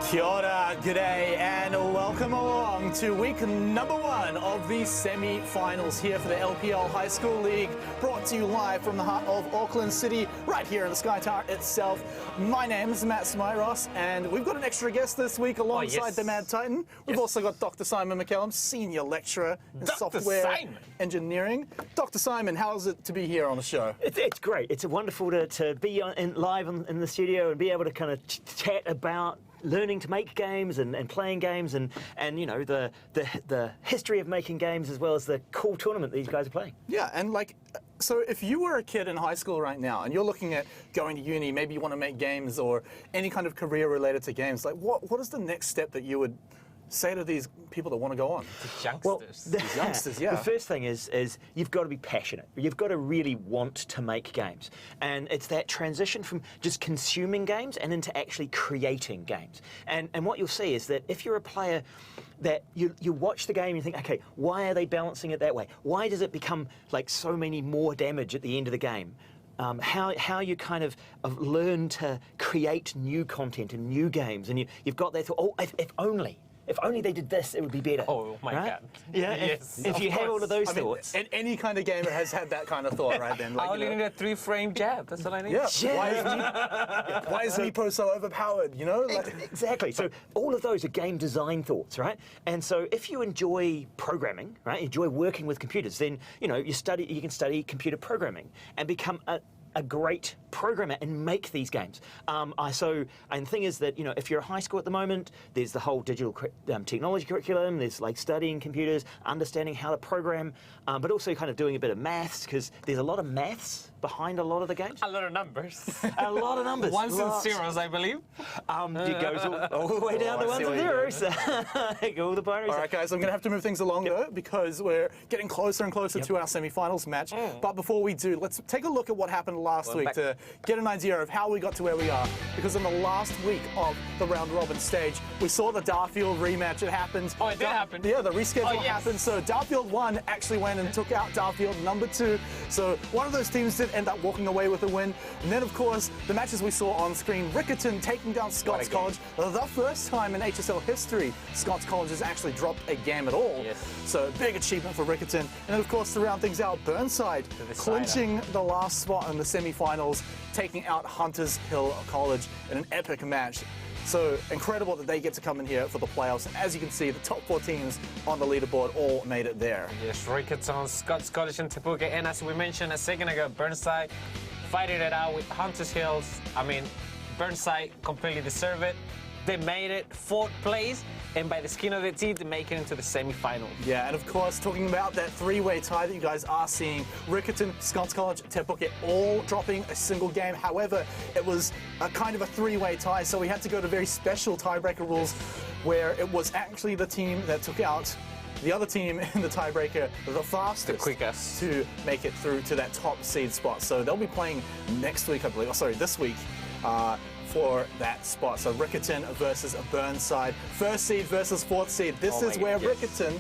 Kia ora, g'day, and welcome along to week number 1 of the semi-finals here for the LPL High School League, brought to you live from the heart of Auckland City, right here in the Sky Tower itself. My name is Matt Smyros, and we've got an extra guest this week alongside the Mad Titan. We've also got Dr. Simon McCallum, Senior Lecturer in Software Engineering. Dr. Simon, how is it to be here on the show? It's great. It's wonderful to be live in the studio and be able to kind of chat about learning to make games and playing games and you know the history of making games as well as the cool tournament these guys are playing. Yeah, and so if you were a kid in high school right now and you're looking at going to uni, maybe you want to make games or any kind of career related to games, like what is the next step that you would say to these people that want to go on? The youngsters. Well, these youngsters, yeah. The first thing is you've got to be passionate. You've got to really want to make games. And it's that transition from just consuming games and into actually creating games. And what you'll see is that if you're a player that you watch the game and you think, okay, why are they balancing it that way? Why does it become like so many more damage at the end of the game? How you kind of learn to create new content and new games. And you've got that thought, oh, if only they did this, it would be better. Oh my God. Yeah, yes. If you have all of those thoughts. And any kind of gamer has had that kind of thought, right then. I only need a 3-frame jab, that's all I need. Yeah. Why is Meepo so overpowered, you know? Exactly. So all of those are game design thoughts, right? And so if you enjoy programming, right, enjoy working with computers, then you can study computer programming and become a great programmer and make these games. And the thing is that, if you're a high school at the moment, there's the whole digital technology curriculum, there's like studying computers, understanding how to program, but also kind of doing a bit of maths, because there's a lot of maths behind a lot of the games. A lot of numbers. A lot of numbers. Ones and zeros, I believe. It goes all the way down to ones and zeros. All the bonus. All right, guys, I'm going to have to move things along, though, because we're getting closer and closer to our semi-finals match. But before we do, let's take a look at what happened last week to get an idea of how we got to where we are. Because in the last week of the round-robin stage, we saw the Darfield rematch. It happened. Oh, it did happen? Yeah, the reschedule happened. So Darfield 1 actually went and took out Darfield number 2. So one of those teams did end up walking away with a win. And then, of course, the matches we saw on screen, Riccarton taking down Scots College. The first time in HSL history Scots College has actually dropped a game at all. Yes. So big achievement for Riccarton. And then, of course, to round things out, Burnside clinching the last spot in the semi-finals, taking out Hunters Hill College in an epic match. So incredible that they get to come in here for the playoffs. And as you can see, the top 4 teams on the leaderboard all made it there. Yes, Riccarton, Scots College and Te Puke. And as we mentioned a second ago, Burnside fighting it out with Hunters Hills. I mean, Burnside completely deserved it. They made it 4th place, and by the skin of their teeth, they make it into the semi-final. Yeah, and of course, talking about that 3-way tie that you guys are seeing, Riccarton, Scots College, Te Puke all dropping a single game. However, it was a kind of a 3-way tie, so we had to go to very special tiebreaker rules where it was actually the team that took out the other team in the tiebreaker the fastest, the quickest, to make it through to that top seed spot. So they'll be playing next week, I believe. Oh, sorry, this week. For that spot. So Riccarton versus Burnside. 1st seed versus 4th seed. This is where Riccarton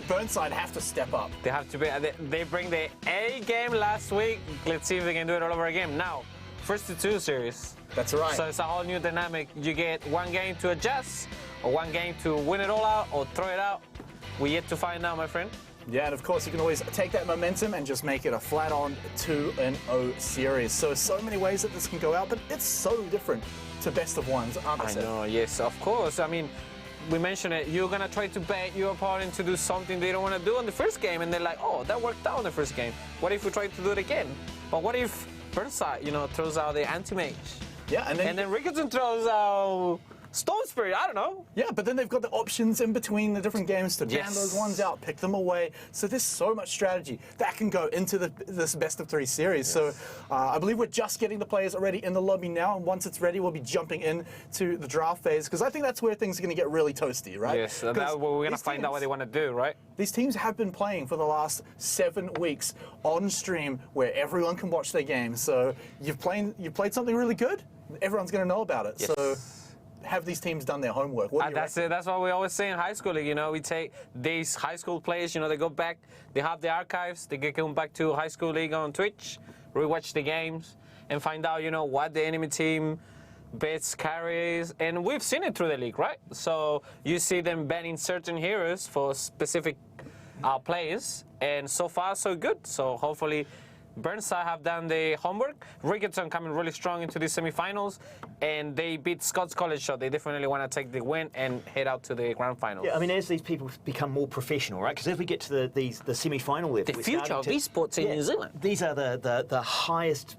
Burnside have to step up. They have to be. They bring the A game last week. Let's see if they can do it all over again. Now, 1st to 2 series. That's right. So it's a whole new dynamic. You get 1 game to adjust, or 1 game to win it all out, or throw it out. We yet to find out, my friend. Yeah, and of course you can always take that momentum and just make it a flat-on 2-0 series. So many ways that this can go out, but it's so different to best of ones, aren't they? I know, yes, of course. I mean, we mentioned it. You're gonna try to bait your opponent to do something they don't want to do in the first game, and they're like, oh, that worked out in the first game. What if we try to do it again? But what if Burnside, throws out the anti-mage? Yeah, and then Riccarton throws out Stone Spirit, I don't know. Yeah, but then they've got the options in between the different games to ban those ones out, pick them away. So there's so much strategy that can go into this best of 3 series. Yes. So I believe we're just getting the players already in the lobby now, and once it's ready, we'll be jumping into the draft phase, because I think that's where things are going to get really toasty, right? Yes, we're going to find out what they want to do, right? These teams have been playing for the last 7 weeks on stream, where everyone can watch their games. So you've played something really good, everyone's going to know about it. Yes. So have these teams done their homework? That's it. That's what we always say in high school. We take these high school players, they go back, they have the archives, they get come back to high school league on Twitch, rewatch the games, and find out, what the enemy team bits, carries, and we've seen it through the league, right? So you see them banning certain heroes for specific players, and so far so good. So hopefully Burnside have done the homework. Riccarton coming really strong into the semifinals, and they beat Scots College, so they definitely want to take the win and head out to the grand final. Yeah, I mean, as these people become more professional, right? Because as we get to the semi-final level, The future of esports in New Zealand. These are the highest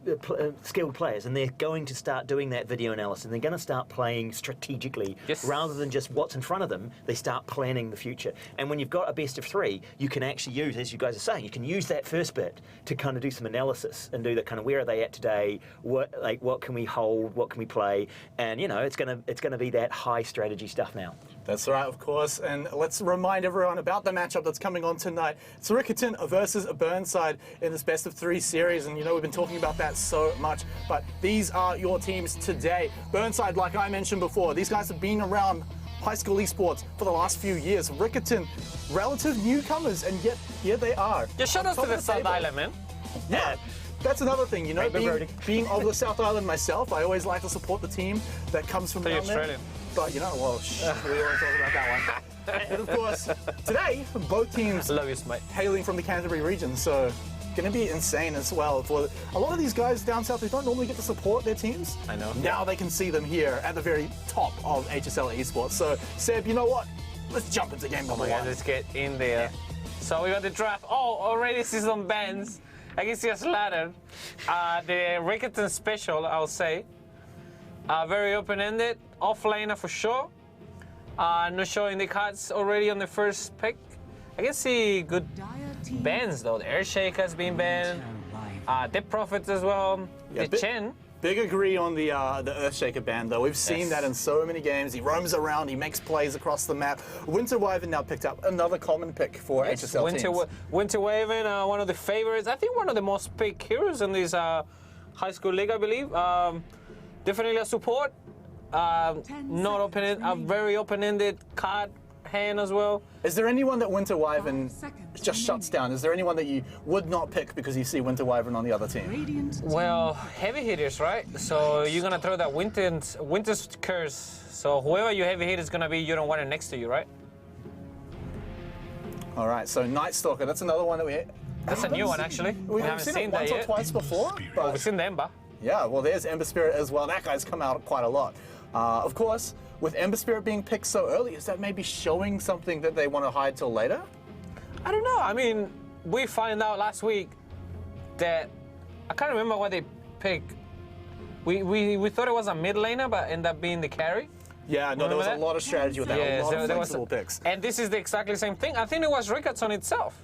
skilled players, and they're going to start doing that video analysis. And they're going to start playing strategically, rather than just what's in front of them. They start planning the future. And when you've got a best of 3, you can actually use, as you guys are saying, you can use that first bit to kind of do some analysis and do the kind of where are they at today, what can we hold, what can we play, and it's gonna be that high strategy stuff now. That's right, of course. And let's remind everyone about the matchup that's coming on tonight. It's Riccarton versus Burnside in this best of 3 series. And we've been talking about that so much. But these are your teams today. Burnside, like I mentioned before, these guys have been around high school esports for the last few years. Riccarton, relative newcomers, and yet here they are. Just shout out to the South Island, man. Yeah. That's another thing, being of the South Island myself, I always like to support the team that comes from down there. But we always talk about that one. And of course, today, both teams hailing from the Canterbury region, so going to be insane as well. For a lot of these guys down south who don't normally get to support their teams, I know. Now they can see them here at the very top of HSL esports. So, Seb, you know what? Let's jump into game number 1. Let's get in there. So we got the draft. Oh, already see some bands. I can see us ladder. The Riccarton special, I'll say. Very open-ended, offlaner for sure. Not showing the cards already on the first pick. I can see good bans though. The Earthshake has been banned. Dead Prophets as well. The Chen. Big agree on the Earthshaker ban, though. We've seen that in so many games. He roams around, he makes plays across the map. Winter Wyvern now picked up another common pick for HSL teams. Winter Wyvern, one of the favorites. I think one of the most picked heroes in this high school league, I believe. Definitely a support. Not open, a very open-ended card hand as well. Is there anyone that Winter Wyvern just shuts down? Is there anyone that you would not pick because you see Winter Wyvern on the other team? Well, heavy hitters, right? So you're gonna throw that Winter's curse. So whoever your heavy hitter is gonna be, you don't want it next to you, right? All right. So Night Stalker, that's another one that we. That's a new one, actually. We haven't seen that yet. Once or twice before. But we've seen the Ember. Yeah. Well, there's Ember Spirit as well. That guy's come out quite a lot. Of course, with Ember Spirit being picked so early, is that maybe showing something that they want to hide till later? I don't know. I mean, we found out last week that I can't remember what they picked. We thought it was a mid laner, but ended up being the carry. Yeah, no, there was a lot of strategy with that. Yeah, a lot of flexible picks. And this is the exactly same thing. I think it was Riccarton itself.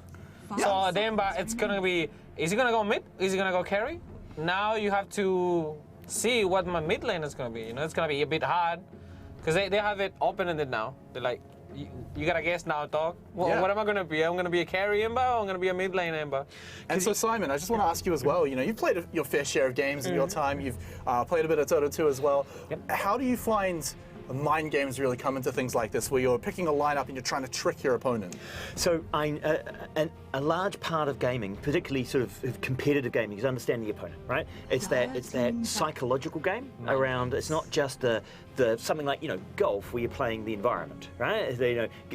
So the Ember, it's gonna be. Is he gonna go mid? Is he gonna go carry? Now you have to see what my mid lane is gonna be. It's gonna be a bit hard because they have it open-ended now. They're like, you gotta guess now, dog. What am I gonna be? I'm gonna be a carry Ember, or I'm gonna be a mid lane Ember. And so Simon, I just want to ask you as well. You've played your fair share of games in your time. You've played a bit of Dota 2 as well. Yep. How do you find mind games really come into things like this, where you're picking a lineup and you're trying to trick your opponent? So a large part of gaming, particularly sort of competitive gaming, is understanding the opponent, right? It's that psychological game around. It's not just the something like golf where you're playing the environment, right?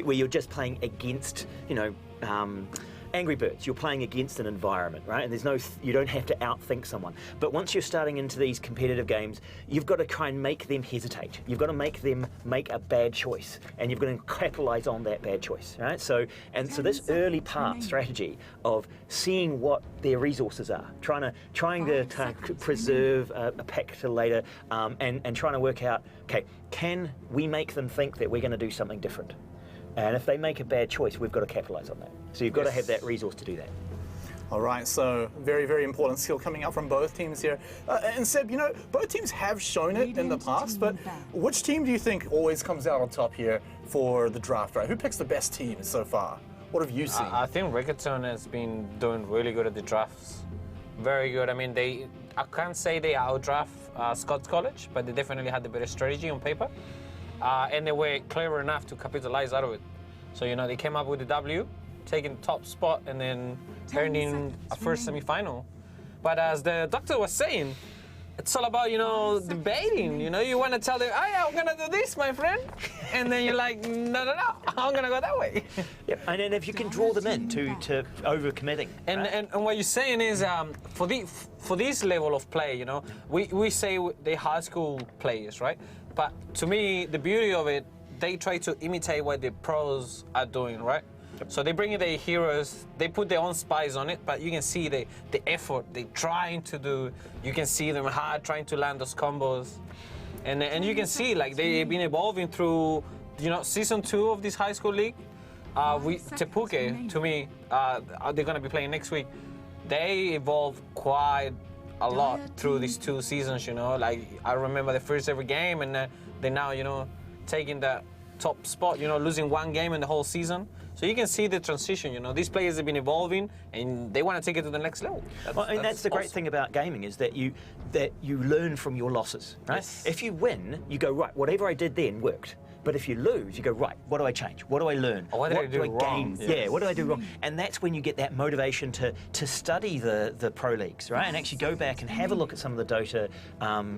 Where you're just playing against Angry Birds, you're playing against an environment, right? And you don't have to outthink someone. But once you're starting into these competitive games, you've got to try and make them hesitate. You've got to make them make a bad choice, and you've got to capitalize on that bad choice, right? So this early part strategy of seeing what their resources are, trying to preserve a pick to later, and trying to work out, okay, can we make them think that we're going to do something different? And if they make a bad choice, we've got to capitalise on that. So you've got to have that resource to do that. All right, so very, very important skill coming out from both teams here. And Seb, both teams have shown it in the past, but which team do you think always comes out on top here for the draft, right? Who picks the best teams so far? What have you seen? I think Riccarton has been doing really good at the drafts. Very good. I mean, I can't say they outdraft Scots College, but they definitely had the better strategy on paper. And they were clever enough to capitalize out of it. So, they came up with the W, taking the top spot, and then earning a first semi-final. But as the doctor was saying, it's all about, debating. You want to tell them, oh yeah, I'm gonna do this, my friend, and then you're like, no, I'm gonna go that way. Yep. And then if you can draw them in to overcommitting. And what you're saying is, for this level of play, we say they high school players, right? But to me, the beauty of it, they try to imitate what the pros are doing, right? So they bring in their heroes, they put their own spice on it, but you can see the effort they're trying to do. You can see them hard trying to land those combos. And you can see like they've been evolving through, season 2 of this high school league. Tepuke, to me, they're gonna be playing next week. They evolved quite a lot through these 2 seasons, Like I remember the first ever game, and they now, taking that top spot, losing 1 game in the whole season. So you can see the transition, These players have been evolving and they want to take it to the next level. That's the great thing about gaming is that you learn from your losses, right? Yes. If you win, you go, right, whatever I did then worked. But if you lose, you go, right, what do I change? What do I learn? Or what did I do wrong? Gain? Yes. Yeah, what do I do wrong? And that's when you get that motivation to study the pro leagues, right? And actually go back and have a look at some of the Dota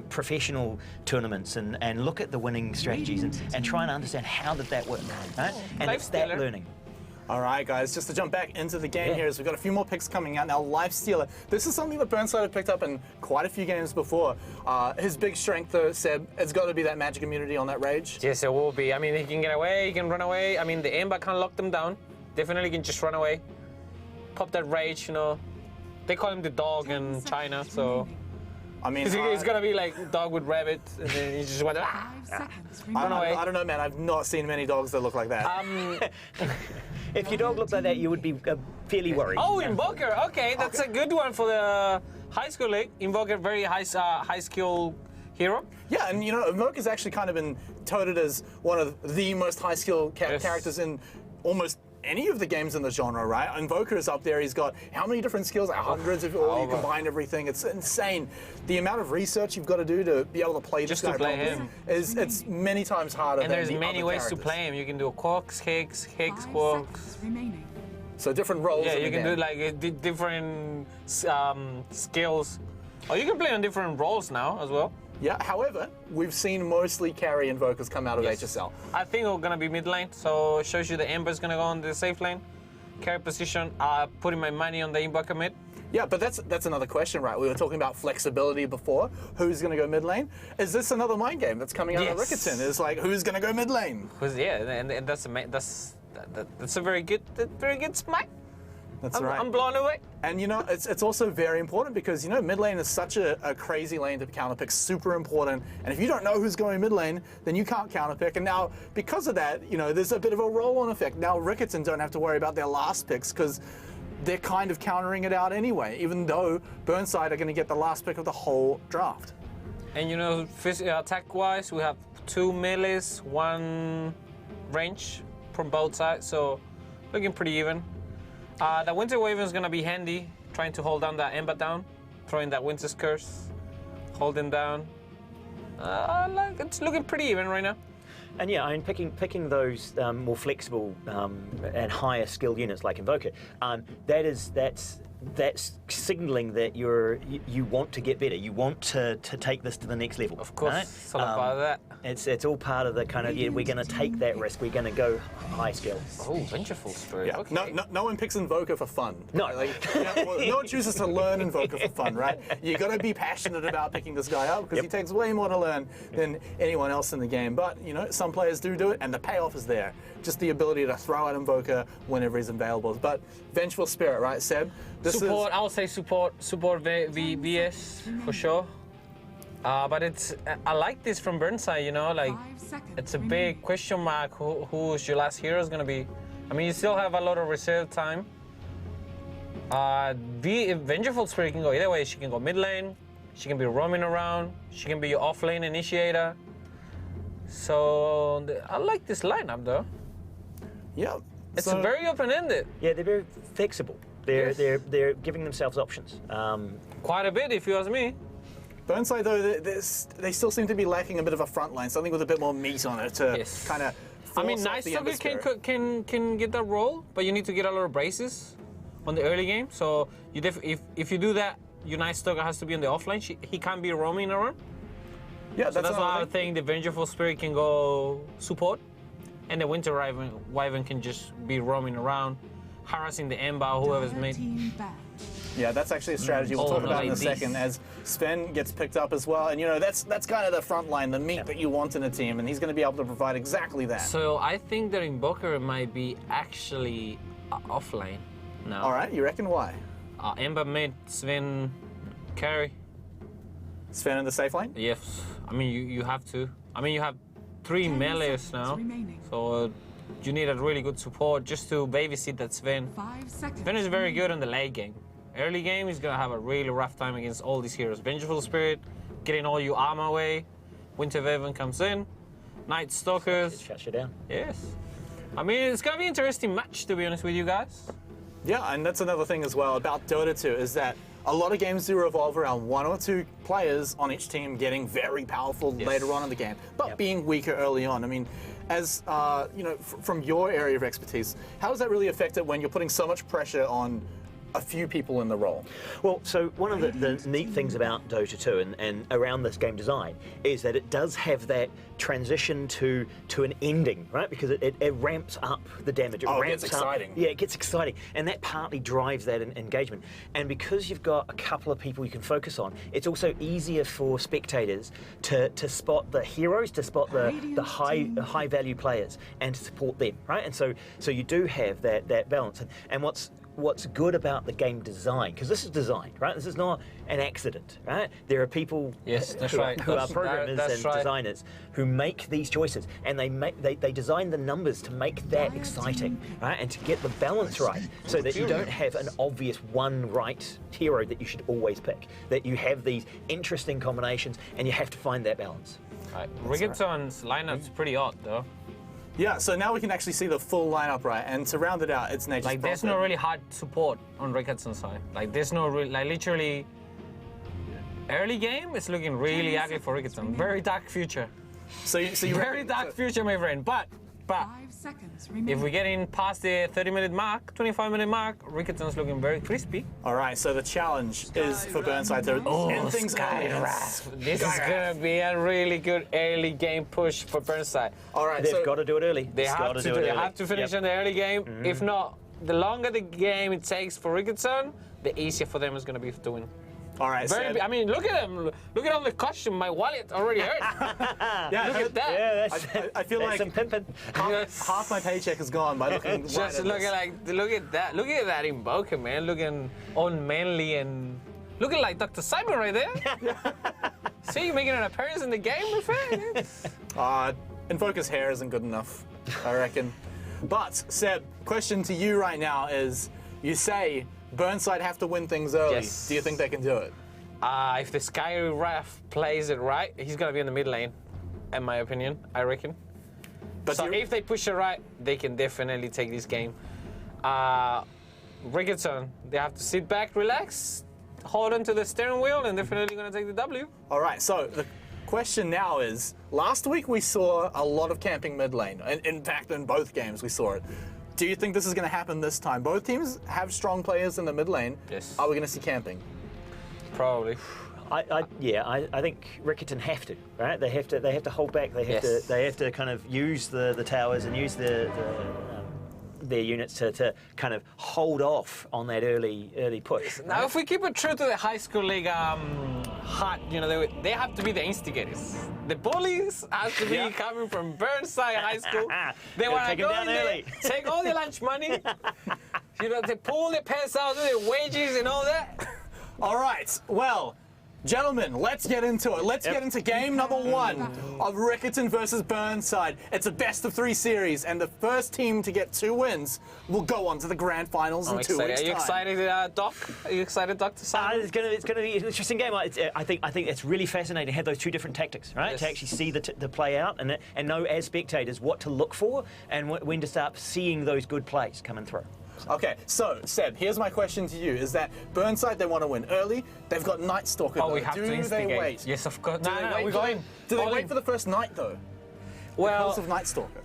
professional tournaments and look at the winning strategies and try and understand how did that work, right? And it's that learning. All right, guys, just to jump back into the game here, is we've got a few more picks coming out now. Life Stealer. This is something that Burnside have picked up in quite a few games before. His big strength, though, Seb, it's got to be that magic immunity on that rage. Yes, it will be. I mean, he can get away, he can run away. I mean, the Ember can't lock them down. Definitely can just run away. Pop that rage, They call him the dog in China, so... I mean, it's gonna be like dog with rabbit, and then you just want to run away. I don't know, man. I've not seen many dogs that look like that. If your dog looked like that, you would be fairly worried. Oh, Invoker. Okay, that's a good one for the high school league. Invoker, very high skill hero. Yeah, and Invoker's actually kind of been touted as one of the most high skill characters in almost any of the games in the genre, right? Invoker is up there. He's got how many different skills? Hundreds of all. You combine everything. It's insane. The amount of research you've got to do to be able to play this guy properly it's many times harder. And than there's the many other ways characters. to play him. You can do quarks, Hex, quarks. So different roles. Yeah, in the you can game. do like different skills. Or you can play on different roles now as well. Yeah, however, we've seen mostly carry invokers come out of HSL. I think we're gonna be mid lane, so it shows you the Ember's gonna go on the safe lane. Carry position, putting my money on the Invoker mid. Yeah, but that's another question, right? We were talking about flexibility before. Who's going to go mid lane? Is this another mind game that's coming out of Riccarton? It's like, who's going to go mid lane? And that's a very good smack. That's right. I'm blown away. And it's also very important because mid lane is such a crazy lane to counterpick, super important. And if you don't know who's going mid lane, then you can't counterpick. And now because of that, there's a bit of a roll-on effect. Now Riccarton don't have to worry about their last picks because they're kind of countering it out anyway, even though Burnside are going to get the last pick of the whole draft. And attack-wise, we have 2 melees, 1 range from both sides, so looking pretty even. The Winter Wyvern is going to be handy, trying to hold down that Ember down, throwing that Winter's Curse, holding down. It's looking pretty even right now. And yeah, I mean, picking those more flexible and higher skill units like Invoker, that's signalling that you want to get better. You want to take this to the next level. Of course, right? it's all about that. It's all part of the kind of we're going to take that risk. We're going to go high skill. Oh, Vengeful Spirit. Yeah. Okay. No one picks Invoker for fun. No. No one chooses to learn Invoker for fun, right? You got to be passionate about picking this guy up because he takes way more to learn than anyone else in the game. But some players do it, and the payoff is there. Just the ability to throw out Invoker whenever he's available. But Vengeful Spirit, right, Seb? I would say support VS for sure. But I like this from Burnside, it's a big question mark who's your last hero is gonna be. I mean, you still have a lot of reserve time. Vengeful Spirit can go either way. She can go mid lane, she can be roaming around, she can be your off lane initiator. So I like this lineup though. Yeah. It's very open-ended. Yeah, they're very flexible. They're giving themselves options. Quite a bit, if you ask me. Burnside, though, they still seem to be lacking a bit of a front line, something with a bit more meat on it to kind of. I mean, Nice Sugar can get that role, but you need to get a lot of braces on the early game. So if you do that your Night Stalker has to be on the offline. He can't be roaming around. Yeah, So that's why I think the Vengeful Spirit can go support, and the Winter Wyvern can just be roaming around, harassing the Ember or whoever's made. Yeah, that's actually a strategy we'll talk about in a second as Sven gets picked up as well. And, you know, that's kind of the front line, the meat that you want in a team, and he's going to be able to provide exactly that. So I think that Invoker might be actually offline now. All right, you reckon why? Ember mid, Sven carry. Sven in the safe lane? Yes, I mean you have to. I mean you have 3 melees now, so you need a really good support just to babysit that Sven. 5 seconds. Sven is very good in the late game. Early game, he's gonna have a really rough time against all these heroes. Vengeful Spirit, getting all your armor away. Winter Wyvern comes in. Night Stalkers. Shuts you down. Yes. I mean, it's gonna be an interesting match, to be honest with you guys. Yeah, and that's another thing as well about Dota 2 is that a lot of games do revolve around 1 or 2 players on each team getting very powerful later on in the game, but being weaker early on. I mean, as you know, from your area of expertise, how does that really affect it when you're putting so much pressure on a few people in the role? Well, so one of the neat things about Dota 2 and around this game design is that it does have that transition to an ending, right? Because it ramps up the damage. It ramps gets up. exciting. Yeah, it gets exciting. And that partly drives that engagement. And because you've got a couple of people you can focus on, it's also easier for spectators to spot the heroes, to spot the high value players and to support them, right? And so you do have that balance. And what's good about the game design, because this is designed, right? This is not an accident, right? There are people who are programmers and designers who make these choices, and they design the numbers to make that exciting, right? And to get the balance right, so that you don't have an obvious one right hero that you should always pick. That you have these interesting combinations, and you have to find that balance. Right. Riccarton's lineup's pretty odd, though. Yeah, so now we can actually see the full lineup, right? And to round it out, it's Nature's Like, there's no really hard support on Riccarton's side. Like, there's no real, like, literally, early game is looking really ugly for Riccarton. Very dark future. So you Very dark future, my friend. But 5 seconds remaining. if we're getting past the 30-minute mark, 25-minute mark, Riccarton's looking very crispy. All right, so the challenge is for Burnside to end things early. This is gonna be a really good early game push for Burnside. All right, They've got to do it early. They have to do it. They have to finish in the early game. If not, the longer the game it takes for Riccarton, the easier for them is gonna be to win. All right, Seb. I mean, look at them. Look at all the costume. My wallet already hurt. Yeah, Look at that. Yeah, I feel that's like some pimping. half my paycheck is gone by looking Just right at look this. at look at that Invoker, man. Looking unmanly and looking like Dr. Simon right there. See, you making an appearance in the game, my friend. Invoker's hair isn't good enough, I reckon. But, Seb, question to you right now is, you say Burnside have to win things early. Yes. Do you think they can do it? If the Sky Ref plays it right, he's gonna be in the mid lane, in my opinion, I reckon. But So if they push it right, they can definitely take this game. Riccarton, they have to sit back, relax, hold on to the steering wheel, and definitely gonna take the W. All right, so the question now is, last week we saw a lot of camping mid lane. In fact, in both games we saw it. Do you think this is going to happen this time? Both teams have strong players in the mid lane. Yes. Are we going to see camping? Probably. I think Riccarton have to, right? They have to hold back. They have to kind of use the towers and use their units to kind of hold off on that early push. Now, if we keep it true to the high school league heart, you know, they have to be the instigators. The bullies have to be coming from Burnside High School. They want to take go them down in there, early. take all the lunch money, you know, they pull their pants out, do their wages and all that. All right, well, gentlemen, let's get into it. Let's get into game number 1 of Riccarton versus Burnside. It's a best-of-3 series, and the first team to get 2 wins will go on to the grand finals in 2 weeks' Are you time. excited, Doc? Are you excited, Dr. Simon? It's going to be an interesting game. I think it's really fascinating to have those 2 different tactics, right? Yes. To actually see the play out and know as spectators what to look for and when to start seeing those good plays coming through. Okay, so, Seb, here's my question to you, is that Burnside, they want to win early. They've got Night Stalker, Oh, though. we have Do to instigate. they wait? Yes, of course. Do they wait for Do they wait for the first night, though? Well, Because of Night Stalker.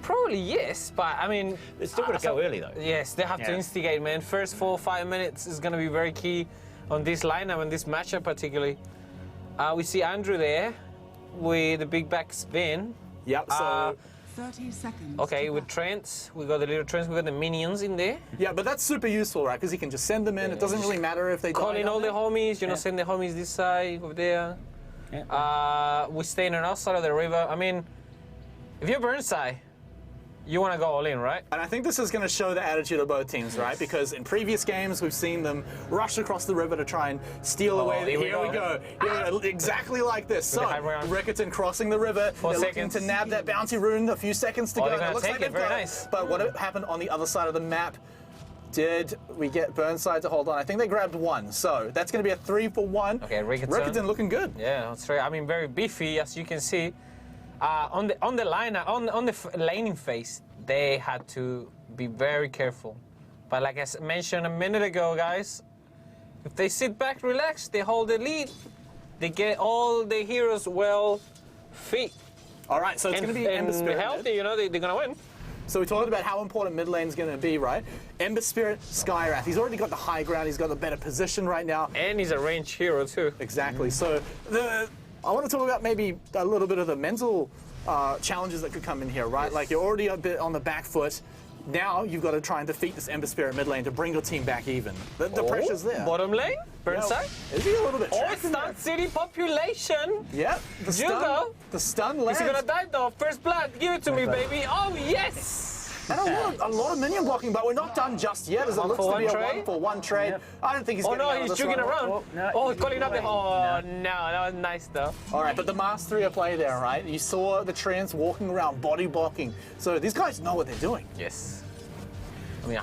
probably yes, but I mean... It's still got to go early, though. Yes, they have to Yeah. instigate, man. First 4 or 5 minutes is going to be very key. on this lineup, on this matchup particularly. We see Andrew there with the big back spin. Yep, so... 30 seconds. Okay, to with back. Trent, we got the little Trent, we got the minions in there. Yeah, but that's super useful, right? Because he can just send them in. It doesn't really matter if they die. Calling all the homies, you know, Yeah. send the homies this side, over there. Yeah. We stay on the outside of the river. I mean, if you're Burnside, you want to go all in, right? And I think this is going to show the attitude of both teams, right? Because in previous games, we've seen them rush across the river to try and steal away. here we Here we go. go. Here, exactly like this. So, the high ground. Riccarton crossing the river. 4 They're looking seconds. to nab that bounty rune. A few seconds to Oh, go. they're And gonna it looks take like it. they've Very got nice. But what happened on the other side of the map? Did we get Burnside to hold on? I think they grabbed one. So that's going to be a 3-for-1. Okay, Riccarton. Riccarton looking good. Yeah, that's right. I mean, very beefy, as you can see. On the line, on the laning phase, they had to be very careful. But like I mentioned a minute ago, guys, if they sit back, relax, they hold the lead, they get all the heroes well fit All right, so it's going to be Ember Spirit. healthy. You know, they're gonna win. So we talked about how important mid lane is going to be, right? Ember Spirit, Skywrath. He's already got the high ground. He's got the better position right now. And he's a range hero too. Exactly. So I want to talk about maybe a little bit of the mental challenges that could come in here, right? Yes. Like you're already a bit on the back foot. Now you've got to try and defeat this Ember Spirit mid lane to bring your team back even. The pressure's there. Bottom lane, Burnside. Is he a little bit Oh, trapped in Stunt City population. Yeah, the stun. Jugo. The stun Is lands. he gonna die though? First blood, give it to me, baby. Oh yes! And a lot of minion blocking, but we're not done just yet, as it looks to for be a one trade? 1-for-1 trade. Yep. I don't think he's Oh getting no, out of he's this jugging one. around. Oh, no, Oh, he's calling up the. away. Oh no, that was nice though. All right, but the Mastery of play there, right? You saw the Trans walking around, body blocking. So these guys know what they're doing. Yes. I mean,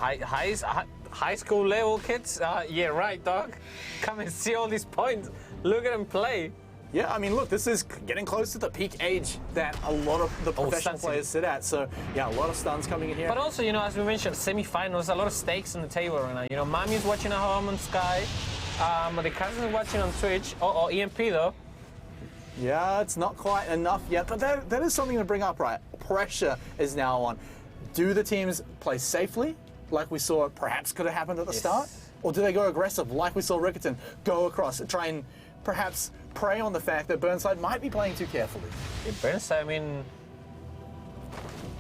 high school level kids. Yeah, right, dog. Come and see all these points. Look at them play. Yeah, I mean, look, this is getting close to the peak age that a lot of the professional stuns. players sit at. So, yeah, a lot of stuns coming in here. But also, you know, as we mentioned, semi-finals, a lot of stakes on the table right now. You know, Mami's watching at home on Sky. The cousin's watching on Twitch. Oh, EMP though. Yeah, it's not quite enough yet, but that is something to bring up, right? Pressure is now on. Do the teams play safely, like we saw perhaps could have happened at the start? Or do they go aggressive, like we saw Riccarton go across and try and perhaps prey on the fact that Burnside might be playing too carefully? In Burnside, I mean,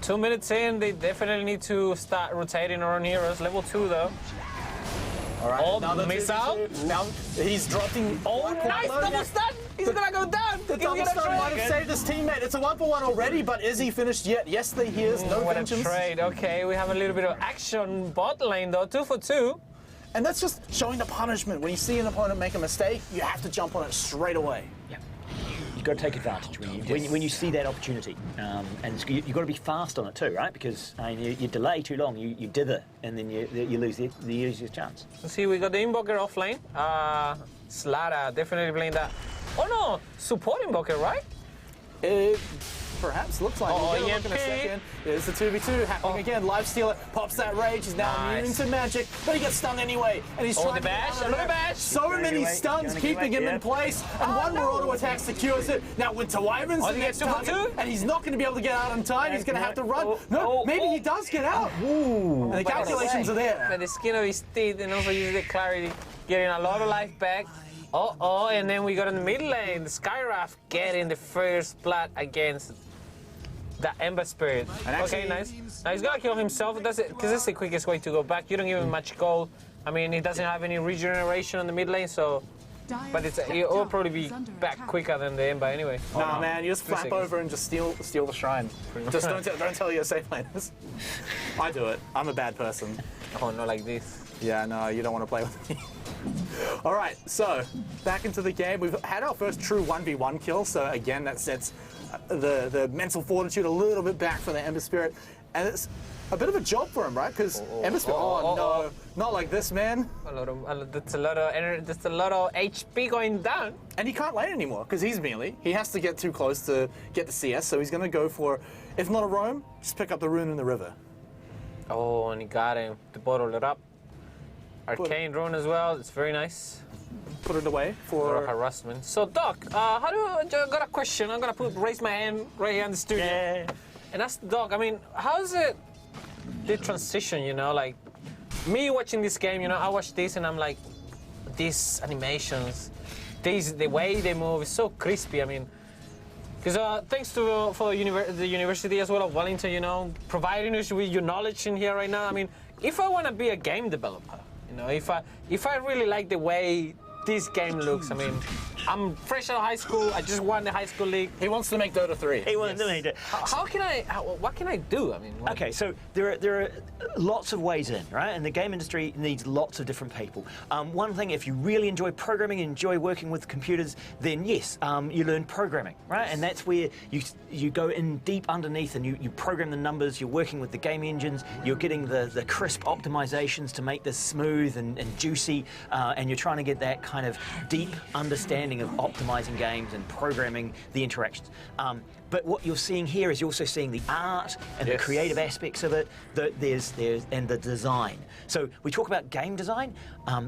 2 minutes in, they definitely need to start rotating around heroes. Level 2 though. All right, Oh, another miss 2v2. out. Now he's dropping. Oh, nice double stun! He's gonna go down! The He's double gonna stun might trade. have saved his teammate. It's a 1-for-1 already, but is he finished yet? Yes, he is. No What a vengeance. trade. Okay, we have a little bit of action bot lane though. 2 for 2. And that's just showing the punishment. When you see an opponent make a mistake, you have to jump on it straight away. Yeah. You've got to take advantage when you see that opportunity, and you've got to be fast on it too, right? Because you delay too long, you dither, and then you lose the easiest chance. Let's see, we got the invoker off lane. Slada definitely playing that. Oh no, support invoker, right? It perhaps looks like. Oh, We'll get a look in a EMP. second. There's the 2v2 happening again. Lifestealer pops that rage. He's now Nice. immune to magic, but he gets stunned anyway. And he's Oh, trying the to get bash, out of another there. bash. So Gonna many get away, stuns gonna get keeping away, him yeah. in place, and one more auto attack secures it. Now Winter Wyvern's Oh, the he next gets 2 for target, 2? and he's not going to be able to get out in time. He's going to have to run. No, maybe he does get out. Ooh. And the calculations are there. By the skin of his teeth, and also using the clarity, getting a lot of life back. And then we got in the mid lane, the Skywrath getting the first blood against the Ember Spirit. And actually- Okay, nice. Now he's gonna kill himself, because that's the quickest way to go back. You don't give him much gold. I mean, he doesn't have any regeneration on the mid lane, so. But it will probably be back quicker than the Ember anyway. Nah, man, you just 3 flap seconds. over and just steal the shrine. Just don't tell your safe laners. I do it. I'm a bad person. Oh, not like this. Yeah, no, you don't want to play with me. All right, so back into the game. We've had our first true 1v1 kill, so again, that sets the mental fortitude a little bit back for the Ember Spirit. And it's a bit of a job for him, right? Because Ember Spirit, no, not like this, man. That's a lot of energy, that's a lot of HP going down. And he can't lane anymore because he's melee. He has to get too close to get the CS, so he's going to go for, if not a roam, just pick up the rune in the river. Oh, and he got him to bottle it up. Arcane rune as well. It's very nice. Put it away For for... harassment. So, Doc, I got a question. I'm gonna raise my hand right here in the studio. Yeah. And that's Doc. I mean, how's it the transition? You know, like me watching this game. You know, I watch this and I'm like, these animations, the way they move is so crispy. I mean, because thanks to the university as well of Wellington, you know, providing us with your knowledge in here right now. I mean, if I want to be a game developer, you know, if I really like the way this game looks, I mean, I'm fresh out of high school. I just won the high school league. He wants to make Dota 3. He wanted to make it. What can I do? I mean, Okay, so there are lots of ways in, right? And the game industry needs lots of different people. One thing, if you really enjoy programming, enjoy working with computers, then yes, you learn programming, right? And that's where you go in deep underneath and you program the numbers, you're working with the game engines, you're getting the crisp optimizations to make this smooth and juicy, and you're trying to get that kind of deep understanding of optimizing games and programming the interactions. But what you're seeing here is you're also seeing the art and the creative aspects of it. There's and the design. So we talk about game design.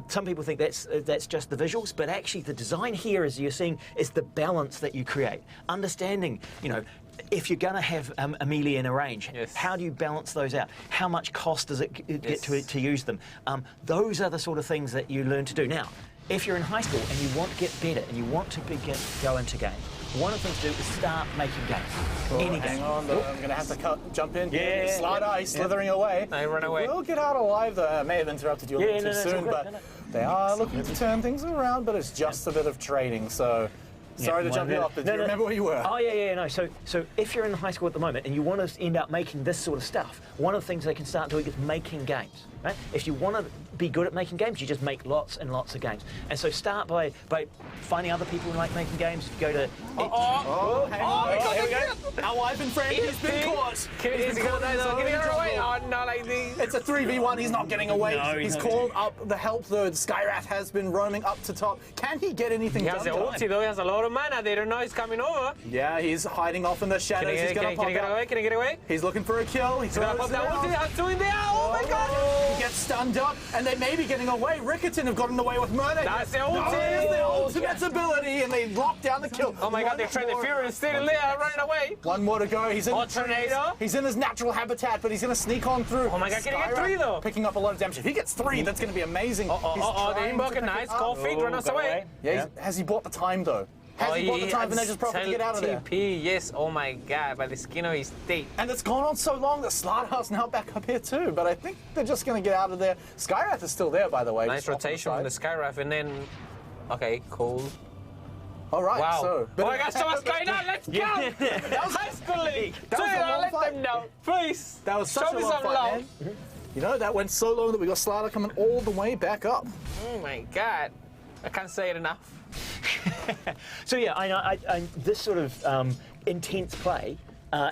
Some people think that's just the visuals, but actually the design here, as you're seeing, is the balance that you create. Understanding, you know, if you're going to have a melee in a range, how do you balance those out? How much cost does it get to use them? Those are the sort of things that you learn to do. Now, if you're in high school and you want to get better and you want to go into games, one of the things to do is start making games. Any Hang game. on, though. I'm going to have to jump in. Yeah, Slider, he's slithering away. I run away. We'll get out alive, though. I may have interrupted you a little too it's all soon, good. but No. they are looking to turn things around, but it's just a bit of trading, so... Sorry to jump you off, but do you remember where you were? Oh, yeah, no. So if you're in high school at the moment and you want to end up making this sort of stuff, one of the things they can start doing is making games, right? If you want to be good at making games, you just make lots and lots of games. And so start by finding other people who like making games. If you go to... Hang on. Here we go. Our wife and friend, he's been caught. Is he gonna get away? Oh, not like this. It's a 3v1, he's not getting away. No, he's not called up the help, though. Skyrath has been roaming up to top. Can he get anything He done? has the though? ulti though, he has a lot of mana. They don't know he's coming over. Yeah, he's hiding off in the shadows. He's going to pop Can he get out. away? Can he get away? He's looking for a kill. He's He's gonna pop that ulti. I'm doing there. Oh my god. He gets stunned up, and they may be getting away. Riccarton have gotten away with murder. That's the ulti. That is their ultimate ability, and they lock down the kill. Oh my god, they're trying to Fury and still there, running away. One more to go. He's in the Tornado. trees. He's in his natural habitat, but he's going to sneak on through. Oh my god, can he get Skyrath 3 though? Picking up a lot of damage. If he gets 3, that's going to be amazing. The trying to invoker, pick nice. it up. Cold feet, run us away. Yeah, has he bought the time, though? Has he bought the time, and they're just profit to get out of there? TP, yes. Oh my god, by the skin of his teeth. And it's gone on so long that Slaughterhouse now back up here too, but I think they're just going to get out of there. Skyrath is still there, by the way. Nice just off rotation from the Skyrath, and then... Okay, cool. All right, Wow. so... Oh my god, so what's going on? Let's go! That was high school league. That was a long let fight. them know, please. That was such Show a me long some fight, love. man. You know, that went so long that we got Slaughter coming all the way back up. Oh my god. I can't say it enough. So yeah, I this sort of intense play,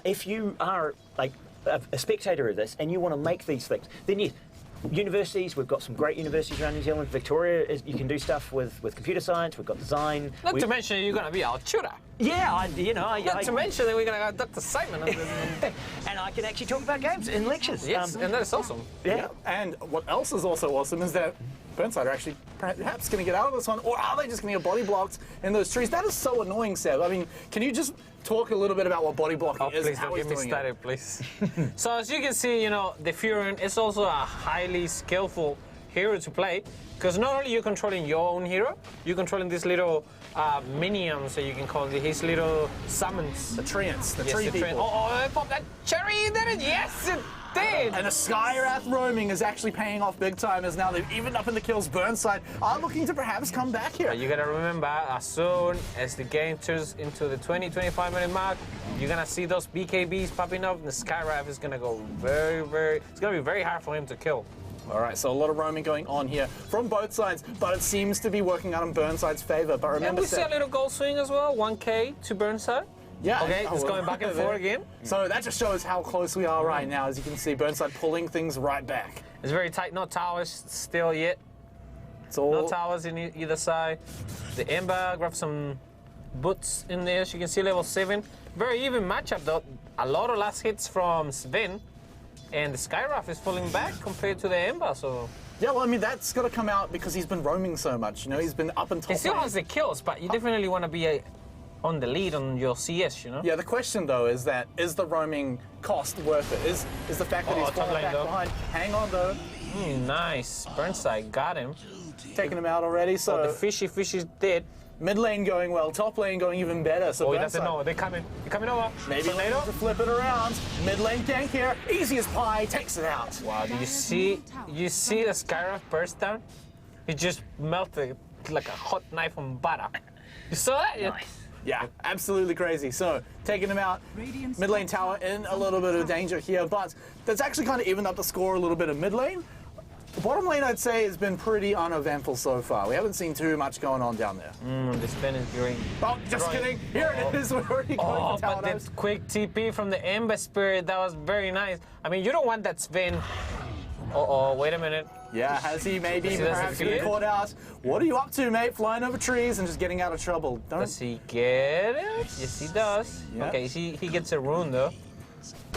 if you are like a spectator of this and you want to make these things, then yes, universities, we've got some great universities around New Zealand. Victoria, you can do stuff with computer science, we've got design. Not to mention you're going to be our tutor. Yeah, Not to mention that we're going to have Dr. Simon. and I can actually talk about games in lectures. Yes, and that is awesome. Yeah. And what else is also awesome is that Burnside are actually perhaps going to get out of this one, or are they just going to get body blocked in those trees? That is so annoying, Seb. I mean, can you just talk a little bit about what body blocking is Please and how don't he's get me doing started, please. So as you can see, you know, the Furin is also a highly skillful hero to play, because not only you're controlling your own hero, you're controlling these little minions, so you can call his little summons. The treants, the Yes, tree the people. treant. Oh, I popped that cherry in there. Yes, it did. And the Skyrath roaming is actually paying off big time, as now they've evened up in the kills. Burnside are looking to perhaps come back here. But you gotta remember, as soon as the game turns into the 20-25 minute mark, you're gonna see those BKBs popping up, and the Skyrath is gonna go it's gonna be very hard for him to kill. All right, so a lot of roaming going on here from both sides, but it seems to be working out in Burnside's favor. But And remember, we see a little goal swing as well, 1K to Burnside. yeah. Okay, it's going back and forth again. So that just shows how close we are right now. As you can see, Burnside pulling things right back. It's very tight, no towers still yet. It's all No towers in either side. The Ember grabbed some boots in there, as you can see, level 7. Very even matchup though. A lot of last hits from Sven. And the Skyrath is pulling back compared to the Ember, so... Yeah, well, I mean, that's got to come out because he's been roaming so much. You know, he's been up and top. He still lane. has the kills, but you definitely want to be on the lead on your CS, you know? Yeah, the question though is the roaming cost worth it? Is the fact that he's top falling lane, back though. behind? Hang on though. Nice. Burnside got him. taking him out already. So The fish is dead. mid lane going well, top lane going even better. So Oh, he doesn't Burnside, know. They're coming. They're coming over. maybe Tornado. to flip it around. Mid lane gank here, easy as pie, takes it out. Wow, do you see the Skyrath burst down? He just melted like a hot knife on butter. You saw that? Yeah. Yeah, absolutely crazy. So taking him out, Radiant's mid lane top tower in a little bit of danger here, but that's actually kind of evened up the score a little bit of mid lane. The bottom lane, I'd say, has been pretty uneventful so far. We haven't seen too much going on down there. The spin is green. Oh, just kidding. Here it is. We're already going Oh, for tower but that dives. quick TP from the Ember Spirit, that was very nice. I mean, you don't want that spin. Uh-oh, wait a minute. Yeah, has he maybe Does he perhaps see been it? caught out? What are you up to, mate? Flying over trees and just getting out of trouble. Does he get it? Yes, he does. Yeah. Okay, he gets a rune, though.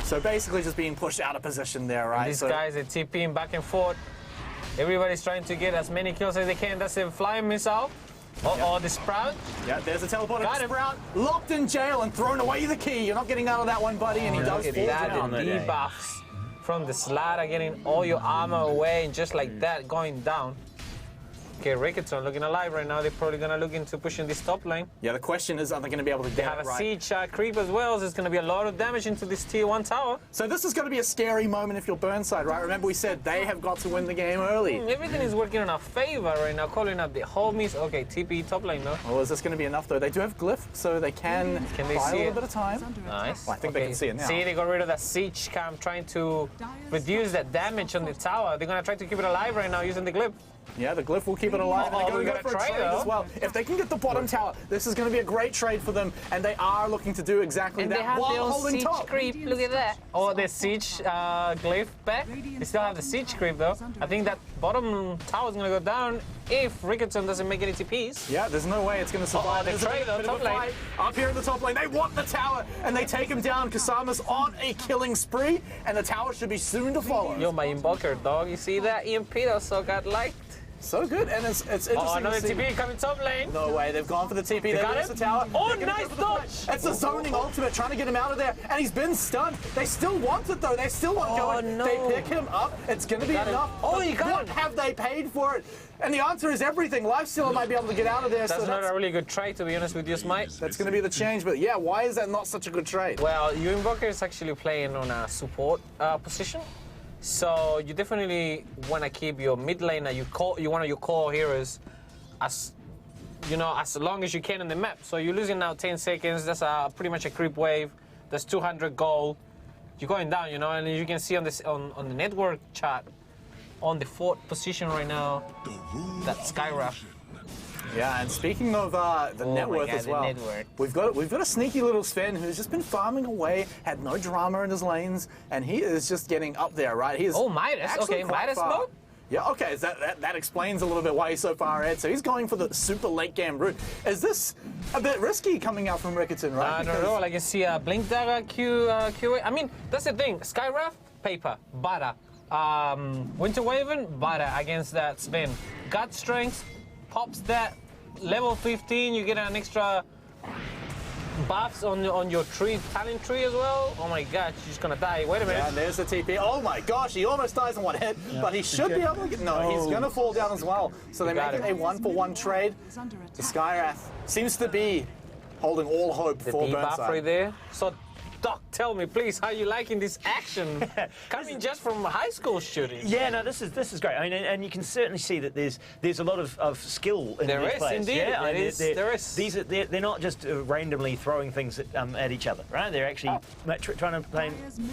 So basically just being pushed out of position there, right? These So guys are TPing back and forth. Everybody's trying to get as many kills as they can. That's a flying missile. Uh-oh, the Sprout. yeah, there's a teleporter Got him. Sprout, locked in jail and thrown away the key. You're not getting out of that one, buddy, and he does Look fall at that, down. the debuffs from the slider, getting all your armor away, and just like that, going down. Okay, Riccarton looking alive right now. They're probably gonna look into pushing this top lane. Yeah, the question is, are they going to be able to They get have it a right? siege creep as well, so there's gonna be a lot of damage into this tier 1 tower. So this is going to be a scary moment if you're Burnside, right? Remember we said they have got to win the game early. Everything is working in our favor right now, calling up the homies. Okay, TP top lane though. Oh, is this going to be enough, though? They do have Glyph, so they can Can they buy a see little it? bit of time. under Nice. Well, I think they can see it now. See, they got rid of that siege cam, trying to reduce that damage on the tower. They're gonna try to keep it alive right now using the glyph. Yeah, the Glyph will keep it alive. Oh, and we they're got going to a go for a trade, trade though. as well. If they can get the bottom tower, this is going to be a great trade for them, and they are looking to do exactly And that they have while their own holding siege top. creep. Look at that. Oh, the siege glyph back. They still have the siege creep though. I think that bottom tower is gonna go down if Riccarton doesn't make any TPs. Yeah, there's no way it's going to survive. the There's a trade bit on of a top lane. fight up here in the top lane. They want the tower, and they take him down. Kasama's on a killing spree, and the tower should be soon to follow. Yo, my invoker dog. You see that? EMP also got liked. So good, and it's interesting Oh, another to see. TP coming top lane. No way, they've gone for the TP. They got lose him? the tower. Oh, They're gonna nice go for the dodge. play. It's the zoning ultimate, trying to get him out of there, and he's been stunned. They still want it, though. They still want going. no. They pick him up. It's going to be got him. enough. Oh, But he got what him. have they paid for it? And the answer is everything. Lifestealer might be able to get out of there, That's so not a really good trade, to be honest with you, Smite. that's going to be the change. But yeah, why is that not such a good trade? Well, your invoker is actually playing on a support position. So you definitely want to keep your mid laner, you one of your core heroes, as as long as you can in the map. So you're losing now 10 seconds. That's pretty much a creep wave. That's 200 gold. You're going down, and you can see on this on the network chart, on the 4th position right now, that Skyrath. Yeah, and speaking of the net my worth God, as the well, net worth. we've got a sneaky little Sven who's just been farming away, had no drama in his lanes, and he is just getting up there, right? He is Oh, Midas. actually Okay, quite Midas far. mode? Yeah, okay, so that explains a little bit why he's so far ahead. So he's going for the super late game route. Is this a bit risky coming out from Riccarton, right? I don't know. Like you see Blink Dagger, QA. I mean, that's the thing. Skyrath, paper, butter. Winter Waven, butter against that Sven. Gut Strength, pops that. Level 15, you get an extra buffs on your tree, talent tree as well. Oh my god, she's gonna die. Wait a minute. Yeah, and there's the TP. Oh my gosh, he almost dies in one hit, but he should be able to get... No, he's going to fall down as well. So they got make it him. a 1-for-1 trade. Is under The attack. Skyrath seems to be holding all hope The for debuff Burnside. right there. So, Doc, tell me, please, how you liking this action? Coming just from high school shooting. Yeah, no, this is great. I mean, and you can certainly see that there's a lot of skill in There these is, players. indeed. Yeah, There and is, there is. They're not just randomly throwing things at each other, right? They're actually trying to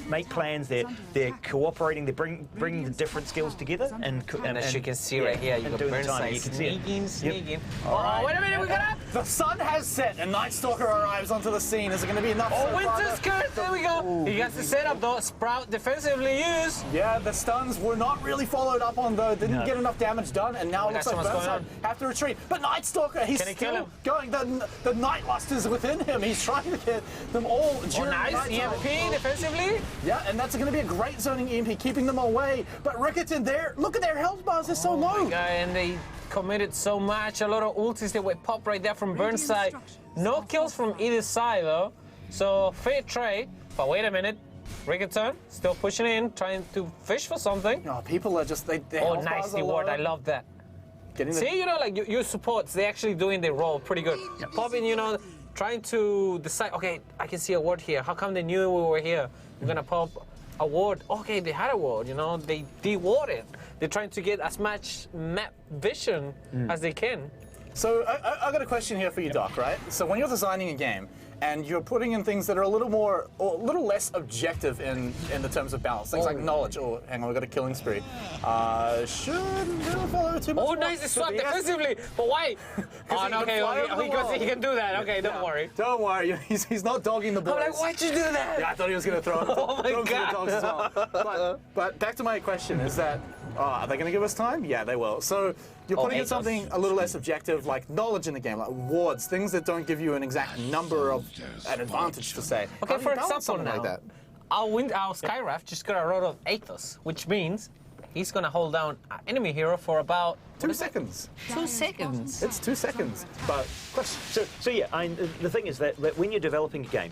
make plans. They're cooperating. They bring the different skills together, and And as you can see right here, you got doing the timing. Burnside You can see it. sneaking. All right. Oh, wait a minute, we got up. The sun has set and Night Stalker arrives onto the scene. Is it going to be enough? Oh, so far, Winter's though? Curse, there we go. He gets the setup though. Sprout defensively used. Yeah, the stuns were not really followed up on though. Didn't get enough damage done, and now it looks like That's what's going Burnside have to retreat. But Night Stalker, he's Can he kill still him? going. The Night Lust is within him. He's trying to get them all Oh, during nice. night time. EMP defensively. Yeah, and that's going to be a great zoning EMP, keeping them away. But Riccarton, look at their health bars. They're so low. And they committed so much. A lot of ultis that were pop right there from Burnside. No kills from either side though. So fair trade. But wait a minute. Riccarton still pushing in, trying to fish for something. Oh, people are just their Oh, health nice bars are reward. low. I love that. Getting the... See, you know, like your supports, they're actually doing their role pretty good. Popping, you know, trying to decide, okay, I can see a ward here. How come they knew we were here? We're gonna pop a ward. Okay, they had a ward, you know, they de-warded. They're trying to get as much map vision as they can. So I got a question here for you, Doc, right? So when you're designing a game and you're putting in things that are a little more, or a little less objective in the terms of balance, things like knowledge. Oh, hang on, we got a killing spree. Shouldn't follow too much. Oh, nice, they swapped defensively, but why? Oh, no, okay, he can do that. Okay, don't worry. Don't worry, he's not dogging the boys. I'm like, why'd you do that? Yeah, I thought he was going to throw him. Oh my throw him to the God. dogs as well. But back to my question is that, are they going to give us time? Yeah, they will. So you're putting in something a little less objective, like knowledge in the game, like wards, things that don't give you an exact number of an advantage to say. Okay, for example something now, like that. our Skyraft just got a road of Athos, which means he's gonna hold down an enemy hero for about 2 seconds. 2 seconds. It's 2 seconds. But question. So yeah, the thing is that when you're developing a game,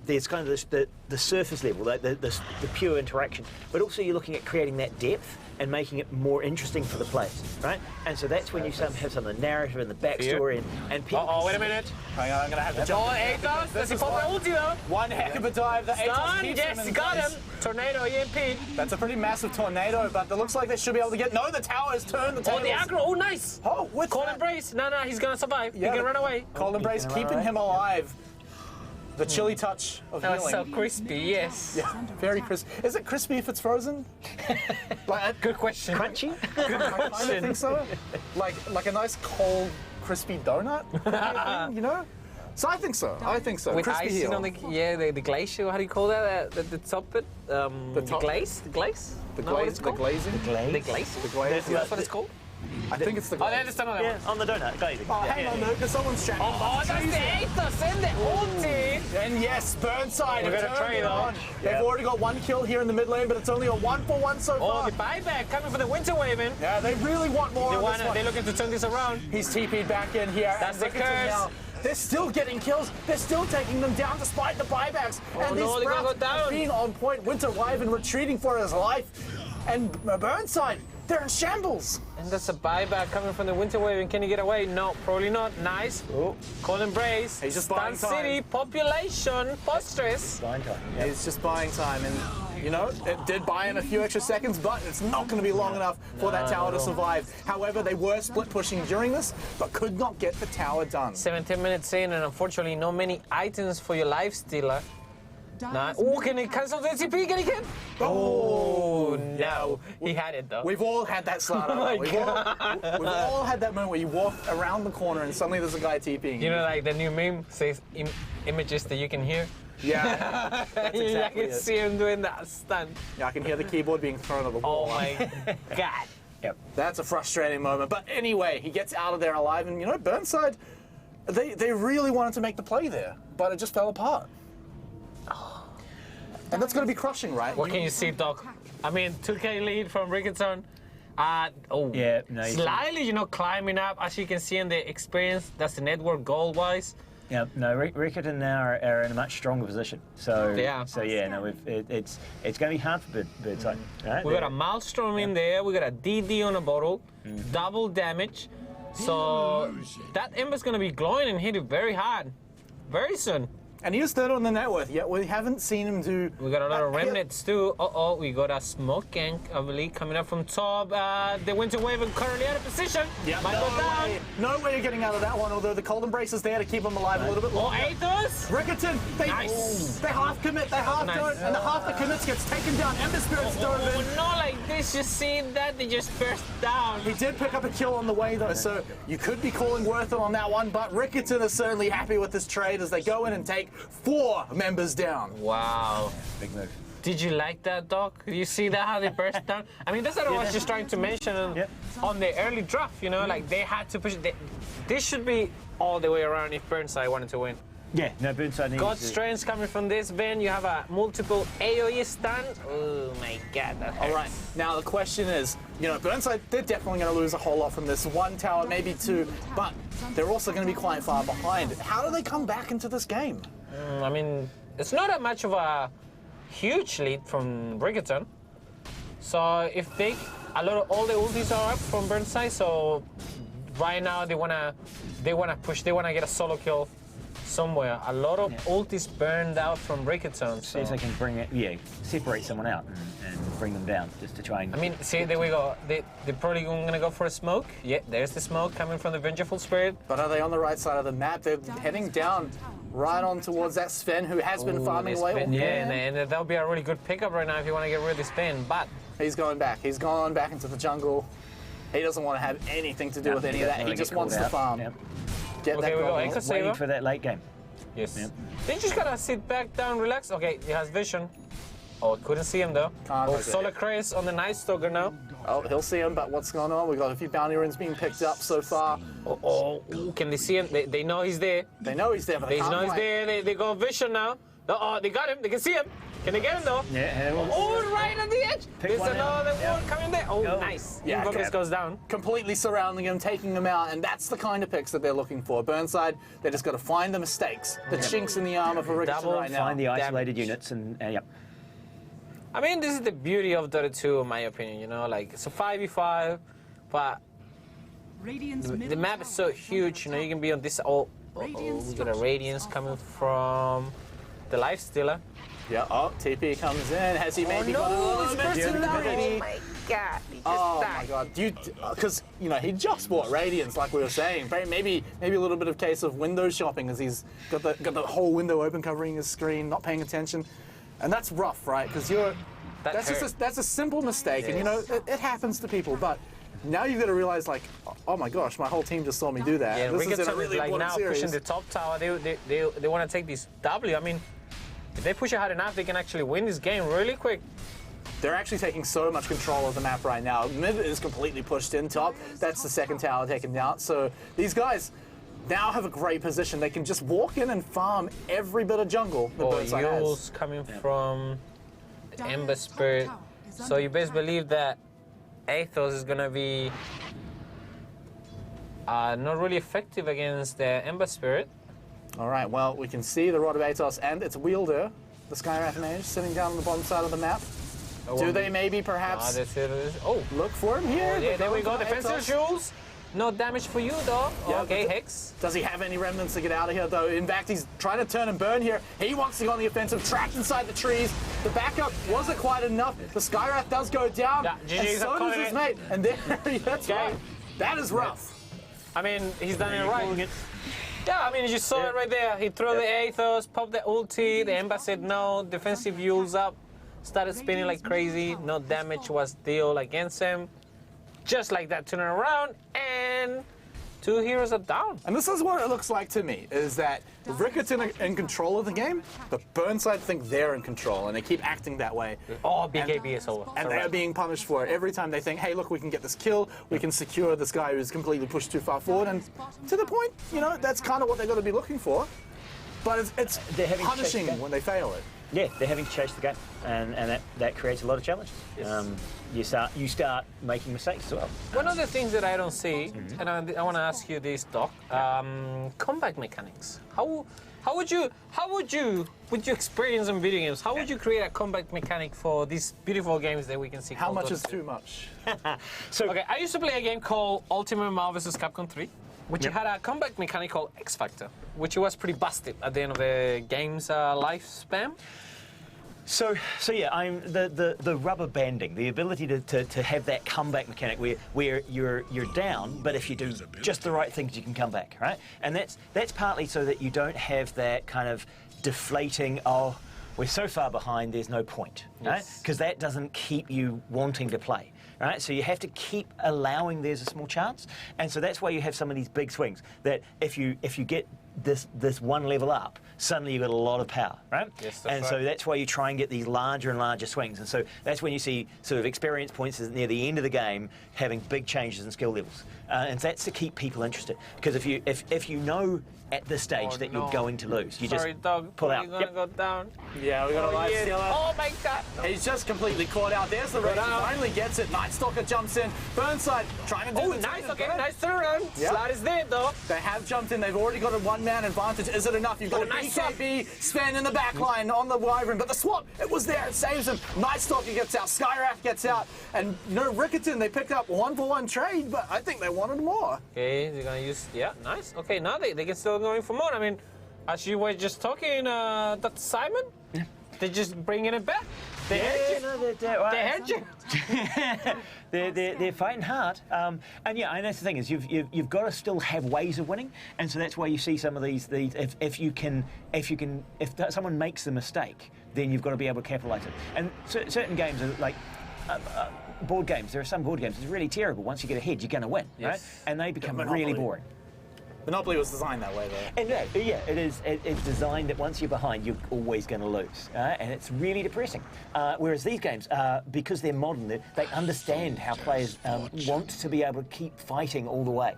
there's kind of the surface level, the pure interaction, but also you're looking at creating that depth and making it more interesting for the players, right? And so that's when you have some of the narrative and the backstory and people. Oh, wait a minute. Hang on, I'm going to have to jump. Oh, Athos, does he pop my ulti though? One heck of a dive. The Athos Done, keeps yes, him he in got place. him. Tornado EMP. That's a pretty massive tornado, but it looks like they should be able to get. No, the tower has turned. The Oh, the tables. aggro. Oh, nice. Oh, with Cold that. embrace. No, he's gonna survive. Yeah, he can run away. Cold embrace, gonna run keeping away. him alive. The chilly touch of That was healing. so crispy. Yes. Yeah, very crispy. Is it crispy if it's frozen? Good question. Crunchy? I kind of think so. Like a nice cold, crispy donut, you know? So I think so. I think so. With Crispy icing heel. on the glacier. How do you call that? The top bit. The top- glaze. The glaze. The No, what glaze, it's the called? glazing. The glaze. The glaze. That's what it's called. I think it's the Oh, glaze. that's another Yeah, one. on the donut, glazing. Oh, hang on, no, because someone's chatting. Oh, that's the Athos and the ulti. And yes, Burnside. We're have gonna turned trade it on. on. They've Yeah. already got 1 kill here in the mid lane, but it's only a 1-for-1 so Oh, far. the buyback coming for the Winter Waving. Yeah, they really want more on this one. They're looking to turn this around. He's TP'd back in here. That's and the Riccarton curse. now. They're still getting kills. They're still taking them down despite the buybacks. Oh, and these no, they're gonna Sprouts go down. are being on point. Winter Wyvern retreating for his life. And Burnside, they're in shambles. And that's a buyback coming from the Winter Waving. Can he get away? No, probably not. Nice. Oh. Cold embrace. He's just Stun buying time. City, population, post-stress. Blind time. He's just buying time. And, you know, it did buy him a few extra seconds, but it's not going to be long enough for that tower to survive. However, they were split pushing during this, but could not get the tower done. 17 minutes in, and unfortunately, not many items for your life stealer. Nah. Oh, can he cancel the TP? Can he get? Oh, no. He had it, though. We've all had that slide. Oh my we've all had that moment where you walk around the corner and suddenly there's a guy TPing. You know, like the new meme says images that you can hear? Yeah, that's exactly I can it. see him doing that stunt. Yeah, I can hear the keyboard being thrown at the Oh wall. my God. Yep. That's a frustrating moment. But anyway, he gets out of there alive, and you know, Burnside, they really wanted to make the play there, but it just fell apart. And that's going to be crushing, right? What can you see, Doc? I mean, 2K lead from Riccarton. Yeah, no, you Slightly, you know, climbing up. As you can see in the experience, that's the network goal-wise. Yeah, no, Riccarton now are in a much stronger position. So Yeah. so yeah, no, it's going to be hard for Burnside. Right? We got a Maelstrom in there. We got a DD on a bottle. Double damage. So that Ember's going to be glowing and hit it very hard. Very soon. And he was third on the net worth, yet we haven't seen him do... We got a lot of remnants too. Uh-oh, we got a smoke gank, I believe, coming up from top. The Winter Waving currently out of position. Yeah, Might go down. no way you're getting out of that one, although the cold embrace is there to keep him alive a little bit Oh, longer. Athos! Riccarton, they half commit, they half Nice. don't, and the half that commits gets taken down. Ember Spirit's dove in. Oh, not like this. You see that? They just burst down. He did pick up a kill on the way though, so you could be calling Wertham on that one, but Riccarton is certainly happy with this trade as they go in and take 4 members down. Wow. big move. Did you like that, Doc? You see that, how they burst down? I mean, that's what I was just trying to mention on the early draft, you know, like they had to push it. This should be all the way around if Burnside wanted to win. Yeah, no, Burnside needs God's to- strength coming from this bin. You have a multiple AoE stun. Oh my God, that hurts. All right, now the question is, you know, Burnside, they're definitely going to lose a whole lot from this. 1 tower, maybe 2, but they're also going to be quite far behind. How do they come back into this game? I mean, it's not that much of a huge lead from Riccarton. So if they, all the ultis are up from Burnside, so right now they wanna push. They wanna get a solo kill somewhere. A lot of ultis burned out from Riccarton. See if they can bring it, separate someone out and bring them down just to try and. I mean, see, there we go. They're probably gonna go for a smoke. Yeah, there's the smoke coming from the Vengeful Spirit. But are they on the right side of the map? They're heading down right on towards that Sven who has been farming away. Yeah, and that'll be a really good pickup right now if you want to get rid of this Sven. But he's going back. He's gone back into the jungle. He doesn't want to have anything to do with any of that. He just wants to farm. Yep. Get that we go. goal. Echo Waiting Saver. for that late game. Yes. Yep. They just gotta sit back down, relax. Okay, he has vision. Oh, couldn't see him though. Can't see Solar it. Craze on the Night Stalker now. Oh, he'll see him, but what's going on? We've got a few bounty runes being picked up so far. Ooh, can they see him? They know he's there. They know he's there, but they They can't know he's fight. there. They got vision now. Oh, they got him. They can see him. Can they get him though? Yeah. Oh, right on the edge. There's one out. another Yeah. one coming there. Oh, Go. nice. Yeah, Invocus okay. goes down. Completely surrounding him, taking him out, and that's the kind of picks that they're looking for. Burnside, they just got to find the mistakes, the chinks in the armor for Riccarton Double right now. Find the isolated Damage. units and yep. I mean, this is the beauty of Dota 2, in my opinion. You know, like it's a 5v5, but Radiant's the middle map is so tower huge. You know, you can be on this. We got a Radiance coming from the Lifestealer. Yeah, oh, TP comes in. Has he maybe got a little this bit person too died. greedy? Oh my god, he just Oh died. my god, because he just bought Radiance, like we were saying. Maybe a little bit of case of window shopping, as he's got the whole window open, covering his screen, not paying attention, and that's rough, right? Because that's a simple mistake, and you know it happens to people, but. Now you've got to realize, like, oh my gosh, my whole team just saw me do that. Yeah, This is in a Riccarton really is like important now series. pushing the top tower. They want to take this W. I mean, if they push it hard enough, they can actually win this game really quick. They're actually taking so much control of the map right now. Mid is completely pushed in top. That's the second tower taken down. So these guys now have a great position. They can just walk in and farm every bit of jungle that Burnside has. Yule's coming from the Dire's Ember top Spirit. tower is So under you best attack. believe that Athos is gonna be not really effective against the Ember Spirit. All right, well, we can see the Rod of Atos and its wielder, the Skywrath Mage, sitting down on the bottom side of the map. Do they maybe perhaps That's it. Oh, look for him here? yeah, there we go. Going for Defensive Atos. Jules. No damage for you, though. Yeah, Okay, but Hex. Does he have any remnants to get out of here, though? In fact, he's trying to turn and burn here. He wants to go on the offensive, trapped inside the trees. The backup wasn't quite enough. The Skywrath does go down, Yeah, and GG's so calling does his it. mate. And there, that's Okay. right. That is rough. I mean, he's done it right. Yeah, I mean, you saw it right there. He threw the Athos, popped the ulti. The Ember said no. Defensive Yule's up. Started spinning like crazy. No damage was dealt against him. Just like that, turning around, and 2 heroes are down. And this is what it looks like to me, is that Riccarton are in control of the game, but Burnside think they're in control, and they keep acting that way. Oh, BKB is over. And they're being punished for it every time they think, hey, look, we can get this kill, we can secure this guy who's completely pushed too far forward, and to the point, that's kind of what they've got to be looking for. But it's They're having to chase punishing the game. when they fail it. Yeah, they're having to chase the game, and that creates a lot of challenges. You start making mistakes as well. One of the things that I don't see, and I want to ask you this, Doc, combat mechanics. How would you with your experience in video games, how would you create a combat mechanic for these beautiful games that we can see? How called much Dota is 2? too much? So Okay, I used to play a game called Ultimate Marvel vs. Capcom 3, which had a combat mechanic called X Factor, which was pretty busted at the end of the game's lifespan. So yeah, I'm the rubber banding, the ability to have that comeback mechanic where you're down, but if you do just the right things, you can come back, right? And that's partly so that you don't have that kind of deflating, oh, we're so far behind, there's no point, right? Yes. Because that doesn't keep you wanting to play. Right? So you have to keep allowing there's a small chance, and so that's why you have some of these big swings. That if you get this one level up, suddenly you've got a lot of power, right? Yes, that's and so right. that's why you try and get these larger and larger swings, and so that's when you see sort of experience points near the end of the game having big changes in skill levels, and that's to keep people interested. Because if you know at this stage that you're going to lose. You Sorry, just dog. pull out. You're gonna go down. Yeah, we got a life yeah. stealer. Oh my God. He's just completely caught out. There's the race. Finally gets it. Night Stalker jumps in. Burnside trying to do Oh, the nice. turn. Okay, nice turnaround. Yep. Slide is there, though. They have jumped in. They've already got a one-man advantage. Is it enough? You've got a nice BKB Sven in the back line on the Wyvern, but the swap, it was there. It saves him. Night Stalker gets out. Skywrath gets out. And Riccarton, they picked up 1-for-1 trade, but I think they wanted more. Okay, they're gonna use. Yeah, nice. Okay, now they can still going for more. I mean, as you were just talking, Dr. Simon, they're just bringing it back. They heard you. They heard you. They're fighting hard, and that's the thing is you've got to still have ways of winning, and so that's why you see some of these if someone makes the mistake, then you've got to be able to capitalise it. And certain games are like board games. There are some board games it's really terrible. Once you get ahead, you're going to win, right? And they become really boring. Monopoly was designed that way, though. And it is. It's designed that once you're behind, you're always going to lose, and it's really depressing. Whereas these games, because they're modern, they understand how players want to be able to keep fighting all the way,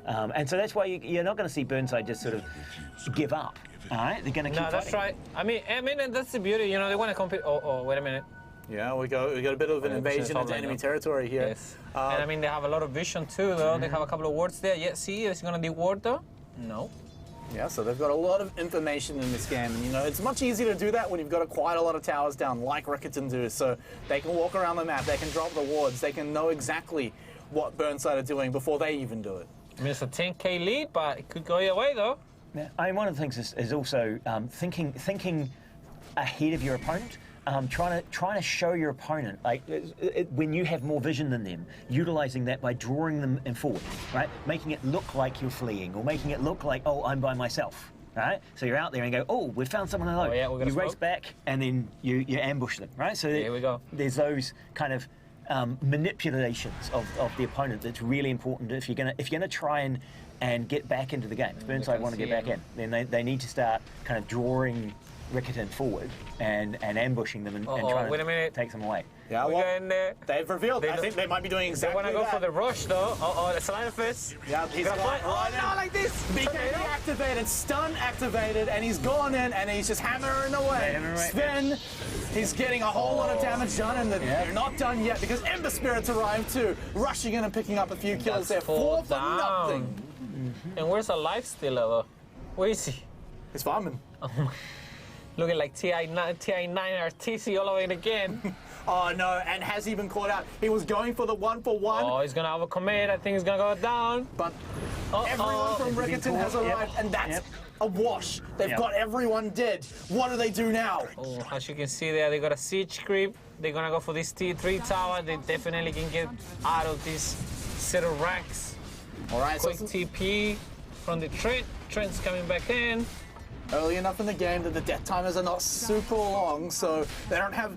and so that's why you're not going to see Burnside just sort of give up. All right, they're going to keep fighting. No, that's right. I mean, and that's the beauty. You know, they want to compete. Oh, wait a minute. Yeah, we got a bit of an invasion into enemy territory here. Yes. And I mean, they have a lot of vision too, though. They have a couple of wards there. Yeah, see, is it going to be ward, though? No. Yeah, so they've got a lot of information in this game, and it's much easier to do that when you've got quite a lot of towers down, like Riccarton do. So they can walk around the map, they can drop the wards, they can know exactly what Burnside are doing before they even do it. I mean, it's a 10k lead, but it could go your way, though. Yeah, I mean, one of the things is also thinking ahead of your opponent. Trying to show your opponent, like when you have more vision than them, utilising that by drawing them in forward, right? Making it look like you're fleeing, or making it look like, oh, I'm by myself, right? So you're out there and go, oh, we found someone alone. Oh, yeah, we're gonna you race smoke. back and then you ambush them, right? So Here we go. There's those kind of manipulations of the opponent that's really important if you're gonna try and get back into the game. If Burnside want to get back in, then they need to start kind of drawing Riccarton forward and ambushing them and trying to take them away. Yeah, We're well, going there. they've revealed. I think they might be doing They exactly want to go that. for the rush, though. The Salina Fist. Yeah, he's Gonna got fight. Oh, no, like this. BKB activated, stun activated, and he's gone in, and he's just hammering away. Sven, he's getting a whole lot of damage done, and they're not done yet because Ember Spirits arrived too, rushing in and picking up a few kills there. 4 for nothing. And where's a life stealer, though? Where is he? He's farming. Looking like TI9 RTC all over it again. Oh no, and has even caught out. He was going for the 1-for-1. Oh, he's gonna overcommit. I think he's gonna go down. But everyone from Riccarton has arrived, and that's a wash. They've got everyone dead. What do they do now? Oh, as you can see there, they got a siege creep. They're gonna go for this T3 tower. They definitely can get out of this set of racks. All right, Quick so TP from the Trent. Trent's coming back in. early enough in the game that the death timers are not super long, so they don't have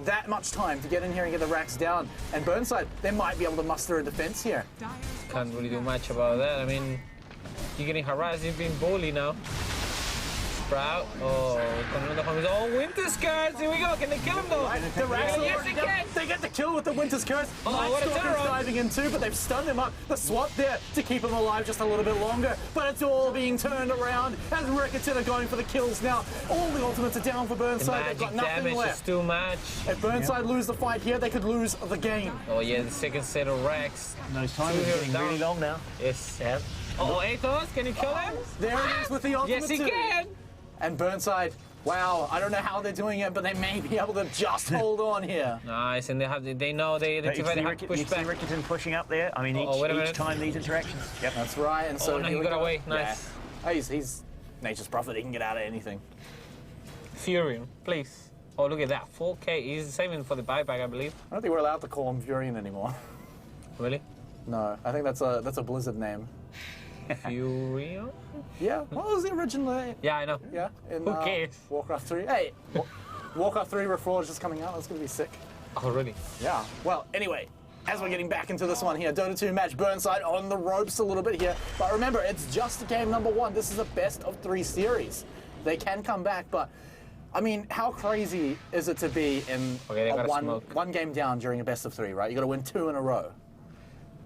that much time to get in here and get the racks down. And Burnside, they might be able to muster a defense here. Can't really do much about that. I mean, you're getting harassed. You've been bullied now. Sprout. Oh, Winter Skirts. Here we go. Can they kill him though? Right, the racks are Yes, already they done. can. They get the kill with the Winter's Curse. Oh, what a Nightstalker's turnaround. diving in too, but they've stunned him up. The swap there to keep him alive just a little bit longer, but it's all being turned around as Riccarton are going for the kills now. All the ultimates are down for The Burnside. They've got magic nothing damage is left. too much. If Burnside lose the fight here, they could lose the game. Oh yeah, the second set of racks. Those times are getting down. really long now. Yes. Yeah. Oh, Athos, can you kill him? There it is with the ultimate Yes, he too. can. And Burnside, wow, I don't know how they're doing it, but they may be able to just hold on here. Nice, and they know they But you have see to push back. Riccarton pushing up there. I mean, wait a each minute. time these interactions. Yep. That's right. And so Oh, no, here he we got go. away. Nice. Yeah. Oh, he's nature's prophet. He can get out of anything. Furion, please. Oh, look at that. 4K. He's saving for the buyback, I believe. I don't think we're allowed to call him Furion anymore. Really? No, I think that's a Blizzard name. Furion? Yeah, what was the original name? Yeah, I know. Yeah, in Who cares? Warcraft 3. Hey, Warcraft 3 Reforged is coming out. That's gonna be sick. Oh, really? Yeah. Well, anyway, as we're getting back into this one here, Dota 2 match, Burnside on the ropes a little bit here. But remember, it's just game number 1. This is a best of 3 series. They can come back, but I mean, how crazy is it to be in Okay, they a gotta smoke. one game down during a best of 3, right? You got to win 2 in a row.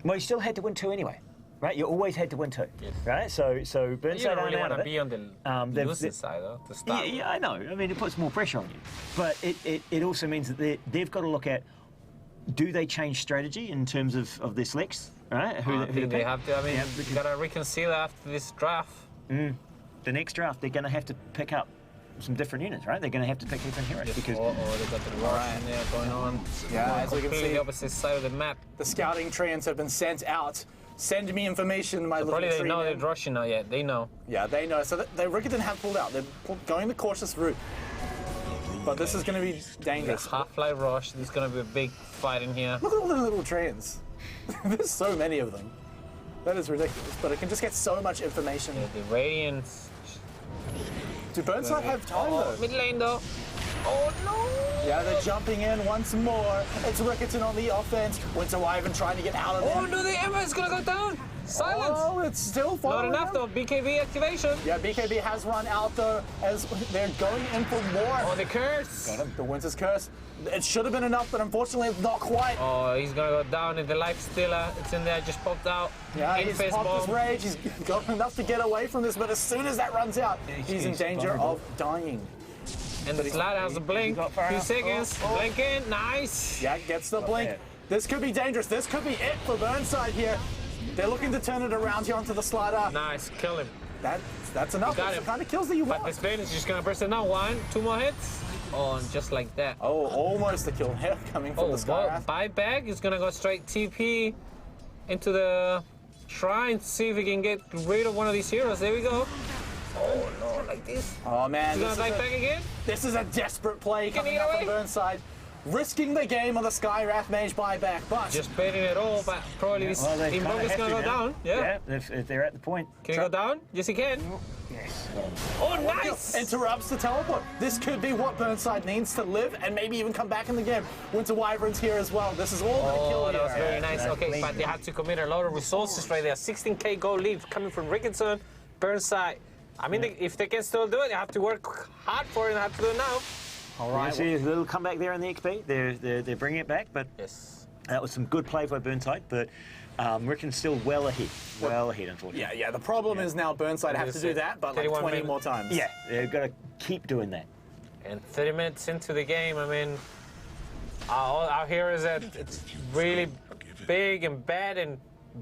Well, you still had to win 2 anyway. right? You always had to win 2, Yes. right? So You Burnside don't aren't really out want of to it. be on the they've- losing side, though, to start. Yeah, I know. I mean, it puts more pressure on you. But it also means that they've got to look at, do they change strategy in terms of their selects, right? I Who think they pick? have to. I mean, Yeah, you because- gotta reconsider after this draft. The next draft, they're going to have to pick up some different units, right? They're going to have to pick different heroes because they got the rush in there going on. Yeah, as we can Completely see, opposite side of the map. the scouting trains have been sent out. Send me information, my little Probably they tree know man. they're rushing now. Yeah, they know. Yeah, they know. So they Riccarton have pulled out. They're going the cautious route. But this is going to be dangerous. Half-life rush. There's gonna be a big fight in here. Look at all the little trains. There's so many of them. That is ridiculous. But it can just get so much information. The Radiants. Do Burnside have time though? Mid lane though. Oh no! Yeah, they're jumping in once more. It's Riccarton on the offense. Winter Wyvern trying to get out of there. Oh no! The Emma is gonna go down. Silence. Oh, it's still Not following enough them. though. BKB activation. Yeah, BKB has run out though, as they're going in for more. Oh, the curse. The Winter's Curse. It should have been enough, but unfortunately it's not quite. Oh, he's gonna go down in the life stealer. It's in there, just popped out. Yeah, In he's face popped his bomb. rage. He's got enough to get away from this, but as soon as that runs out, he's in he's danger vulnerable. of dying. And the slider has a blink. got far 2 enough. seconds. Oh, oh. Blink in. Nice. Yeah, gets the blink. bad. This could be dangerous. This could be it for Burnside here. They're looking to turn it around here onto the slider. Nice. Kill him. That's enough. got That's him. the kind of kills that you But want. this Vayne is just gonna burst it now. 1, 2 more hits. Oh, and just like that. Oh, almost a kill here coming from Oh, the Skywrath. buyback is gonna go straight TP into the shrine to see if we can get rid of one of these heroes. There we go. Oh no, like this. Oh man, He's gonna this is, buyback again. this is a desperate play Can he coming get up from away? Burnside. Risking the game on the Skywrath Mage buyback, but Just baiting it all, but probably this well, they kinda Invoke is have gonna to go now. down. Yeah. if they're at the point. Can he go down? Yes, he can. Yes. Oh, nice! interrupts the teleport. This could be what Burnside needs to live and maybe even come back in the game. Winter Wyvern's here as well. This is all going to kill Oh, that was here. very nice. that's Okay, clean. but they had to commit a lot of resources right there. 16k gold lead coming from Riccarton, Burnside. I mean, if they can still do it, they have to work hard for it and have to do it now. All Right, right. see a little comeback there in the XP. They're bringing it back, but Yes. that was some good play by Burnside. But Riccarton's still well ahead, unfortunately. Yeah. The problem is now Burnside have to do that, but like 31 20 minutes. more times. Yeah, they've got to keep doing that. And 30 minutes into the game, I mean, our heroes are it's really big and bad and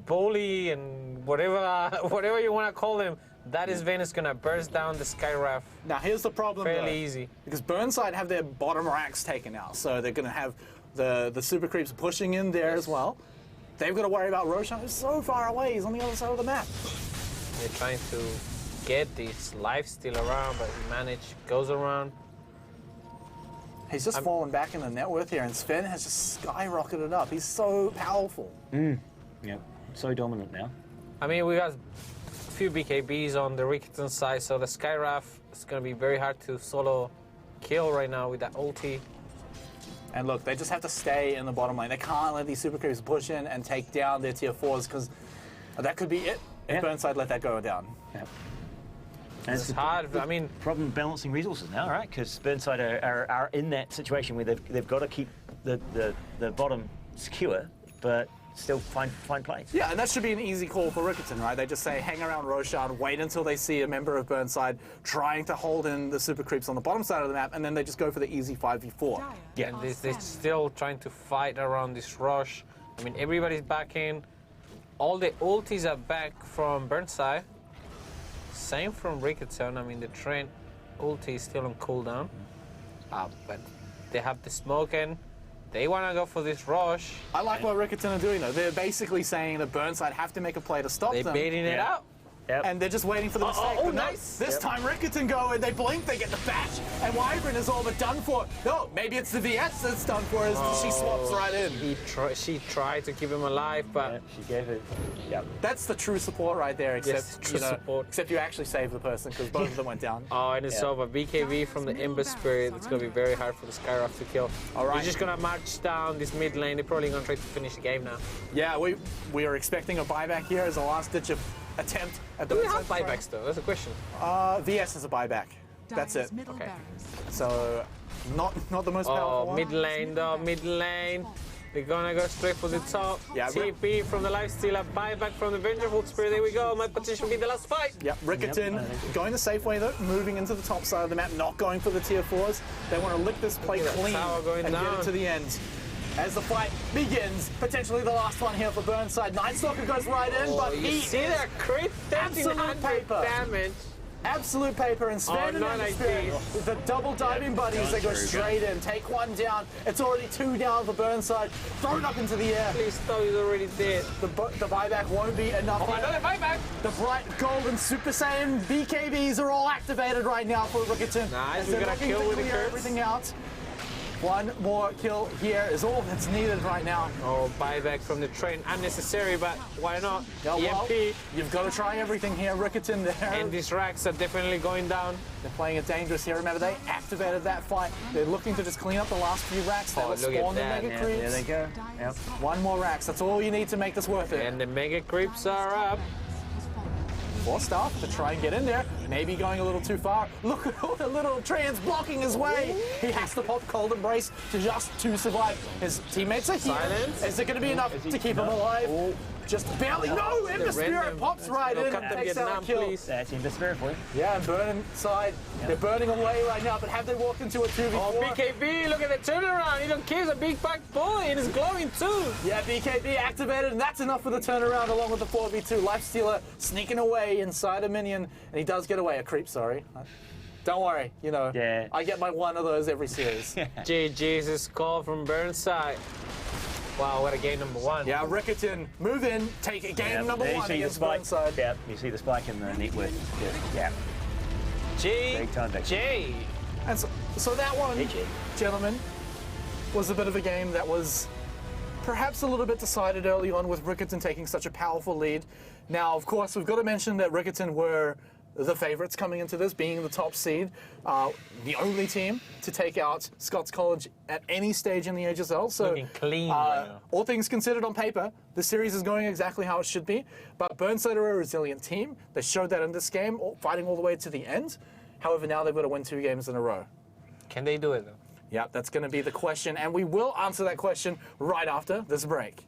bully and whatever you want to call them. That is Vayne is gonna burst down the Skywrath Now here's the problem. fairly though, easy. because Burnside have their bottom racks taken out, so they're going to have the super creeps pushing in there as well. They've got to worry about Roshan, who's so far away. He's on the other side of the map. They're trying to get this life steal around, but he goes around. He's just fallen back in the net worth here, and Sven has just skyrocketed up. He's so powerful. Yeah, so dominant now. I mean, we got a few BKBs on the Riccarton side, so the Skywrath is going to be very hard to solo kill right now with that ulti. And look, they just have to stay in the bottom lane. They can't let these super creeps push in and take down their tier 4s, because that could be it if Yeah. Burnside let that go down. Yeah. And It's hard. I mean, problem balancing resources now, right? Because Burnside are in that situation where they've got to keep the bottom secure, but still find plays. Yeah, and that should be an easy call for Riccarton, right? They just say, hang around Roshan, wait until they see a member of Burnside trying to hold in the super creeps on the bottom side of the map, and then they just go for the easy 5v4. Yeah. and they're still trying to fight around this rush. I mean, everybody's back in. All the ultis are back from Burnside. Same from Riccarton. I mean, the Trent ulti is still on cooldown. But they have the smoke in. They want to go for this rush. I like what Riccarton are doing, though. They're basically saying that Burnside have to make a play to stop They're them. baiting it Yeah. out. Yep. And they're just waiting for the mistake. oh, But no, nice. This time Riccarton go and they blink, they get the bash, and Wyvern is all but done for. No, maybe it's the VS that's done for as she swaps right in. She tried to keep him alive, but Yeah, she gave it. Yeah. That's the true support right there, except Yes, true support. except you actually saved the person because both of them went down. oh, and it's Yeah. over. BKB from the Ember Spirit. It's gonna be very hard for the Skywrath to kill. All right. They're just gonna march down this mid lane. They're probably gonna try to finish the game now. Yeah, we are expecting a buyback here as a last ditch attempt at the Do we have Burnside buybacks though? That's a question. VS is a buyback. That's it. Dire's middle Okay. barracks. So not the most powerful Oh, one. mid lane though, mid lane. They're gonna go straight for the top. Yeah, TP from the Lifestealer, buyback from the Vengeful Spirit. There we go. Might potentially be the last fight. Yep, Riccarton going the safe way though, moving into the top side of the map, not going for the tier 4s. They want to lick this play Look at that clean tower going and get down. it to the end. As the fight begins, potentially the last one here for Burnside. Night Stalker goes right in, but you he see is that crit? absolute 1300 paper. damage. Absolute paper, and Sven and not the like Spirit this. with the double diving buddies, they go straight in, take one down. It's already 2 down for Burnside, thrown up into the air. Please thought he's already dead. The buyback won't be enough. Oh, another buyback. The bright golden Super Saiyan BKBs are all activated right now for Riccarton. Nice, as we they're got a looking kill to with the clear curse. everything out. One more kill here is all that's needed right now. Oh, buyback from the train. Unnecessary, but why not? Yeah, well, EMP. you've got to try everything here, Riccarton. And these racks are definitely going down. They're playing it dangerous here. Remember, they activated that fight. They're looking to just clean up the last few racks. That Oh, will look at spawn the that. mega Yeah, creeps. There they go. Yep. One more racks. That's all you need to make this worth it. And the mega creeps are up. More stuff to try and get in there. Maybe going a little too far. Look at all the little trans blocking his way. He has to pop Cold Embrace to survive. His teammates are here. Silence. Is it going to be enough to keep him alive? Oh. Just barely. No, Ember Spirit random- pops right in Welcome and to takes out Vietnam, a kill. please. That's in the spirit for you. Yeah, and Burnside, they're burning away right now, but have they walked into a 2v4? Oh, BKB, look at the turnaround. He don't care. He's a big back boy and it's glowing too. Yeah, BKB activated, and that's enough for the turnaround along with the 4v2. Lifestealer sneaking away inside a minion, and he does get away. A creep, sorry. Don't worry, you know, Yeah. I get my one of those every series. GG's call from Burnside. Wow, what a game number 1. Yeah, Riccarton, move in, take it, game number There you 1 see the against spike. Burnside. Yeah, you see the spike in the net worth. Yeah. Big time victory. GG. And so that one, GG. gentlemen, was a bit of a game that was perhaps a little bit decided early on with Riccarton taking such a powerful lead. Now, of course, we've got to mention that Riccarton were the favourites coming into this, being the top seed, the only team to take out Scots College at any stage in the HSL. So, Looking clean right now. all things considered on paper, the series is going exactly how it should be. But Burnside are a resilient team. They showed that in this game, fighting all the way to the end. However, now they've got to win 2 games in a row. Can they do it though? Yeah, that's going to be the question, and we will answer that question right after this break.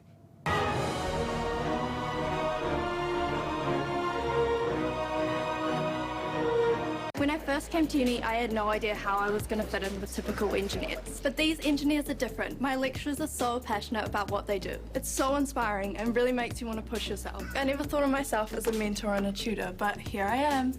When I first came to uni, I had no idea how I was going to fit in with typical engineers. But these engineers are different. My lecturers are so passionate about what they do. It's so inspiring and really makes you want to push yourself. I never thought of myself as a mentor and a tutor, but here I am.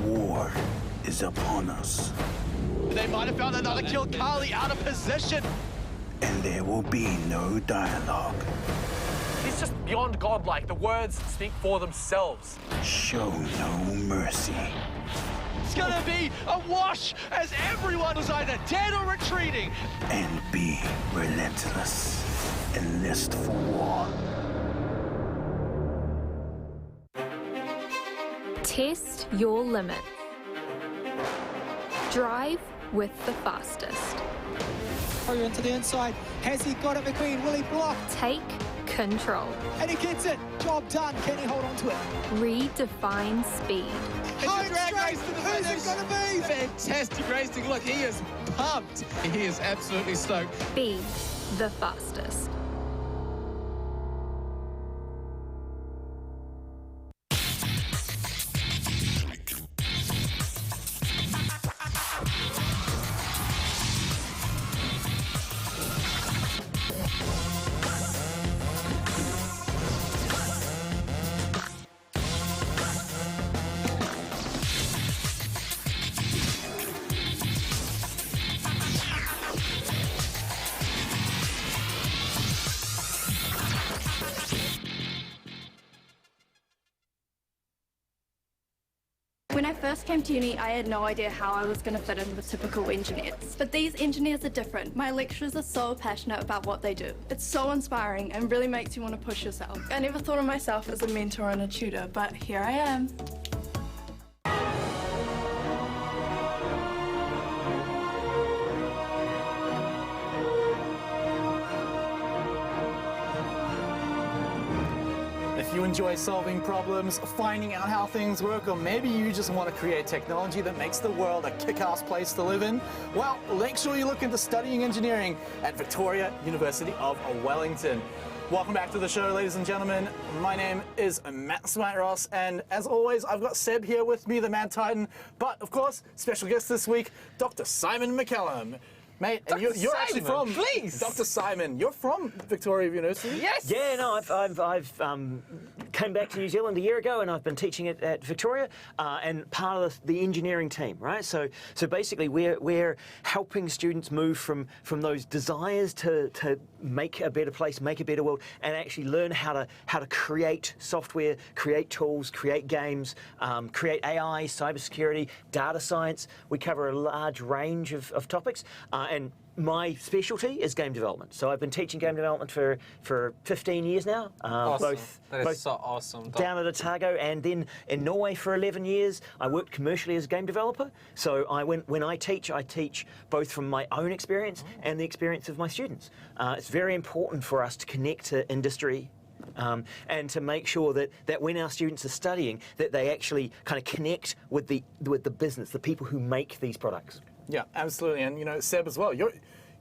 War is upon us, They might have found another kill. Carly out of position. and there will be no dialogue. He's just beyond godlike. The words speak for themselves. Show no mercy. It's gonna be a wash as everyone was either dead or retreating. And be relentless. Enlist for war. Test your limit. Drive with the fastest. Through into the inside. Has he got it, McQueen? Will he block? Take control. And he gets it. Job done. Can he hold on to it? Redefine speed. Home straight. Who's it going to be? Fantastic racing. Look, he is pumped. He is absolutely stoked. Be the fastest. first came to uni, I had no idea how I was going to fit in with typical engineers. But these engineers are different. My lecturers are so passionate about what they do. It's so inspiring and really makes you want to push yourself. I never thought of myself as a mentor and a tutor, but here I am. If you enjoy solving problems, finding out how things work, or maybe you just want to create technology that makes the world a kick-ass place to live in, well, make sure you look into studying engineering at Victoria University of Wellington. Welcome back to the show, ladies and gentlemen. My name is Matt Smite-Ross, and as always, I've got Seb here with me, the Mad Titan, but of course, special guest this week, Dr. Simon McCallum. Mate, and you're actually from, please. Dr. Simon, you're from Victoria University? Yes. Yeah, no, I've came back to New Zealand a year ago, and I've been teaching at Victoria and part of the engineering team, right? So basically, we're helping students move from those desires to make a better place, make a better world, and actually learn how to create software, create tools, create games, create AI, cybersecurity, data science. We cover a large range of topics. And my specialty is game development. So I've been teaching game development for 15 years now. Awesome. Both So awesome. down at Otago and then in Norway for 11 years. I worked commercially as a game developer. So when I teach both from my own experience and the experience of my students. It's very important for us to connect to industry and to make sure that when our students are studying, that they actually kind of connect with the business, the people who make these products. Yeah, absolutely. And, you know, Seb as well, you've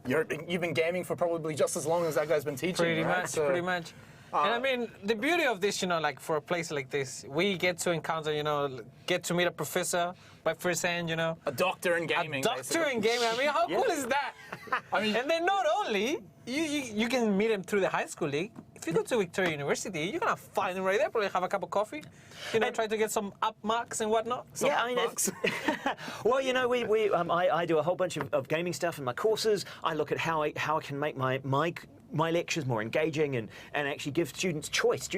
been gaming for probably just as long as that guy's been teaching, Pretty right? much, pretty much. And I mean, the beauty of this, you know, like for a place like this, we get to encounter, you know, get to meet a professor by first hand, you know. A doctor in gaming. A doctor in gaming. I mean, how cool is that? I mean, and then not only, you can meet him through the high school league. If you go to Victoria University, you're going to find him right there, probably have a cup of coffee, you know, try to get some up marks and whatnot. Yeah, I mean, well, you know, I do a whole bunch of gaming stuff in my courses. I look at how I can make my lectures more engaging and actually give students choice,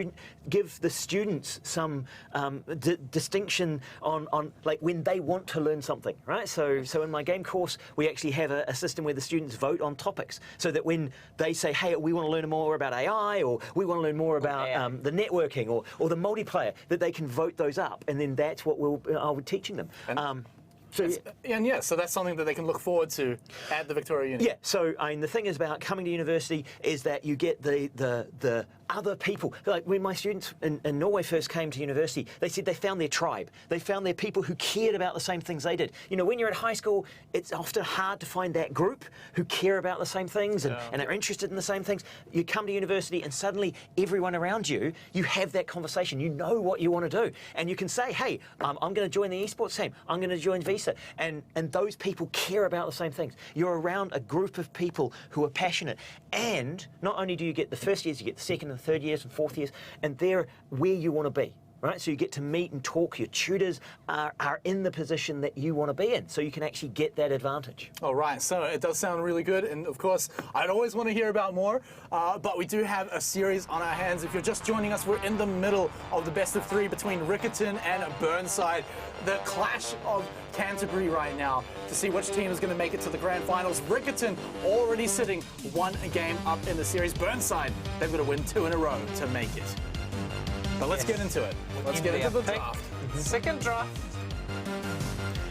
give the students some distinction on like when they want to learn something, right? So in my game course, we actually have a system where the students vote on topics so that when they say, hey, we want to learn more about AI or we want to learn more about the networking or the multiplayer, that they can vote those up, and then that's what I'll be teaching them. So that's something that they can look forward to at the Victoria Uni. Yeah, so I mean, the thing is about coming to university is that you get the other people. Like when my students in Norway first came to university, they said they found their tribe. They found their people who cared about the same things they did. You know, when you're at high school, it's often hard to find that group who care about the same things and are interested in the same things. You come to university and suddenly everyone around you, you have that conversation. You know what you want to do. And you can say, hey, I'm going to join the esports team. I'm going to join Visa. And those people care about the same things. You're around a group of people who are passionate. And not only do you get the first years, you get the second and third years and fourth years, and they're where you want to be. Right, so you get to meet and talk. Your tutors are in the position that you want to be in, so you can actually get that advantage. All right, so it does sound really good, and of course, I'd always want to hear about more, but we do have a series on our hands. If you're just joining us, we're in the middle of the best of three between Riccarton and Burnside, the clash of Canterbury right now to see which team is going to make it to the grand finals. Riccarton already sitting one game up in the series. Burnside, they've got to win 2 in a row to make it. But let's get into it. Let's get into the draft. Second draft.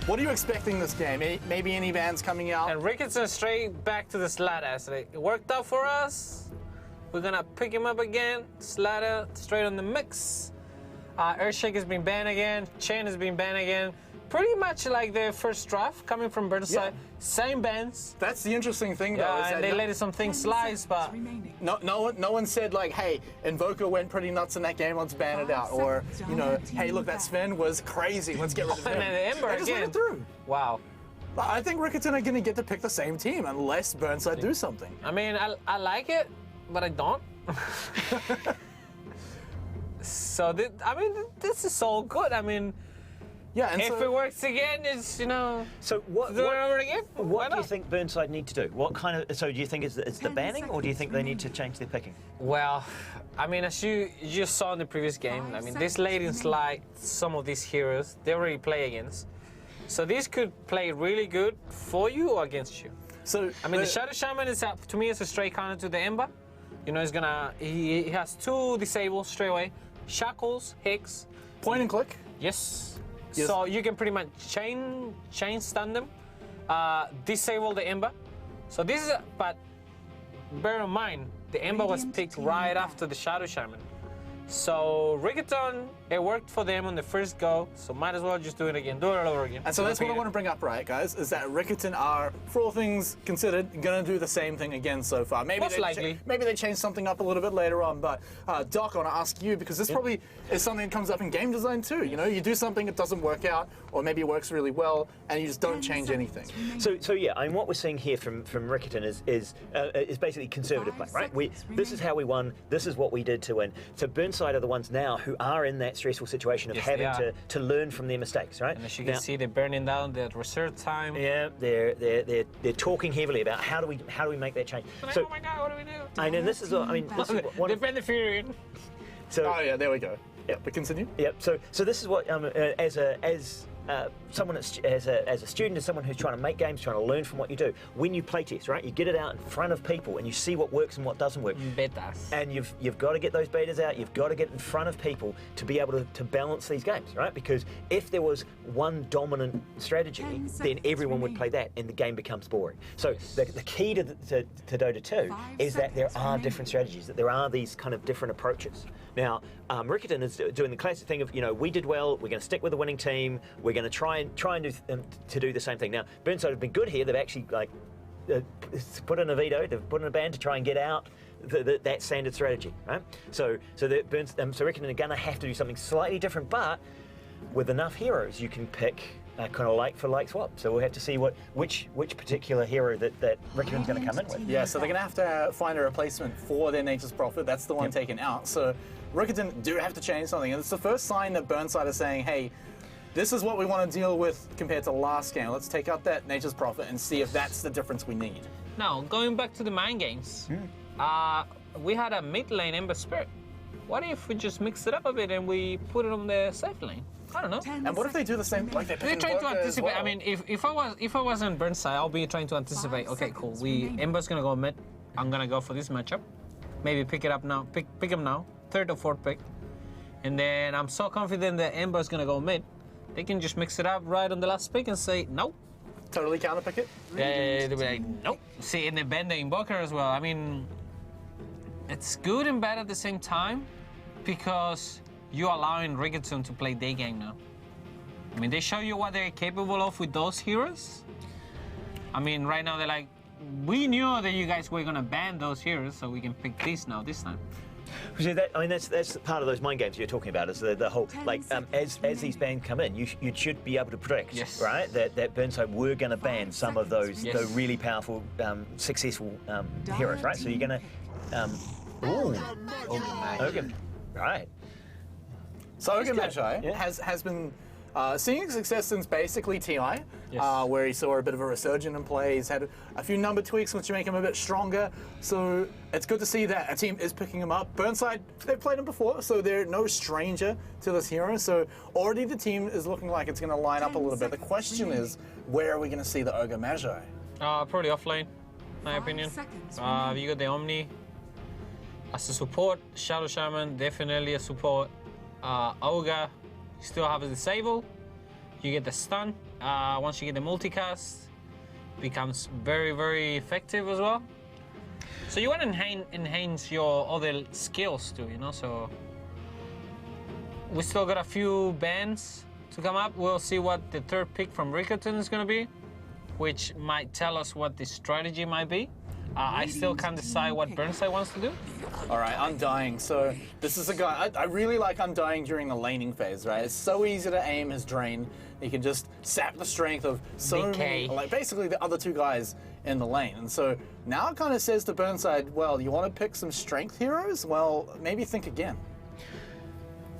What are you expecting this game? Maybe any bands coming out? And Riccarton straight back to the slider. So it worked out for us. We're going to pick him up again. Slider straight on the mix. Earthshake has been banned again. Chain has been banned again. Pretty much like the first draft coming from Burnside. Yeah. Same bans. That's the interesting thing, though. Yeah, and they let some things slide, but no one said like, hey, Invoker went pretty nuts in that game. Let's ban it out, or you know, hey, look, that Sven was crazy. Let's get rid of him. And then Ember just again. Let it through. Wow. I think Riccarton are going to get to pick the same team unless Burnside do something. I mean, I like it, but I don't. So, this is so good. I mean, Yeah, and If it works again, it's, you know, So what? do it over again. Why What do you not? think Burnside need to do? What kind of? So do you think it's the banning, or do you think they need to change their picking? Well, I mean, as you just saw in the previous game, I mean, this late in slide, some of these heroes, they already play against. So this could play really good for you or against you. So I mean, the Shadow Shaman is, to me, it's a straight counter to the Ember. You know, he has 2 disables straight away. Shackles, Hicks. point and click. Yes. Yes. So you can pretty much chain stun them, disable the Ember. So this is, but bear in mind, the Ember was picked right after the Shadow Shaman. So Riccarton, it worked for them on the first go, so might as well just do it again, do it all over again. And so that's what I want to bring up, right, guys, is that Riccarton are, for all things considered, going to do the same thing again so far. Maybe Most likely. Maybe they change something up a little bit later on, but Doc, I want to ask you, because this probably is something that comes up in game design too. You know, you do something, it doesn't work out, or maybe it works really well, and you just don't change anything. So yeah, I mean, what we're seeing here from Riccarton is basically conservative play, right? This is how we won. This is what we did to win. So Burnside are the ones now who are in that stressful situation of Yes, having they are. to learn from their mistakes, right? And as you can see, they're burning down the reserve time. Yeah, they're talking heavily about how do we make that change. So, oh my God, what do we do? I know this is this is one of, Defend the Fury. so Oh yeah, there we go. Yeah, but continue. Yep. So this is what as someone as a student, as someone who's trying to make games, trying to learn from what you do. When you play test, right, you get it out in front of people and you see what works and what doesn't work. Betas. And you've got to get those betas out. You've got to get in front of people to be able to balance these games, right? Because if there was one dominant strategy, then everyone would play that, and the game becomes boring. So the key to Dota 2 is that there are different strategies, that there are these kind of different approaches. Now, Riccarton is doing the classic thing of, you know, we did well, we're going to stick with the winning team, we're going to try and do the same thing. Now, Burnside have been good here. They've actually put in a veto, they've put in a ban to try and get out that standard strategy, right? So Riccarton are going to have to do something slightly different, but with enough heroes, you can pick kind of like for like swap. So we'll have to see which particular hero that Riccarton's going to come in with. Yeah, so they're going to have to find a replacement for their Nature's Prophet. That's the one taken out. So Riccarton do have to change something. And it's the first sign that Burnside is saying, hey, this is what we want to deal with compared to last game. Let's take out that Nature's Prophet and see if that's the difference we need. Now, going back to the mind games, we had a mid lane Ember Spirit. What if we just mix it up a bit and we put it on the safe lane? I don't know. And what if they do the same? Like They're trying to anticipate. I mean, if I wasn't Burnside, I'll be trying to anticipate. Okay, cool. Ember's gonna go mid. I'm gonna go for this matchup. Maybe pick it up now. Pick him now. 3rd or 4th pick. And then I'm so confident that Ember's gonna go mid. They can just mix it up right on the last pick and say nope. Totally counterpick it. They'll be like nope. See, and they bend the Invoker as well. I mean, it's good and bad at the same time because you're allowing Riccarton to play day game now. I mean, they show you what they're capable of with those heroes. I mean, right now they're like, we knew that you guys were gonna ban those heroes, so we can pick these now this time. See, that's part of those mind games you're talking about. Is the whole like as these bans come in, you should be able to predict, Yes. right? That Burnside were going to ban some of those Yes. the really powerful, successful heroes, right? So you're going to, Ogre, right? So Ogre That's good. Magi Yeah. has been seeing success since basically TI, where he saw a bit of a resurgence in play. He's had a few number tweaks which make him a bit stronger. So it's good to see that a team is picking him up. Burnside, they've played him before, so they're no stranger to this hero. So already the team is looking like it's going to line up a little bit. The question is, where are we going to see the Ogre Magi? Probably offlane, my opinion. You got the Omni as a support. Shadow Shaman, definitely a support. Ogre, you still have a disable. You get the stun. Once you get the multicast, becomes very, very effective as well. So you want to enhance your other skills too, you know. So we still got a few bans to come up. We'll see what the 3rd pick from Riccarton is going to be, which might tell us what the strategy might be. I still can't decide what Burnside wants to do. All right, Undying. So this is a guy, I really like Undying during the laning phase, right? It's so easy to aim his drain. You can just sap the strength of so many, like basically the other 2 guys in the lane. And so now it kind of says to Burnside, well, you want to pick some strength heroes? Well, maybe think again.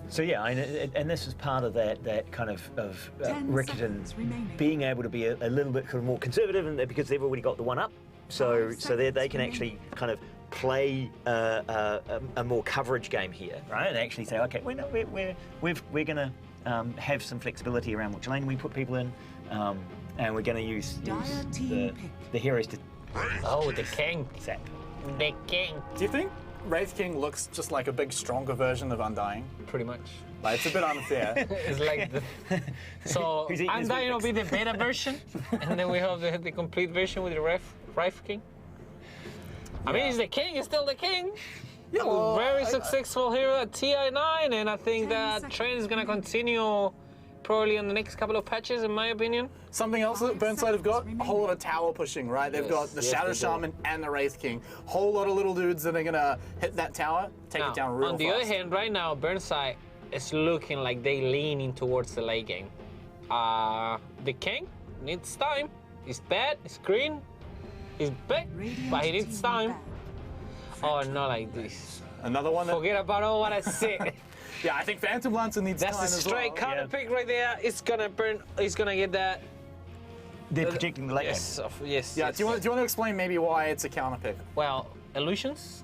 So yeah, and this is part of that kind of 10 Riccarton seconds remaining. being able to be a little bit kind of more conservative, and because they've already got the one up, so 5 they can seconds actually kind of play a more coverage game here, right? And actually say, okay, we're going to have some flexibility around which lane we put people in, and we're going to use the heroes to. Oh, the king. Zap. The king. Do you think Wraith King looks just like a big, stronger version of Undying? Pretty much. Like, it's a bit unfair. It's like the... So, Who's eating his Undying will Weetabix? be the beta version, and then we have the complete version with the Wraith King. I mean, he's the king, he's still the king. Yeah, well, Very successful hero at TI9, and I think 10 that seconds trend is going to remaining. continue probably in the next couple of patches, in my opinion. Something else that 5 Burnside have got, seconds a whole lot of tower pushing, right? They've got the Shadow they do. Shaman and the Wraith King. Whole lot of little dudes that are gonna hit that tower, take Now, it down real on the fast. other hand, right now, Burnside is looking like they leaning towards the late game. The king needs time. He's bad, he's green, he's big, but he needs time. Oh, not like this. Another one that, Forget about all what I said. yeah, I think Phantom Lancer needs That's time the as straight well. counter pick right there. It's gonna burn. He's gonna get that. They're projecting the late game. Yes, yes. Yeah, yes, do you want to explain maybe why it's a counter pick? Well, illusions.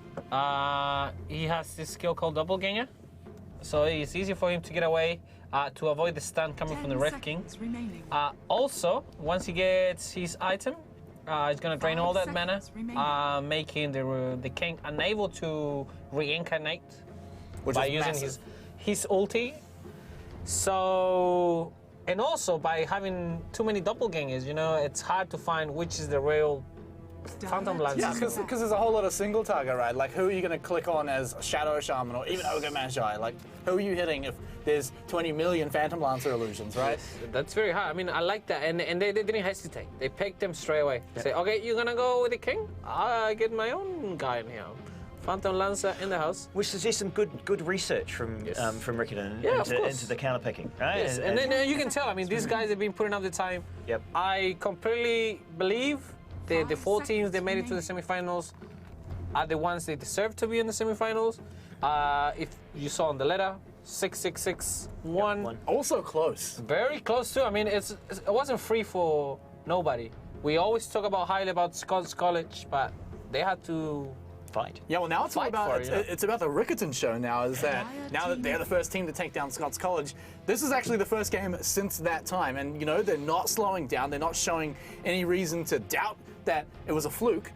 He has this skill called Doppelganger, so it's easy for him to get away to avoid the stun coming from the Red King. Remaining. Also, once he gets his item, he's gonna drain 5 all that mana, seconds remaining. making the king unable to reincarnate Which by is using massive. his ulti. So, and also by having too many doppelgangers, you know, it's hard to find which is the real Phantom Lancer. Yeah, because there's a whole lot of single target, right? Like, who are you going to click on as Shadow Shaman or even Ogre Magi? Like, who are you hitting if there's 20 million Phantom Lancer illusions, right? Yes, that's very hard. I mean, I like that, and they didn't hesitate. They picked them straight away. Say, okay, you're gonna go with the king? I get my own guy in here. Phantom Lancer in the house. Which suggests some good research from Riccarton Yeah, of course. into the counter picking, right? Yes, and then you can tell. I mean, these guys have been putting up the time. Yep. I completely believe the 4 teams that made it to the semifinals are the ones they deserve to be in the semifinals. If you saw on the letter, 6-6-6-1. Also close. Very close too. I mean, it wasn't free for nobody. We always talk highly about Scots College, but they had to fight. Yeah, well, now it's all Fight about for it, it's about the Riccarton show now. Is that now that they're the first team to take down Scots College? This is actually the first game since that time, and you know they're not slowing down. They're not showing any reason to doubt that it was a fluke.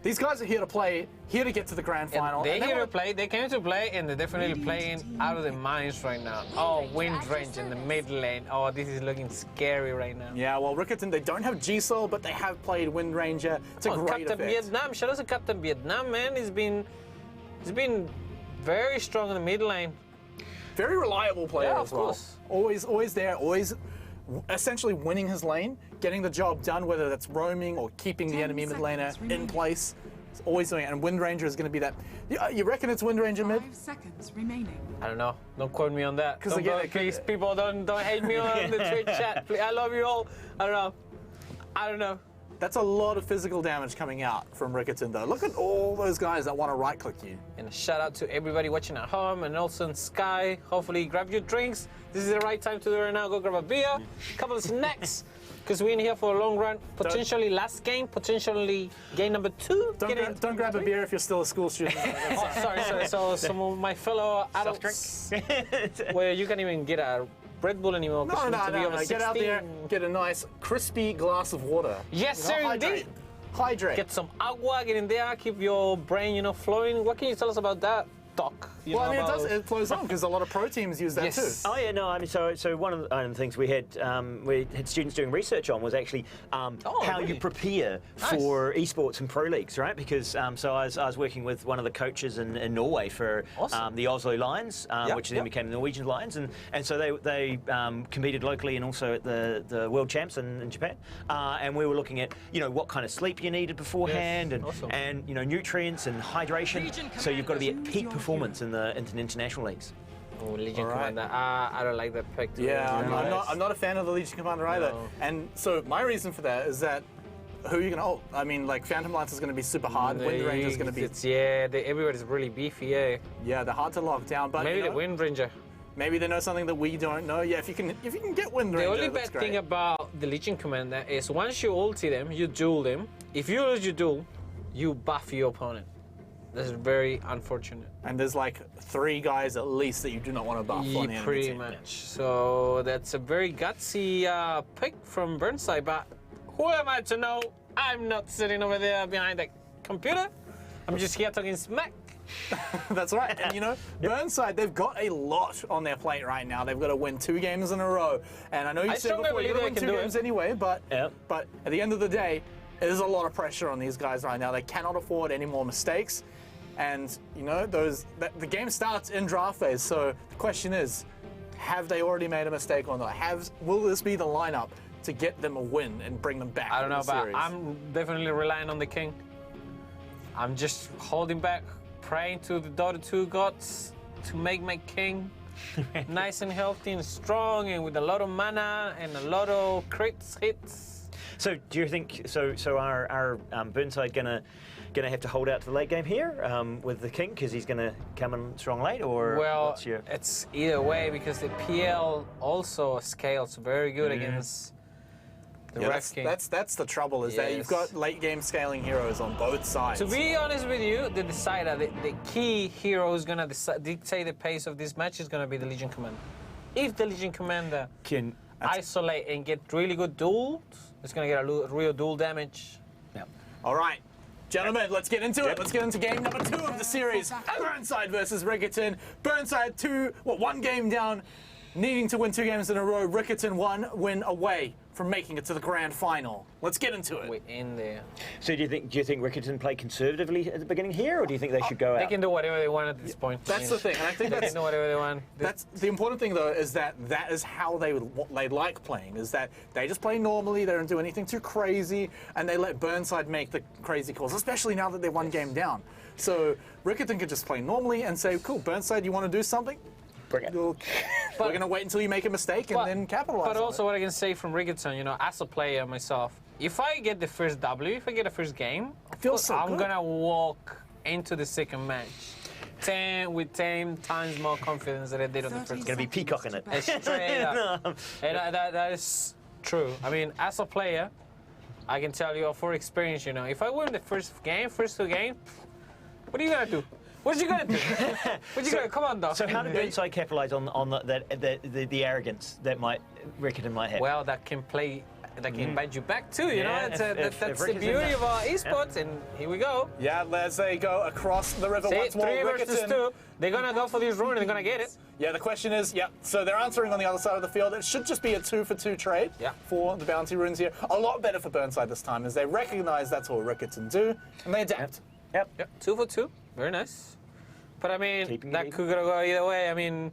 These guys are here to play, here to get to the grand final. They're and they here to wanna- play. They came to play, and they're definitely playing out of their minds right now. Oh, wind range in the mid lane. Oh, this is looking scary right now. Yeah, well, Riccarton, they don't have G-Soul, but they have played Wind Ranger to great Captain effect. Vietnam. Shout out to Captain Vietnam, man. He's been very strong in the mid lane. Very reliable player Yeah, as of well. course. Always there, always essentially winning his lane, getting the job done, whether that's roaming or keeping the 10 enemy mid laner seconds in remaining. place. It's always doing it, and Wind Ranger is going to be that. You reckon it's Wind Ranger mid? 5 seconds remaining. I don't know. Don't quote me on that. 'Cause Don't- again, don't- it could- please, people, don't hate me on the Twitch chat. Please, I love you all. I don't know. That's a lot of physical damage coming out from Riccarton, though. Look at all those guys that want to right-click you. And a shout out to everybody watching at home, and also in Sky. Hopefully, grab your drinks. This is the right time to do it right now. Go grab a beer, a couple of snacks, because we're in here for a long run. Potentially last game, potentially game number 2. Don't grab a beer if you're still a school student. Oh, sorry. So some of my fellow adults, where you can't even get a Red Bull anymore. 'cause you need to be over Get out there, 16. get a nice crispy glass of water. Yes, You know, sir, hydrate. indeed. Hydrate. Get some agua, get in there, keep your brain, flowing. What can you tell us about that, Doc? Well, I mean, it flows on because a lot of pro teams use that Yes. too. Oh yeah, no. I mean, so one of the things we had students doing research on was actually how really? you prepare for esports and pro leagues, right? Because so I was working with one of the coaches in Norway for Awesome. the Oslo Lions, which then yep. became the Norwegian Lions, and so they competed locally and also at the World Champs in Japan, and we were looking at what kind of sleep you needed beforehand, awesome. and nutrients and hydration. So you've got to be at peak performance in the international leagues. Oh, Legion All right. Commander. I don't like that pick. to be Yeah, honest. I'm not a fan of the Legion Commander either. No. And so my reason for that is that who are you going to ult? I mean, like Phantom Lance is going to be super hard. Wind Ranger is going to be Everybody's really beefy, yeah. they're hard to lock down. But Maybe you know, the Wind Ranger. maybe they know something that we don't know. Yeah, if you can get Wind Ranger, The only that's bad great. thing about the Legion Commander is once you ulti them, you duel them. If you lose your duel, you buff your opponent. That's very unfortunate. And there's like 3 guys at least that you do not want to buff on the enemy Pretty team. much. So that's a very gutsy pick from Burnside, but who am I to know? I'm not sitting over there behind the computer. I'm just here talking smack. That's right. And you know, Burnside, they've got a lot on their plate right now. They've got to win 2 games in a row. And I know you I said strongly before you're believe going to they win 2 can do games it. anyway, but Yep. but at the end of the day, there's a lot of pressure on these guys right now. They cannot afford any more mistakes. And you know, the game starts in draft phase. So the question is, have they already made a mistake or not? Will this be the lineup to get them a win and bring them back? I don't know, in the but series? I'm definitely relying on the king. I'm just holding back, praying to the Dota 2 gods to make my king nice and healthy and strong and with a lot of mana and a lot of crits hits. So do you think our Burnside gonna have to hold out to the late game here with the king because he's gonna come in strong late, or Well, what's your... it's either way because the PL also scales very good against the Yeah, Ref King. that's the trouble is that you've got late game scaling heroes on both sides. To be honest with you, the decider, the key hero who's gonna dictate the pace of this match is gonna be the Legion Commander. If the Legion Commander Can isolate and get really good duels, it's gonna get a real duel damage. All right, gentlemen, let's get into it. Let's get into game number 2 of the series. Burnside versus Riccarton. Burnside 1 game down, needing to win 2 games in a row. Riccarton 1 win away from making it to the grand final. Let's get into it. We're in there. So do you think Riccarton play conservatively at the beginning here, or do you think they should go They out? can do whatever they want at this point. That's the thing, and I think They that's can do whatever they want. That's the important thing, though, is that is how they like playing. Is that they just play normally, they don't do anything too crazy, and they let Burnside make the crazy calls, especially now that they're 1 game down. So Riccarton could just play normally and say, "Cool, Burnside, you want to do something? Bring it." We're going to wait until you make a mistake and then capitalize But on also, it." what I can say from Riccarton, you know, as a player myself, if I get the first W, if I get the first game, feels so I'm good. gonna walk into the second match with 10 times more confidence than I did on the first. Gonna be peacocking it. Straight up. And that is true. I mean, as a player, I can tell you for experience, you know, if I win the first 2 games, what are you gonna do? What you gonna do? What you gonna come on, dog? So how did Burnside capitalise on the arrogance that Riccarton might have? Well, that can bite you back too, you know. Yeah, That's the Riccarton- beauty of our esports, and here we go. Yeah, as they go across the river See, once more. 3 versus Riccarton. 2. They're gonna go for this rune and they're gonna get it. Yeah, the question is, so they're answering on the other side of the field. It should just be a 2-for-2 trade for the bounty runes here. A lot better for Burnside this time, as they recognise that's all Riccarton do, and they adapt. Yep. 2 for 2. Very nice. But I mean, Keeping it that even. could go either way. I mean,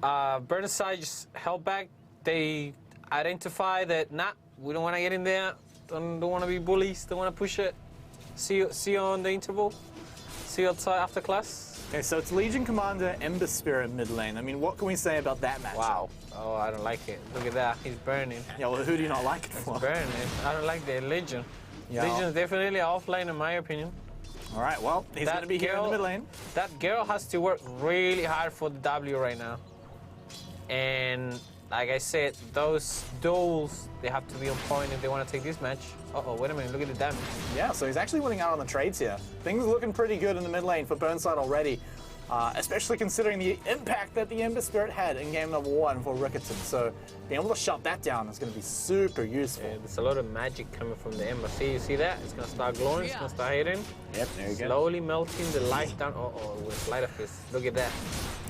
Burnside just held back. They identify that, we don't want to get in there. Don't want to be bullies. Don't want to push it. See you on the interval. See you outside after class. Okay, so it's Legion Commander, Ember Spirit mid lane. I mean, what can we say about that match? Wow. Oh, I don't like it. Look at that. He's burning. Yeah, well, who do you not like it for? Burning. I don't like the Legion. Yeah. Legion's definitely offlane in my opinion. All right, well, he's going to be here in the mid lane. That girl has to work really hard for the W right now. And like I said, those duels, they have to be on point if they want to take this match. Uh-oh, wait a minute, look at the damage. Yeah, so he's actually winning out on the trades here. Things are looking pretty good in the mid lane for Burnside already, especially considering the impact that the Ember Spirit had in game number 1 for Riccarton. So being able to shut that down is going to be super useful. Yeah, there's a lot of magic coming from the Ember. See, you see that? It's going to start glowing, it's going to start hitting. Yep, there you go. Slowly melting the light down. Uh-oh, with light of this. Look at that.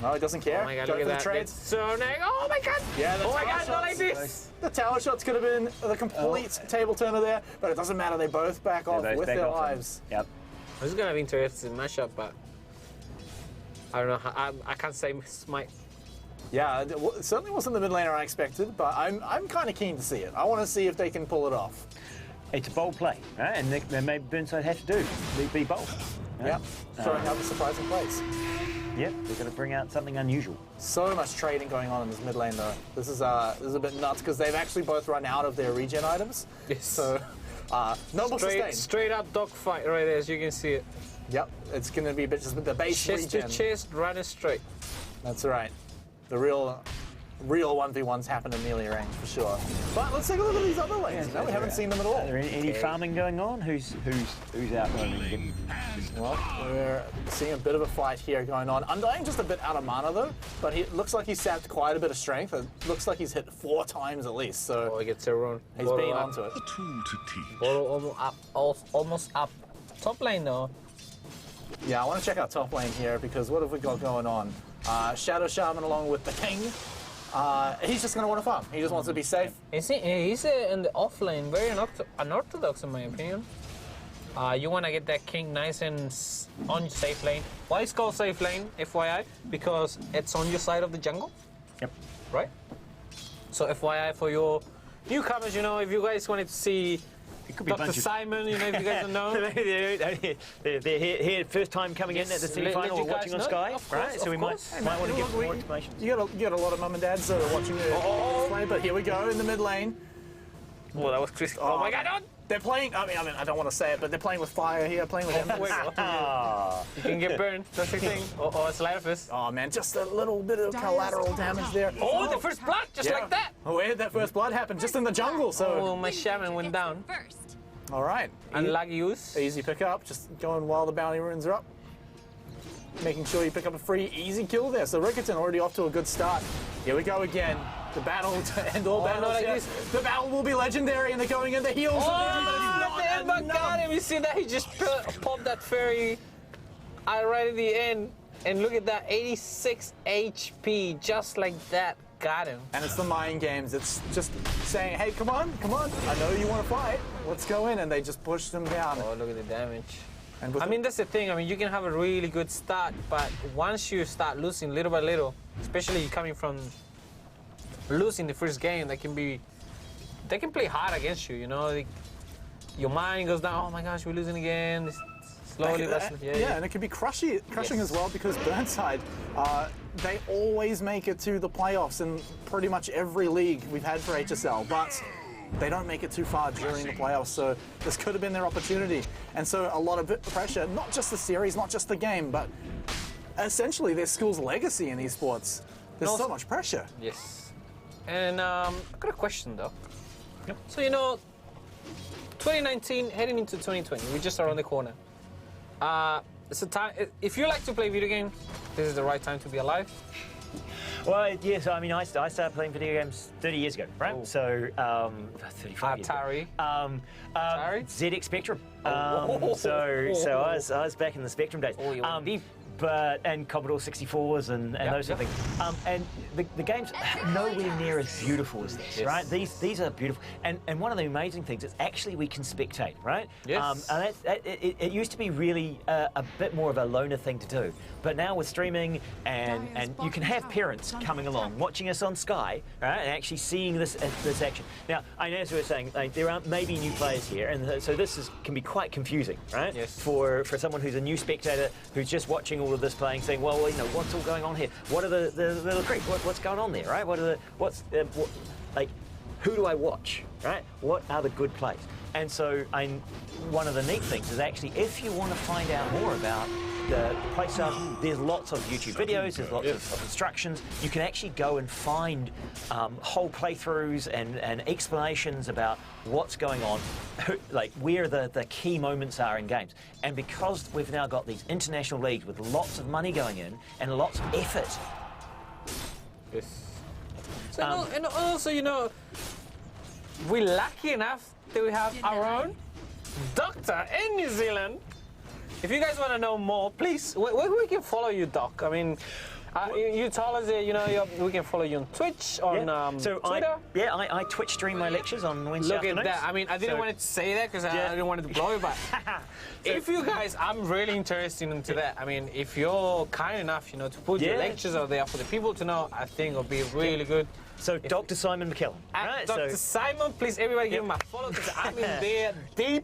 No, he doesn't care. Oh my god, Go look for at the that. trades. It's so nice. Oh my god. Yeah, oh my tower god, not like shots. this. The tower shots could have been the complete table turner there, but it doesn't matter. They both back off with their lives. Yep. This is going to be interesting matchup, but I don't know. I can't say smite. Yeah, it certainly wasn't the mid laner I expected, but I'm kind of keen to see it. I want to see if they can pull it off. It's a bold play, right? And then maybe Burnside have to do be bold. Right? Yeah, throwing out the surprising plays. Yep, they're going to bring out something unusual. So much trading going on in this mid lane, though. This is a bit nuts because they've actually both run out of their regen items. Yes. So, noble sustain. Straight up dogfight right there, as you can see it. Yep, it's going to be just with the base Chest regen. to chest, running straight. That's right. The real 1v1s happen in melee range for sure. But let's take a look at these other lanes. We haven't seen them at all. Are there any farming going on? Who's out roaming? Well, we're seeing a bit of a fight here going on. Undying just a bit out of mana though, but he looks like he's sapped quite a bit of strength. It looks like he's hit 4 times at least, so Oh, he gets a run. he's been onto it. Almost up. Top lane though. Yeah, I want to check out top lane here because what have we got going on? Shadow Shaman along with the King. He's just going to want to farm. He just wants to be safe. He's in the off lane, very unorthodox in my opinion. You want to get that king nice and on your safe lane. Why it's called safe lane, FYI? Because it's on your side of the jungle. Yep. Right? So FYI for your newcomers, you know, if you guys wanted to see Dr. Simon, you know, if you guys don't know. they're here first time coming in at the semi-final or watching on Sky, of course, right? So we might want to give more information. You got a lot of mum and dads that are watching the play, but here we go in the mid lane. Well, that was Chris. Oh my God! They're playing, I mean, I don't want to say it, but they're playing with fire here, playing with embers. You can get burned, that's the thing. Or it's Lapis. Oh man, just a little bit of collateral damage there. Oh, the first blood, just like that. Oh, where did that first blood happen? Just in the jungle, so. Oh, my shaman went down. All right. Unlucky use. Easy pick up, just going while the bounty runes are up. Making sure you pick up a free, easy kill there. So Riccarton already off to a good start. Here we go again. The battle to end all battles. like Yes. this. The battle will be legendary, and they're going in the heels. Oh, the Ember got him. You see that? He just popped that fairy right at the end. And look at that, 86 HP, just like that. Got him. And it's the mind games. It's just saying, hey, come on. I know you want to fight. Let's go in. And they just push them down. Oh, look at the damage. And with I mean, that's the thing. I mean, you can have a really good start, but once you start losing little by little, especially coming from losing the first game, they can play hard against you, you know? Your mind goes down, oh my gosh, we're losing again. Slowly, yeah, and it can be crushing as well because Burnside, they always make it to the playoffs in pretty much every league we've had for HSL, but they don't make it too far during the playoffs, so this could have been their opportunity. And so a lot of pressure, not just the series, not just the game, but essentially their school's legacy in esports. There's so much pressure. Yes. And I've got a question though. Yep. So, you know, 2019 heading into 2020, we're just around the corner. It's a time, if you like to play video games, this is the right time to be alive. Well, yes, I mean, I started playing video games 30 years ago, right? Oh. So, 35 years ago. Atari? ZX Spectrum. So I was back in the Spectrum days. And Commodore 64s and those sort of things. And the game's nowhere near as beautiful as this, right? These are beautiful. And one of the amazing things is actually we can spectate, right? Yes. And it used to be really a bit more of a loner thing to do. But now with streaming and you can have parents coming along, watching us on Sky, right? And actually seeing this action. Now, I know as we were saying, like, there are maybe new players here, and so this can be quite confusing, right? Yes. For someone who's a new spectator who's just watching all of this playing, saying, well, you know, what's all going on here? What are the little creeps? What's going on there, right? Who do I watch, right? What are the good plays? And so one of the neat things is actually, if you want to find out more about the play stuff, there's lots of YouTube videos, there's lots of instructions. You can actually go and find whole playthroughs and explanations about what's going on, like where the key moments are in games. And because we've now got these international leagues with lots of money going in and lots of effort. Yes. So, and also, you know, we're lucky enough that we have our own doctor in New Zealand. If you guys want to know more, please, where we can follow you, Doc? I mean, you told us that, you know, we can follow you on Twitch, on Twitter. I Twitch stream my lectures on Wednesday afternoons. Look at that. I mean, I didn't want to say that because I didn't want it to blow you, but if you guys, I'm really interested into that. I mean, if you're kind enough, you know, to put your lectures out there for the people to know, I think it'll be really good. So, Dr. Simon McKellen. Right? Dr. Simon, please, everybody give him a follow because I'm in there deep.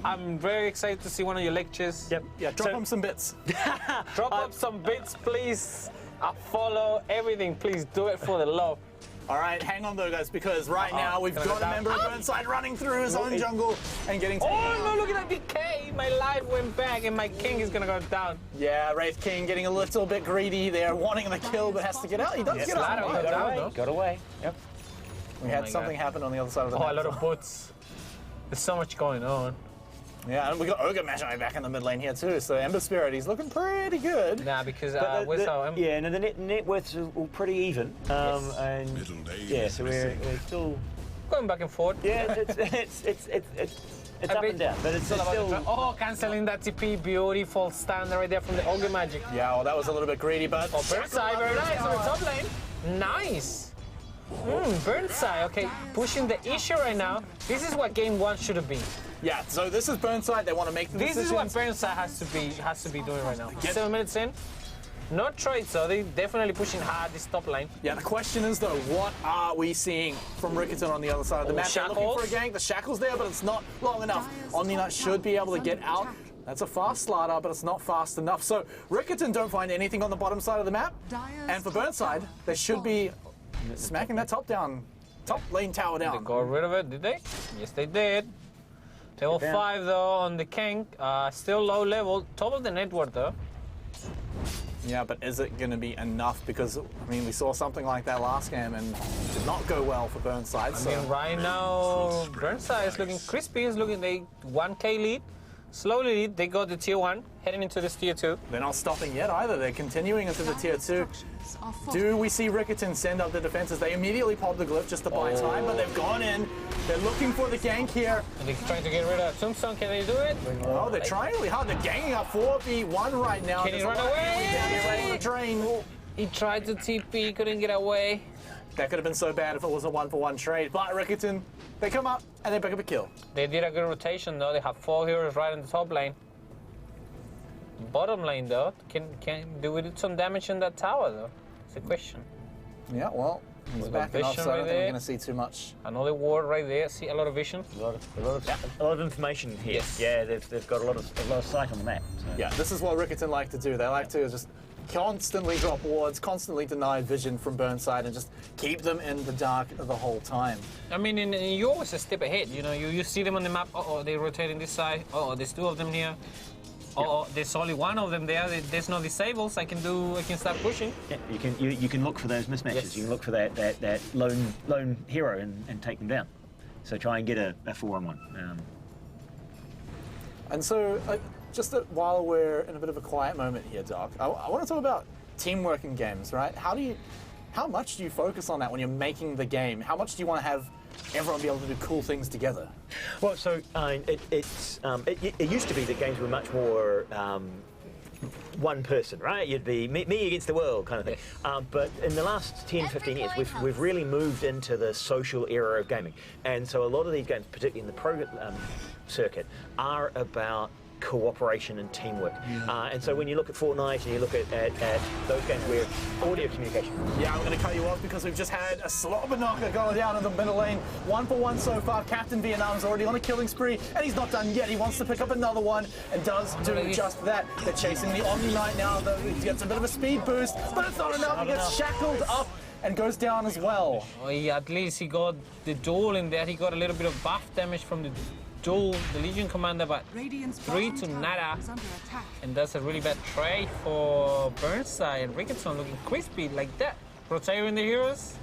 I'm very excited to see one of your lectures. Yep. Yeah, drop him some bits. Drop up some bits, please. Follow everything. Please do it for the love. All right, hang on though, guys, because right now we've got a member of Burnside running through his own jungle and getting taken Oh out. no, look at that decay. My life went back and my king is gonna go down. Yeah, Wraith King getting a little bit greedy there, wanting the kill, but has to get out. He does get out. Ladder, Right. down, though. Got away. Yep. We had my something God. happen on the other side of the Oh, map. a lot of bots. There's so much going on. Yeah, and we got Ogre Magi back in the mid lane here too, so Ember Spirit, he's looking pretty good. Nah, because But where's our yeah, no, the net worths are all pretty even. And yeah, so we're still. going back and forth. Yeah, it's up bit- and down, but it's all about still. the oh, cancelling that TP, beautiful stand right there from the Ogre Magic. Yeah, well, that was a little bit greedy, but Oh, Burnside, very nice on the top lane. Nice. Burnside, okay, pushing the issue right now. This is what game one should have been. yeah. So this is Burnside. They want to make the This decisions. is what Burnside has to be doing right now. 7 minutes in, no trade, so they're definitely pushing hard this top lane. Yeah, the question is though, what are we seeing from Riccarton on the other side of the map? They're looking for a gank. The shackle's there, but it's not long enough. Omni-Knight should be able to get out. That's a fast slider, but it's not fast enough. So Riccarton don't find anything on the bottom side of the map, and for Burnside, they should be smacking that top lane tower They down. got rid of it, did they? Yes, they did. Level 5 though on the king, still low level, top of the network though. Yeah, but is it going to be enough? Because, I mean, we saw something like that last game and it did not go well for Burnside. I So mean, right now, Burnside is looking crispy, is looking they 1k lead, slowly lead. They got the tier 1, heading into this tier 2. they're not stopping yet either. They're continuing into the tier 2. Do we see Riccarton send up the defenses? They immediately pop the glyph just to buy time, but they've gone in. They're looking for the gank here. And they're trying to get rid of Tombstone. Can they do it? Oh, they're trying really hard. They're ganging up 4v1 right now. Can he There's a run lot of away? enemies down here ready to drain. He tried to TP, couldn't get away. That could have been so bad if it was a 1-for-1 trade. But Riccarton, they come up and they pick up a kill. They did a good rotation though. They have 4 heroes right in the top lane. Bottom lane though, can do we do some damage in that tower though? It's a question. Yeah, well, he's We got backing off, vision so I don't right think we're there. going to see too much. Another ward right there. See a lot of vision. A lot of information here. Yes. Yeah, they've got a lot of sight on the map. So. Yeah, this is what Riccarton like to do. They like to just constantly drop wards, constantly deny vision from Burnside, and just keep them in the dark the whole time. I mean, you're always a step ahead. You know, you see them on the map. Oh, they're rotating this side. Oh, there's 2 of them here. Oh, there's only 1 of them there. There's no disables. I can start pushing. Yeah, you can look for those mismatches. Yes. You can look for that lone hero and take them down. So try and get a 4-on-1. And so, while we're in a bit of a quiet moment here, Doc, I want to talk about teamwork in games, right? How much do you focus on that when you're making the game? How much do you want to have everyone be able to do cool things together? Well, so it used to be that games were much more one person, right? You'd be me against the world kind of thing. But in the last 10, 15 years, we've really moved into the social era of gaming. And so a lot of these games, particularly in the pro circuit, are about cooperation and teamwork. And so when you look at Fortnite and you look at those games where audio communication. Yeah, I'm going to cut you off because we've just had a slobber knocker going down in the middle lane. 1-for-1 so far. Captain Vietnam's already on a killing spree, and he's not done yet. He wants to pick up another one and does do just that. They're chasing the Omni-Knight now, though. He gets a bit of a speed boost, but it's not enough. He gets shackled up and goes down as well. Oh, at least he got the duel in there. He got a little bit of buff damage from the duel, the Legion Commander, but 3 to nada. And that's a really bad trade for Burnside. And Riccarton looking crispy like that. Rotating the heroes.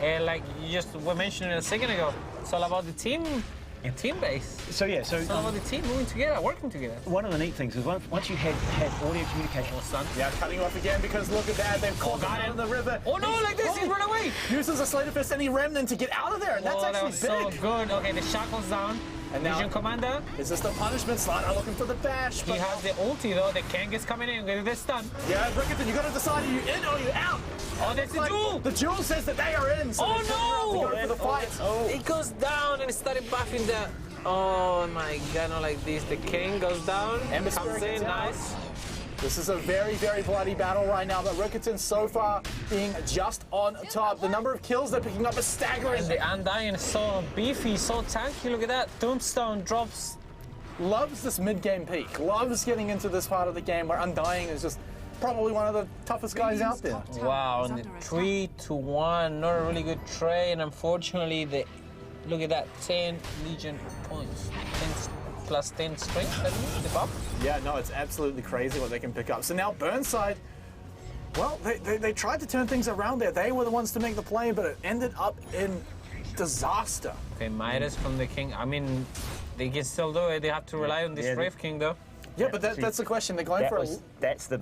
And like you just were mentioning a second ago, it's all about the team base. So yeah, so It's all about the team moving together, working together. one of the neat things is once you had audio communication. Yeah, cutting off again because look at that. They've caught him out in the river. Oh no, like this, he's run away. Uses a Slater Fist any remnant to get out of there, and that's Oh, that actually was big. so good. Okay, the shackle's down. And now- Legion Commander, Is this the punishment Slater looking for the bash? he has the ulti though. The Kang is coming in with this stun. Yeah, Riccarton, you got to decide are you in or are you out? Oh, there's the duel. The duel says that they are in, so Oh, they're gonna no! have to go for the fight. It goes down and started buffing that. Oh my god, not like this. The king goes down, Ember comes Spirit in, gets out. nice. This is a very, very bloody battle right now, but Riccarton so far being just on top. The number of kills they're picking up is staggering. And the Undying is so beefy, so tanky. Look at that. Tombstone drops. Loves this mid-game peak. Loves getting into this part of the game where Undying is just probably one of the toughest guys out there. Wow, and the 3-1, not a really good trade. And unfortunately, look at that, 10 Legion points, 10 plus 10 strength, I think, the buff. Yeah, no, it's absolutely crazy what they can pick up. So now Burnside, well, they tried to turn things around there. They were the ones to make the play, but it ended up in disaster. Okay, Midas from the King. I mean, they can still do it. They have to rely on this Brave King, though. Yeah, but that's the question. They're going for that's the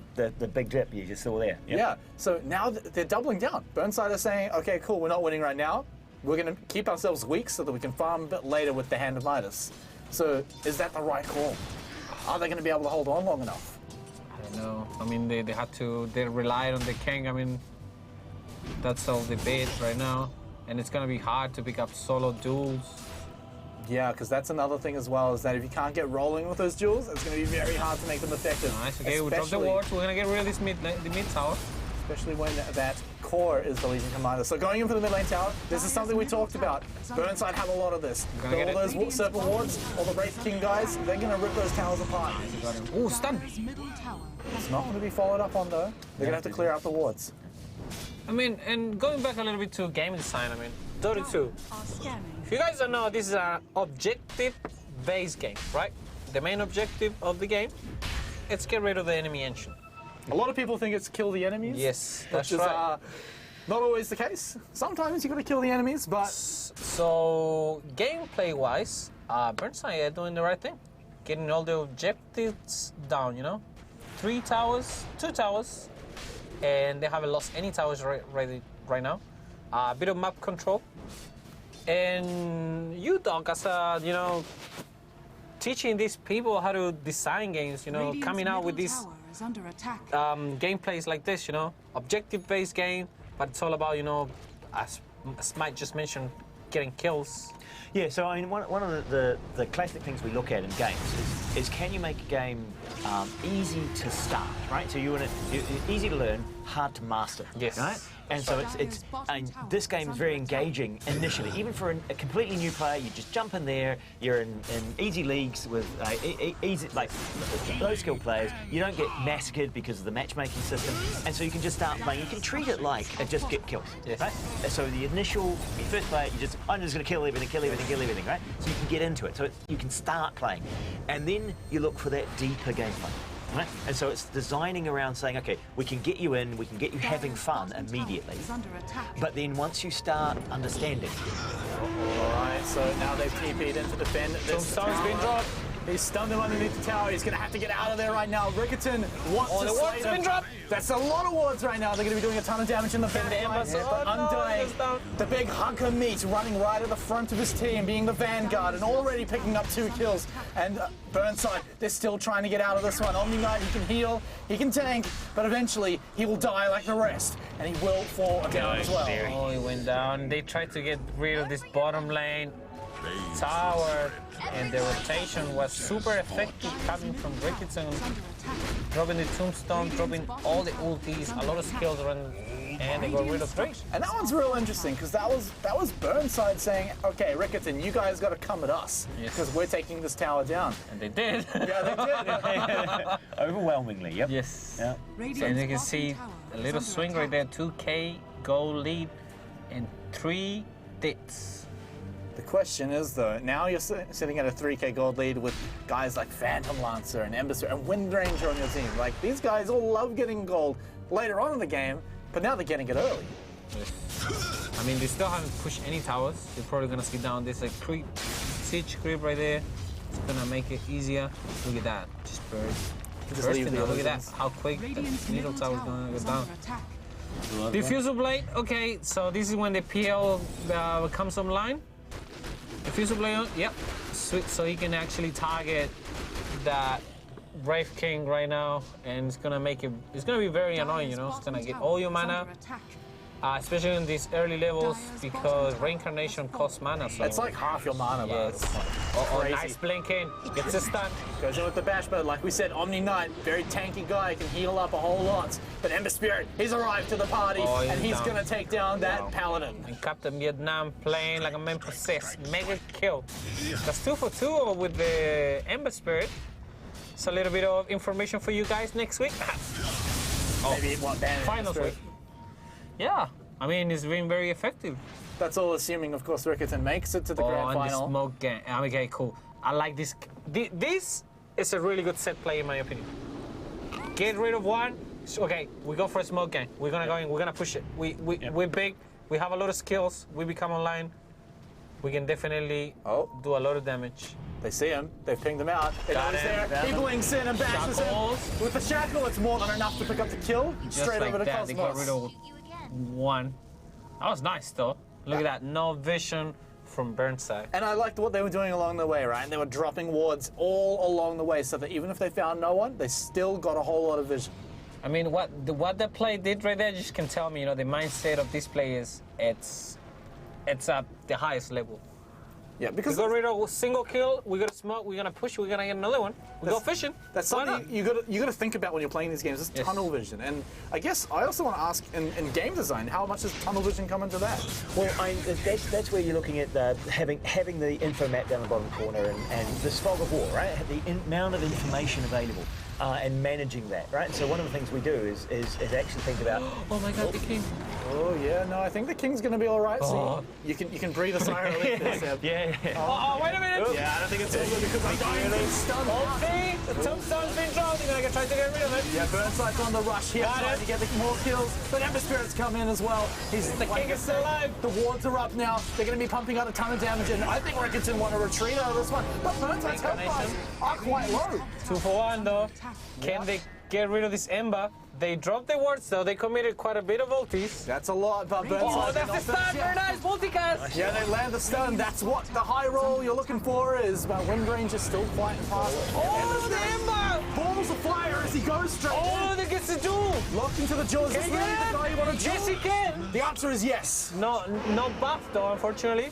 big dip you just saw there. Yep. Yeah, so now they're doubling down. Burnside are saying, okay, cool, we're not winning right now. We're going to keep ourselves weak so that we can farm a bit later with the Hand of Midas. So is that the right call? Are they going to be able to hold on long enough? I don't know. I mean, they relied on the King. I mean, that's all the bait right now. And it's going to be hard to pick up solo duels. Yeah, because that's another thing as well, is that if you can't get rolling with those duels, it's going to be very hard to make them effective. Nice, okay, we drop the wards. We're going to get rid of this mid tower. Especially when that core is the Legion Commander. So going in for the mid lane tower, this is something we talked about. Burnside have a lot of this. All those Serpent Wards, all the Wraith King guys, they're going to rip those towers apart. Oh, stun! It's not going to be followed up on, though. They're going to have to clear out the wards. I mean, and going back a little bit to game design, I mean, 32. If you guys don't know, this is an objective-based game, right? The main objective of the game is get rid of the enemy engine. A lot of people think it's kill the enemies. Yes, that's which is right. not always the case. Sometimes you got to kill the enemies, but so gameplay-wise, Burnside are doing the right thing, getting all the objectives down. You know, 3 towers, 2 towers, and they haven't lost any towers right now. A bit of map control. And you, Doc, as teaching these people how to design games, coming out with these gameplays like this, objective-based game, but it's all about, as Mike just mentioned, getting kills. Yeah, so I mean, one of the classic things we look at in games is can you make a game easy to start, right? So easy to learn, hard to master, yes, right? And so this game is very engaging initially. Even for a completely new player, you just jump in there. You're in easy leagues with easy, like low skill players. You don't get massacred because of the matchmaking system, and so you can just start playing. You can treat it like a just get kills, yes, right? So the initial, when you first play it, I'm just going to kill everything, right? So you can get into it. So you can start playing, and then you look for that deeper gameplay. Right? And so it's designing around saying, okay, we can get you in, we can get you having fun immediately. But then once you start understanding. All right, so now they've TP'd in to defend this tower. He's been dropped. He's stunned him underneath the tower. He's going to have to get out of there right now. Riccarton wants to slay him. That's a lot of wards right now. They're going to be doing a ton of damage in the back line. But Undying, the big hunker meat running right at the front of his team, being the vanguard, and already picking up 2 kills. And Burnside, they're still trying to get out of this one. Omni Knight, he can heal, he can tank, but eventually he will die like the rest, and he will fall down as well. Oh, he went down. They tried to get rid of this bottom lane tower, and the rotation was super effective coming from Riccarton, dropping the tombstone, dropping all the ultis, a lot of skills around, and they got rid of 3. And that one's real interesting because that was Burnside saying, okay, Riccarton, you guys got to come at us because we're taking this tower down. And they did. Yeah, they did. Overwhelmingly, yep. Yes. Yep. So you can see a little swing right there, 2K goal lead and 3 hits. The question is, though, now you're sitting at a 3K gold lead with guys like Phantom Lancer and Embassy and Wind Ranger on your team. Like, these guys all love getting gold later on in the game, but now they're getting it early. Yes. I mean, they still haven't pushed any towers. They're probably going to see down. There's a creep, siege creep right there. It's going to make it easier. Look at that. Just bird. Look at that. How quick the needle tower is going to go down. Diffusal Blade. Okay, so this is when the PL comes online. Diffusal Blade, yep. So he can actually target that Brave King right now, and it's gonna make it. It's gonna be very annoying, It's gonna get all your mana, especially in these early levels because reincarnation costs mana. So it's like half your mana. Yes. Oh, nice blinking. Gets a stun. Goes in with the bash, but like we said, Omni Knight, very tanky guy, can heal up a whole lot. But Ember Spirit, he's arrived to the party, and he's gonna take down that Paladin. And Captain Vietnam playing like a man possessed. Mega kill. That's 2 for 2 with the Ember Spirit. It's a little bit of information for you guys next week. maybe what banning Finals Spirit. week. Yeah, I mean, it's been very effective. That's all assuming, of course, Riccarton makes it to the grand And the final. smoke game. Okay, cool. I like this. This is a really good set play, in my opinion. Get rid of one. Okay, we go for a smoke game. We're gonna go in. We're gonna push it. We're big. We have a lot of skills. We become online. We can definitely do a lot of damage. They see him. They've pinged him out. They know Got he's him. there. He blinks in and bashes Shackles. him. With the shackle, it's more than enough to pick up the kill. Just Straight like over to that, they got Cosmos. rid of one. That was nice, though. Look at that. No vision from Burnside. And I liked what they were doing along the way, right? And they were dropping wards all along the way so that even if they found no one, they still got a whole lot of vision. I mean, what the play did right there just can tell me, you know, the mindset of these players, it's at the highest level. Yeah, We because got rid of a single kill, we're gonna smoke, we're gonna push, we're gonna get another one. We go fishing. that's Why not? something you got to think about when you're playing these games. It's Yes. tunnel vision, and I guess I also want to ask in game design, how much does tunnel vision come into that? Well, that's where you're looking at having the info map down the bottom corner and the fog of war, right? The amount of information available and managing that, right? So one of the things we do is actually think about. Oh my god, the king. Oh yeah, no, I think the king's gonna be all right. So you can breathe a sigh of relief there, Seb. Yeah. Oh, wait a minute. Yeah, I don't think it's all good because I'm dying being stunned. See? The tombstone's been dropped, they're gonna try to get rid of it. Yeah, Burnside's on the rush here, Got trying it. to get more kills. But Ember Spirit's come in as well. The king is still alive. The wards are up now. They're going to be pumping out a ton of damage, and I think Riccarton want to retreat out of this one. But Burnside's health bars are quite low. 2 for 1 though. Can they get rid of this Ember? They dropped the wards though, they committed quite a bit of ultis. That's a lot, but Burnside. Oh, that's the stun, very nice, multicast! Yeah, they land the stun. That's what the high roll you're looking for is. But Wind Ranger's still fighting past. Oh, the Ember! Balls of fire as he goes straight. Oh, they gets the duel! Locked into the jaws. Is Can this he really get the guy you want it? to Yes, he can! The answer is yes. No buff though, unfortunately.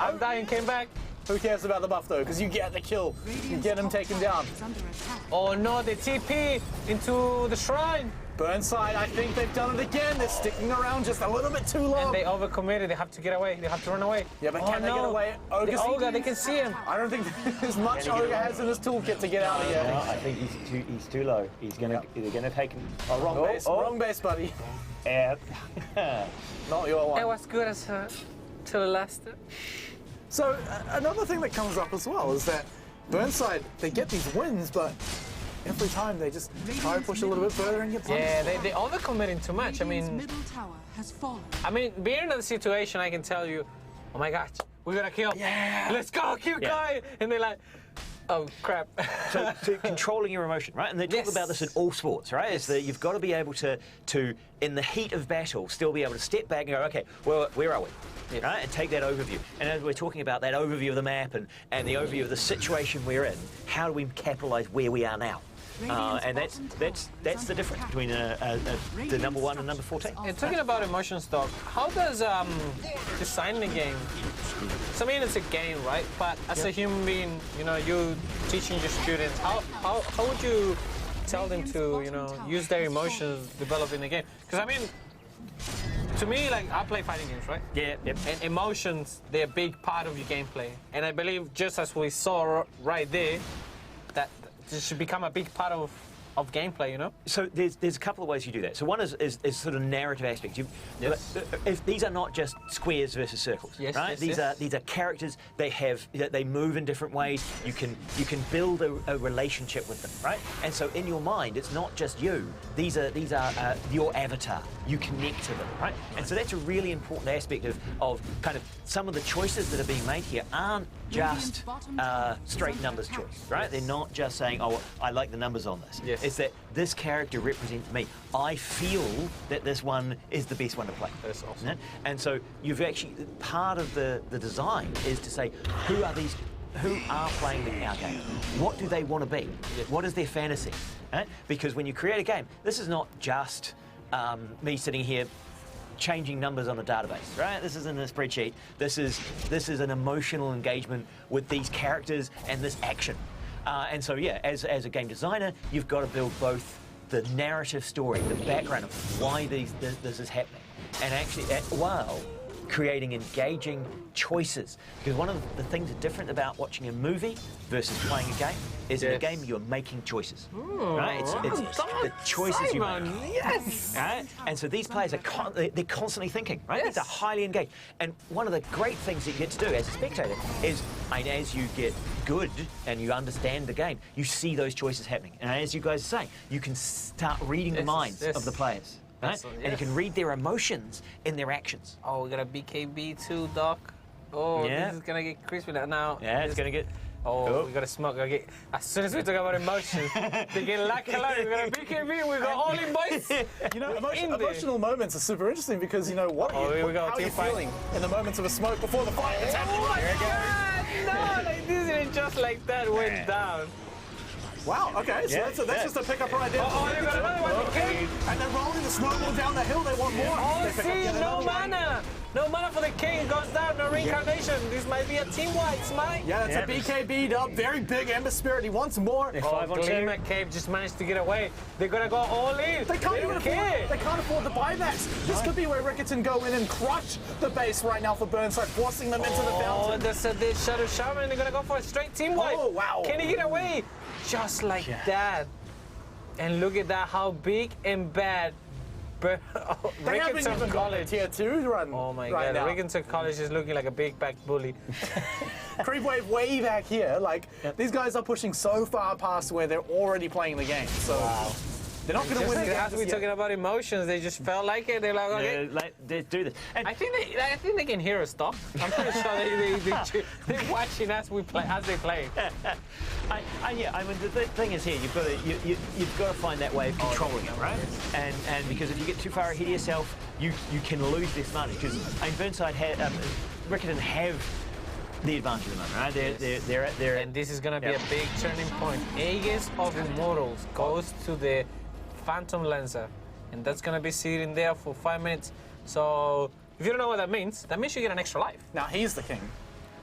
I'm dying, came back. Who cares about the buff though? Because you get the kill. You get him taken down. Is under attack. Oh no, they TP into the shrine. Burnside, I think they've done it again. They're sticking around just a little bit too long. And they overcommitted, they have to get away, they have to run away. Yeah, but Oh, can they get no. away? The Ogre, they can see him. I don't think there's much Ogre has in his toolkit to get out of here. No, I think he's too low. They're gonna take him. Oh, wrong base, wrong base, buddy. Yeah. Not your one. It was good as till the last. So another thing that comes up as well is that Burnside, they get these wins, but every time they just try to push a little bit further and get punished. Yeah, they overcommitting too much. I Radiant's mean, middle tower has fallen. being in the situation, I can tell you, oh my gosh, we're gonna kill. Yeah. Let's go, keep going. And they're like, oh crap. So controlling your emotion, right? And they talk Yes. about this in all sports, right? Is that you've got to be able to, in the heat of battle, still be able to step back and go, okay, well, where are we? Yes. Right? And take that overview. And as we're talking about that overview of the map and the overview of the situation we're in, how do we capitalise where we are now? And that's the difference between the number 1 and number 14. And talking about emotions, Doc, how does designing a game? So I mean, it's a game, right? But as a human being, you know, you teaching your students, how would you tell them to, you know, use their emotions developing the game? Because I mean, to me, like, I play fighting games, right? Yeah, yep. And emotions, they're a big part of your gameplay. And I believe, just as we saw right there, that this should become a big part of gameplay, you know? So there's a couple of ways you do that. So one is sort of narrative aspects. Yes. If these are not just squares versus circles, Yes, right? yes, These are characters. They move in different ways. You can build a relationship with them, right? And so in your mind, it's not just you. These are your avatar. You connect to them, right? And so that's a really important aspect of kind of some of the choices that are being made here aren't just straight numbers choice, right? They're not just saying, oh, I like the numbers on this. Yes. It's that this character represents me. I feel that this one is the best one to play. That's awesome. Yeah? And so you've actually, part of the design is to say, who are playing our game? What do they want to be? What is their fantasy? Right? Because when you create a game, this is not just me sitting here changing numbers on a database, right? This isn't a spreadsheet. This is an emotional engagement with these characters and this action. And so, yeah, as a game designer, you've got to build both the narrative story, the background of why this is happening, and actually, while creating engaging choices. Because one of the things that's different about watching a movie versus playing a game is in a game you're making choices. Right? It's the choices you make. Yes. Right? And so these players are they're constantly thinking, right? Yes. They're highly engaged. And one of the great things that you get to do as a spectator is, as you get good and you understand the game, you see those choices happening. And as you guys say, you can start reading the minds of the players. Right? And you can read their emotions in their actions. Oh, we got a BKB too, Doc. Oh, Yeah. this is gonna get crispy now. Yeah, it's going to get... Oh, we got to smoke. As soon as we talk about emotions, they get like hello. We got a BKB. We got all in boys. You know, emotional moments are super interesting because, you know, how are you feeling in the moments of a smoke before the fight? It's happening right here. No, like this is just like that went down. Wow, okay, so that's just a pickup right there. Oh, you got another one, okay. And they're rolling the snowball down the hill, they want more. Oh, They pick up see, yet no another one. mana. No mana for the king. Goes down, no reincarnation. This might be a team wipe, Smite. Yeah, that's a BKB'd up, very big Ember Spirit, he wants more. Oh, Gleamer Cave just managed to get away. They're gonna go all in. They can't even afford, they can't afford the buybacks. This could be where Riccarton go in and crush the base right now for Burnside, forcing them into the Oh, fountain. there's a Shadow Shaman. They're gonna go for a straight team wipe. Oh, wow. Can he get away? Just like that. And look at that, how big and bad They haven't Riccarton even got a College. tier 2 run. Oh my right god, now. Riccarton College is looking like a big back bully. Creep wave way back here. Like, these guys are pushing so far past where they're already playing the game. So they're not going to Just win like the game. as we're talking about emotions, they just felt like it. They're like, okay. They do this. And I think they can hear us talk. I'm pretty sure they're watching as we play, as they play. I mean, the thing is here, you've got to find that way of controlling it, right? And because if you get too far ahead of yourself, you can lose this money. Because Burnside Riccarton have the advantage at the moment, right? They're And this is gonna be a big turning point. Aegis of Immortals goes to the Phantom Lancer, and that's gonna be sitting there for 5 minutes. So if you don't know what that means you get an extra life. Now he's the king.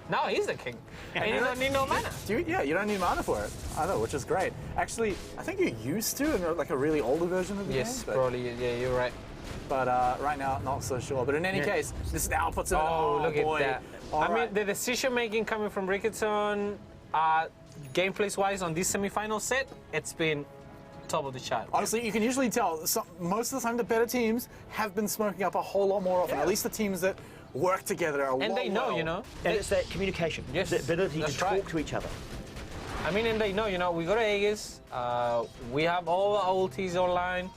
Now he's the king, and you don't need no mana. You don't need mana for it. I know, which is great. Actually, I think you used to in like a really older version of the game. Yes, probably. Yeah, you're right. But right now, not so sure. But in any case, this now puts it. Oh, look boy. at that. All I mean, right. the decision making coming from Riccarton, gameplays wise on this semi-final set, it's been top of the chart. Honestly, you can usually tell. Most of the time, the better teams have been smoking up a whole lot more often. At least the teams that work together are And they know, you know. And it's that communication, Yes, the ability to that's talk right. to each other. I mean, and they know, you know, we got Aegis, we have all our ultis online,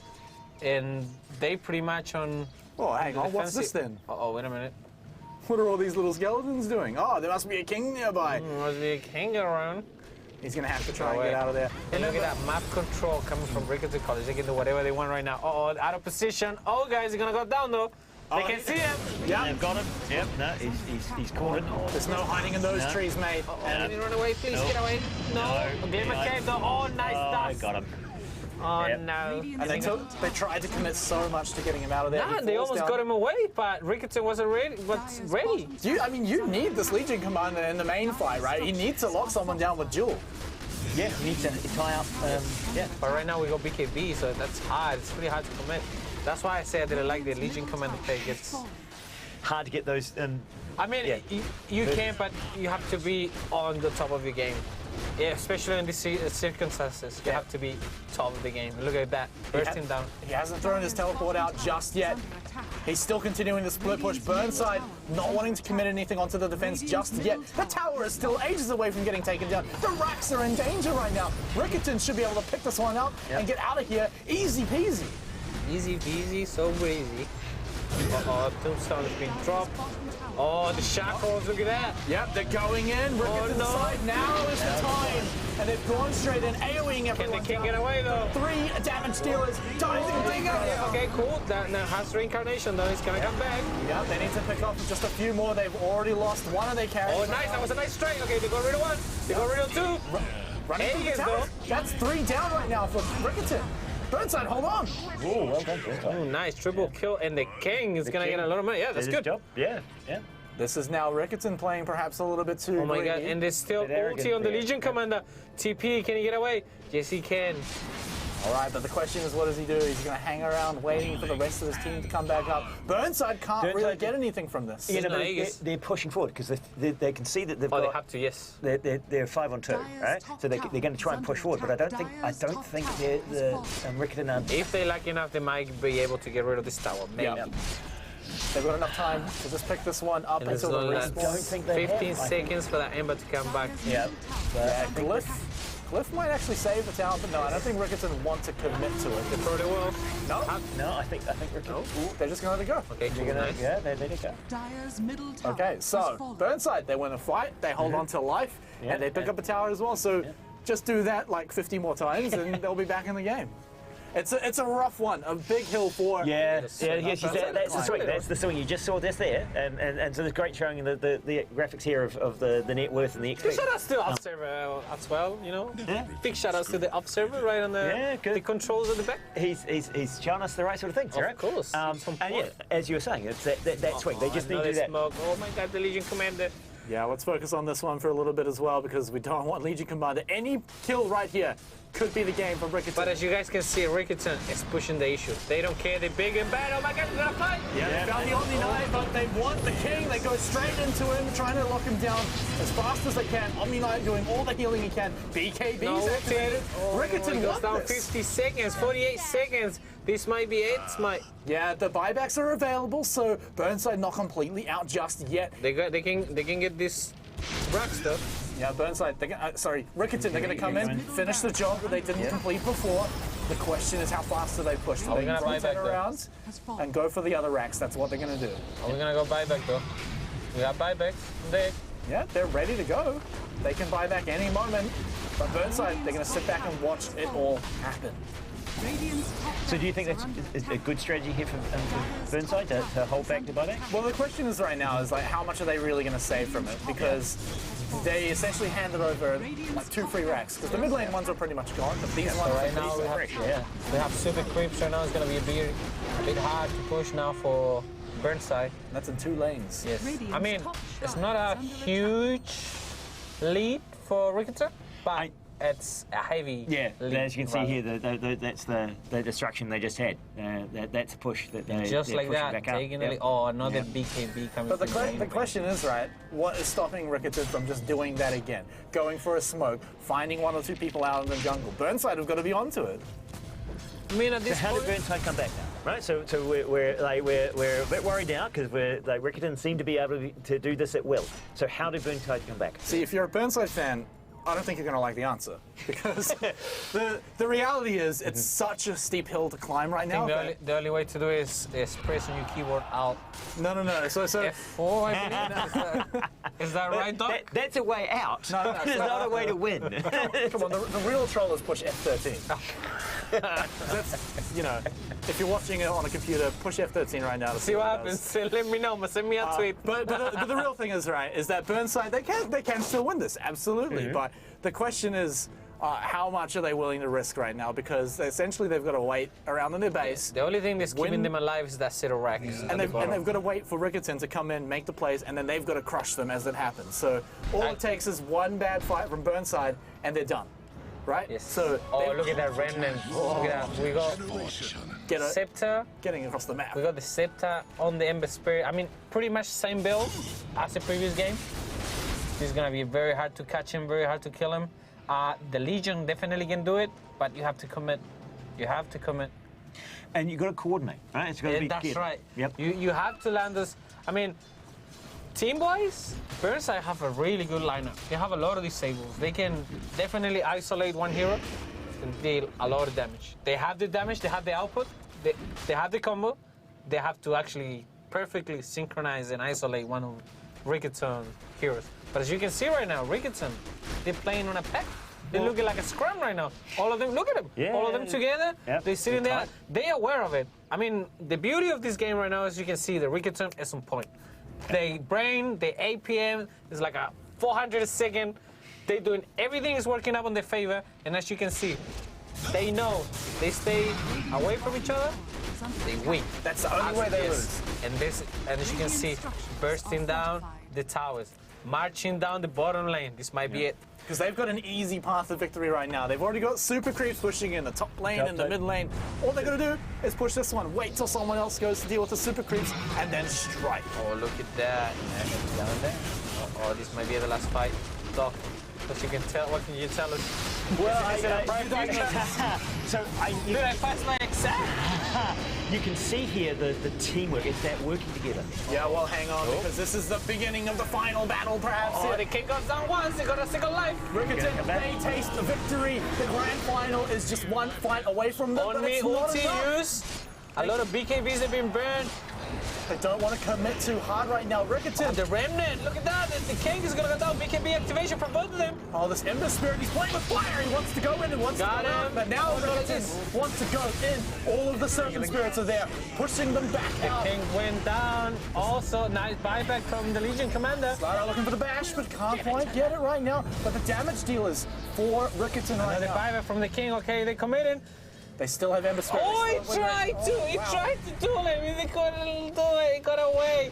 and they pretty much on. Oh, hang on. What's this defensive- then? Oh, wait a minute. What are all these little skeletons doing? Oh, there must be a king nearby. Must be a king around. He's going to have to try and wait. get out of there. And look at that map control coming from Riccarton College. They can do whatever they want right now. Oh, out of position. Oh, guys, they're gonna go down though. They can see him. Yeah, They've got him. Yep, no, he's caught it. there's no hiding in those trees, mate. Oh, can you run away? Please get away. No. Gleamer Cave though. Oh, nice I stuff. got him. Oh, Yep. no. And they tried to commit so much to getting him out of there. Nah, He they falls almost down. got him away, but Riccarton wasn't ready. You need this Legion commander in the main fight, right? You need to lock someone down with Jewel. Yeah, you need to tie up. Yeah. But right now we got BKB, so that's hard. It's pretty hard to commit. That's why I said that I like the Legion commander pick. It's Hard to get those. I mean, Yeah. you can, but you have to be on the top of your game. Yeah, especially in these circumstances, you have to be top of the game. Look at that, bursting down. He hasn't thrown his teleport out just yet. He's still continuing the split push. Burnside not wanting to commit anything onto the defense just yet. The tower is still ages away from getting taken down. The racks are in danger right now. Riccarton should be able to pick this one up and get out of here easy peasy. Easy peasy, so breezy. Uh-oh, Tombstone's been dropped. Oh, the shackles, look at that. Yep, they're going in. Riccarton's no. side, now is the time. And they've gone straight in, AoEing everyone. They can't get away though. 3 damage dealers. Okay, cool. That now has reincarnation though. He's gonna come back. Yeah, they need to pick up just a few more. They've already lost one of their carries. Oh, nice. That was a nice strike. Okay, they got rid of one. They got rid of two. Running through the Aegis, tower. though. That's 3 down right now for Riccarton. Burnside, hold on. Oh, well done, Oh, nice. Triple kill. And the king is gonna get a lot of money. Yeah, that's Did his good. job. Yeah, yeah. This is now Riccarton playing perhaps a little bit too Oh my greedy. god, and there's still Bit arrogant ulti on the there. Legion Commander. TP, can he get away? Yes, he can. All right, but the question is, what does he do? He's going to hang around waiting for the rest of his team to come back up. Burnside can't really get anything from this. You know, but they're pushing forward because they can see that they've got. They have to, yes. They're 5 on 2, right? So they're going to try and push forward. But I don't think the Riccarton are. If they're lucky enough, they might be able to get rid of this tower. Maybe. Yeah. They've got enough time to just pick this one up And until the there's respawn. don't think they 15 have, seconds for that Ember to come back. Yeah. Cliff might actually save the tower, but no, I don't think Riccarton want to commit to it. They probably will. No, I think Riccarton. Ooh, they're just going to let it go. Okay, cool, nice. Yeah, they let it go. Dire's middle tower Okay, has so fallen. Burnside, they win a fight, they hold on to life, Yeah, and they pick up a tower as well. So just do that like 50 more times, and they'll be back in the game. It's a rough one, a big hill for. That's the swing. That's the swing. You just saw this there, and so there's great showing the graphics here of the net worth and the Big XP. shout outs to Observer as well, you know. Yeah. Big shout outs to the Observer right on the controls at the back. He's showing us the right sort of things, right? Of course. And yeah, as you were saying, it's that swing. They just need to do that. Smoke. Oh my God, the Legion Commander. Yeah, let's focus on this one for a little bit as well, because we don't want Legion Commander. Any kill right here could be the game for Riccarton. But as you guys can see, Riccarton is pushing the issue. They don't care. They're big and bad. Oh my God, they're gonna fight. Yeah, they found the Omni Knight, but they want the king. They go straight into him, trying to lock him down as fast as they can. Omni Knight doing all the healing he can. BKB's activated. Riccarton goes wants down this. 50 seconds, 48 seconds. This might be it, Smite. Yeah, the buybacks are available, so Burnside not completely out just yet. They can get this rock stuff. Yeah, Burnside, Riccarton, they're going to come in, finish the job that they didn't complete before. The question is, how fast do they push? Do they gonna buy back, though? around and go for the other racks? That's what they're going to do. Are we gonna go buyback though? We got buybacks. Yeah, they're ready to go. They can buy back any moment. But Burnside, they're going to sit back and watch it all happen. So do you think that's a good strategy here for Burnside to hold back the buyback? Well, the question is right now is like, how much are they really going to save from it? Because they essentially handed over like 2 free racks. Because the mid lane ones are pretty much gone, but these ones Right are now we have super creeps right now. It's gonna be a bit hard to push now for Burnside. That's in 2 lanes. Yes. I mean, it's not a huge lead for Riccarton, but it's a heavy lead. As you can see here, that's the destruction they just had. That's a push that they're just like pushing that, back up. taking the lead. Oh, another BKB coming. But from the question is, right, what is stopping Riccarton from just doing that again? Going for a smoke, finding 1 or 2 people out in the jungle. Burnside have got to be onto it. I mean, at So this how point, did Burnside come back now? Right, so we're a bit worried now because Riccarton seem to be able to do this at will. So how did Burnside come back? See, if you're a Burnside fan, I don't think you're going to like the answer, because the reality is it's such a steep hill to climb right now. the only way to do it is press on your keyboard out. No. So F4, I believe. Is that right, Doc? That's a way out. No. It's not a way to win. Come on, the real trollers push F13. That's, if you're watching it on a computer, push F13 right now to See what happens. Let me know. Send me a tweet. But the real thing is, right, is that Burnside, they can still win this, absolutely. But the question is, how much are they willing to risk right now? Because essentially they've got to wait around in their base. The only thing that's keeping them alive is that set of racks. And they've got to wait for Riccarton to come in, make the plays, and then they've got to crush them as it happens. So all it takes is one bad fight from Burnside, and they're done. Right? Yes. So look at that remnant. Look at that. We got Scepter. Getting across the map. We got the Scepter on the Ember Spirit. I mean, pretty much same build as the previous game. This is going to be very hard to catch him, very hard to kill him. The Legion definitely can do it, but you have to commit. You have to commit. And you've got to coordinate, right? It's got to be That's kid. right. Yep. You have to land this. I mean, team-wise, Burnside have a really good lineup. They have a lot of disables. They can definitely isolate one hero and deal a lot of damage. They have the damage, they have the output, they have the combo. They have to actually perfectly synchronize and isolate one of Riccarton heroes. But as you can see right now, Riccarton, they're playing on a pack. They're looking like a scrum right now. All of them, look at them. Yeah. All of them together. Yep. They're sitting there. Tight. They're aware of it. I mean, the beauty of this game right now, as you can see, the Riccarton is on point. They brain, the APM is like a 400 a second. They're doing everything is working up on their favor. And as you can see, they know if they stay away from each other, they win. That's the only way they lose. And as you can see, bursting down, the towers, marching down the bottom lane. This might be it. Because they've got an easy path to victory right now. They've already got super creeps pushing in the top lane and the mid lane. All they're going to do is push this one, wait till someone else goes to deal with the super creeps, and then strike. Oh, look at that. Down there. Oh, this might be the last fight. Doc, what you can tell? What can you tell us? Well, Dude, I passed my exam. you can see here the teamwork. It's that working together. Yeah, well, hang on, because this is the beginning of the final battle, perhaps. Oh, the king goes down once. He got a second life. Riccarton, they taste the victory. The grand final is just one fight away from them, but On me, it's not ulti enough. use. A lot of BKBs have been burned. They don't want to commit too hard right now. Riccarton. The remnant, look at that. The king is going to go down. BKB activation for both of them. Oh, this Ember Spirit, he's playing with fire. He wants to go in and wants Got to go out. him. But now Riccarton wants to go in. All of the Serpent Spirits are there, pushing them back out. King went down. Also, nice buyback from the Legion commander. Lara looking for the bash, but can't quite get it right now. But the damage dealers for Riccarton right Another now. buyback from the king. Okay, they committed. They still have Ember Spirit. Oh, he tried to duel him. He couldn't do it. He got away.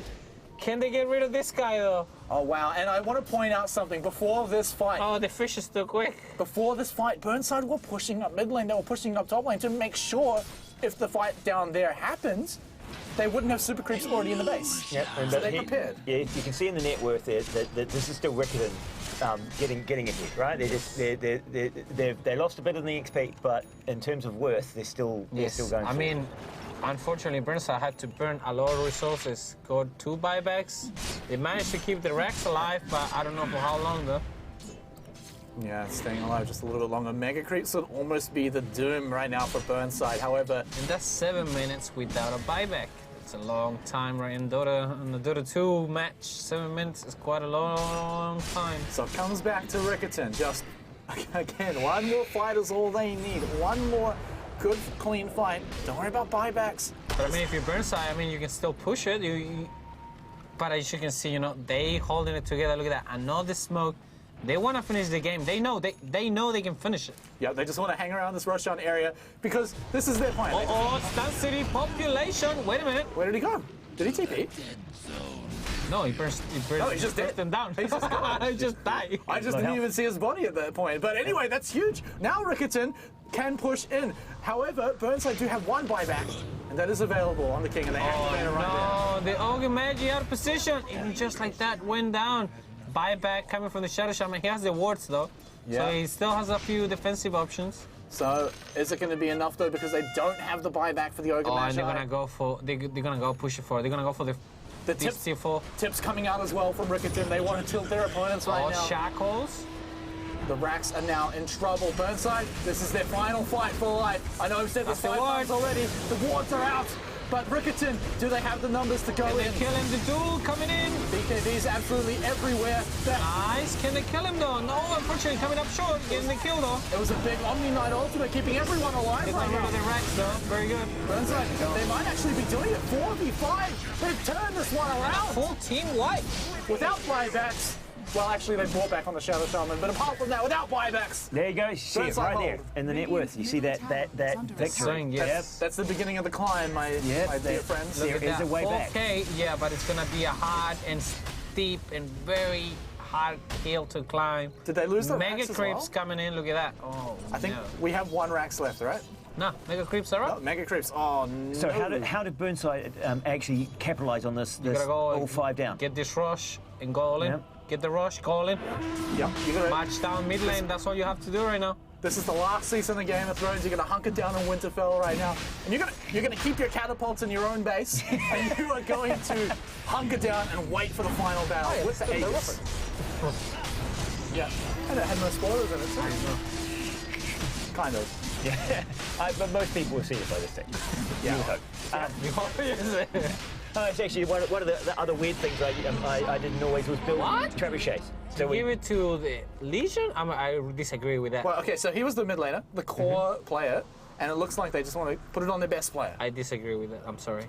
Can they get rid of this guy, though? Oh, wow. And I want to point out something. Before this fight, Oh, the fish is too quick. Burnside were pushing up mid lane. They were pushing up top lane to make sure if the fight down there happens, they wouldn't have super creeps already in the base. Yep. So they prepared. Yeah, you can see in the net worth there that this is still Riccarton getting ahead, right? They lost a bit in the XP, but in terms of worth, they're still going. I mean, unfortunately, Burnside had to burn a lot of resources. Got 2 buybacks. They managed to keep the Rex alive, but I don't know for how long though. Yeah, staying alive just a little bit longer. Mega creeps would almost be the doom right now for Burnside. However, And that's 7 minutes without a buyback. It's a long time, right? In Dota, in the Dota 2 match, 7 minutes is quite a long time. so it comes back to Riccarton. Just, again, one more fight is all they need. One more good, clean fight. Don't worry about buybacks. But I mean, if you're Burnside, I mean, you can still push it. But as you can see, you know, they holding it together. Look at that. Another smoke. They want to finish the game. They know they can finish it. Yeah, they just want to hang around this rush-down area because this is their plan. Oh, Stun City population. Wait a minute. Where did he go? Did he TP? No, he burst No, he's just dead. them down. He's just dead. He just died. I just didn't even see his body at that point. But anyway, that's huge. Now Riccarton can push in. However, Burnside do have 1 buyback, and that is available on the king, and they activate it right No, the Ogre Magi out of position. Even just like that, went down. Buyback coming from the Shadow Shaman. He has the wards though, Yeah. so he still has a few defensive options. there. So is it going to be enough though? Because they don't have the buyback for the Ogre Oh, and Magi. they're gonna go for they're gonna go push it for. They're gonna go for the The this tips, tier 4. tips coming out as well from Riccarton. They want to tilt their opponents right Oh, now. shackles. The Racks are now in trouble. Burnside, this is their final fight for life. I know I've said this That's the 5 times word. already. The wards are out. But Riccarton, do they have the numbers to go Can they in? kill him? The duel coming in. BKB's absolutely everywhere. Nice. Can they kill him though? No, unfortunately, coming up short. Getting the kill though. It was a big Omni Knight ultimate, keeping everyone alive They right got rid now. of the Rex though. Very good. Burnside, they might actually be doing it. 4v5. They've turned this one around Full team wipe. without buybacks. Well, actually, they bought back on the Shadow Shaman, but apart from that, without buybacks. There you go. You see it Burnside right there hold. in the net worth. You see that victory. Saying yes. That's the beginning of the climb, my dear friends. Look There at is that. a way back. 4K, yeah, but it's gonna be a hard and steep and very hard hill to climb. Did they lose the Mega Rax as creeps well? coming in? Look at that. Oh, I think no. we have 1 Rax left, right? No, Mega creeps are Oh, up. Mega creeps. Oh, no. So how did Burnside actually capitalise on this? You gotta go all 5 down. Get this rush and go all in. Yeah. Get the rush, go all in. Yep, you're gonna, March down mid lane. That's all you have to do right now. this is the last season of Game of Thrones. You're going to hunker down in Winterfell right now. And you're gonna keep your catapults in your own base. And you are going to hunker down and wait for the final battle with the Aegis. Yeah, and it had no spoilers in it too. Kind of. Yeah, but most people will see it by this thing. Yeah. You would hope. It's actually one of the other weird things I didn't always was build trebuchets. So Give it to the Legion? I disagree with that. Well, okay, so he was the mid laner, the core player, and it looks like they just want to put it on their best player. I disagree with that. I'm sorry.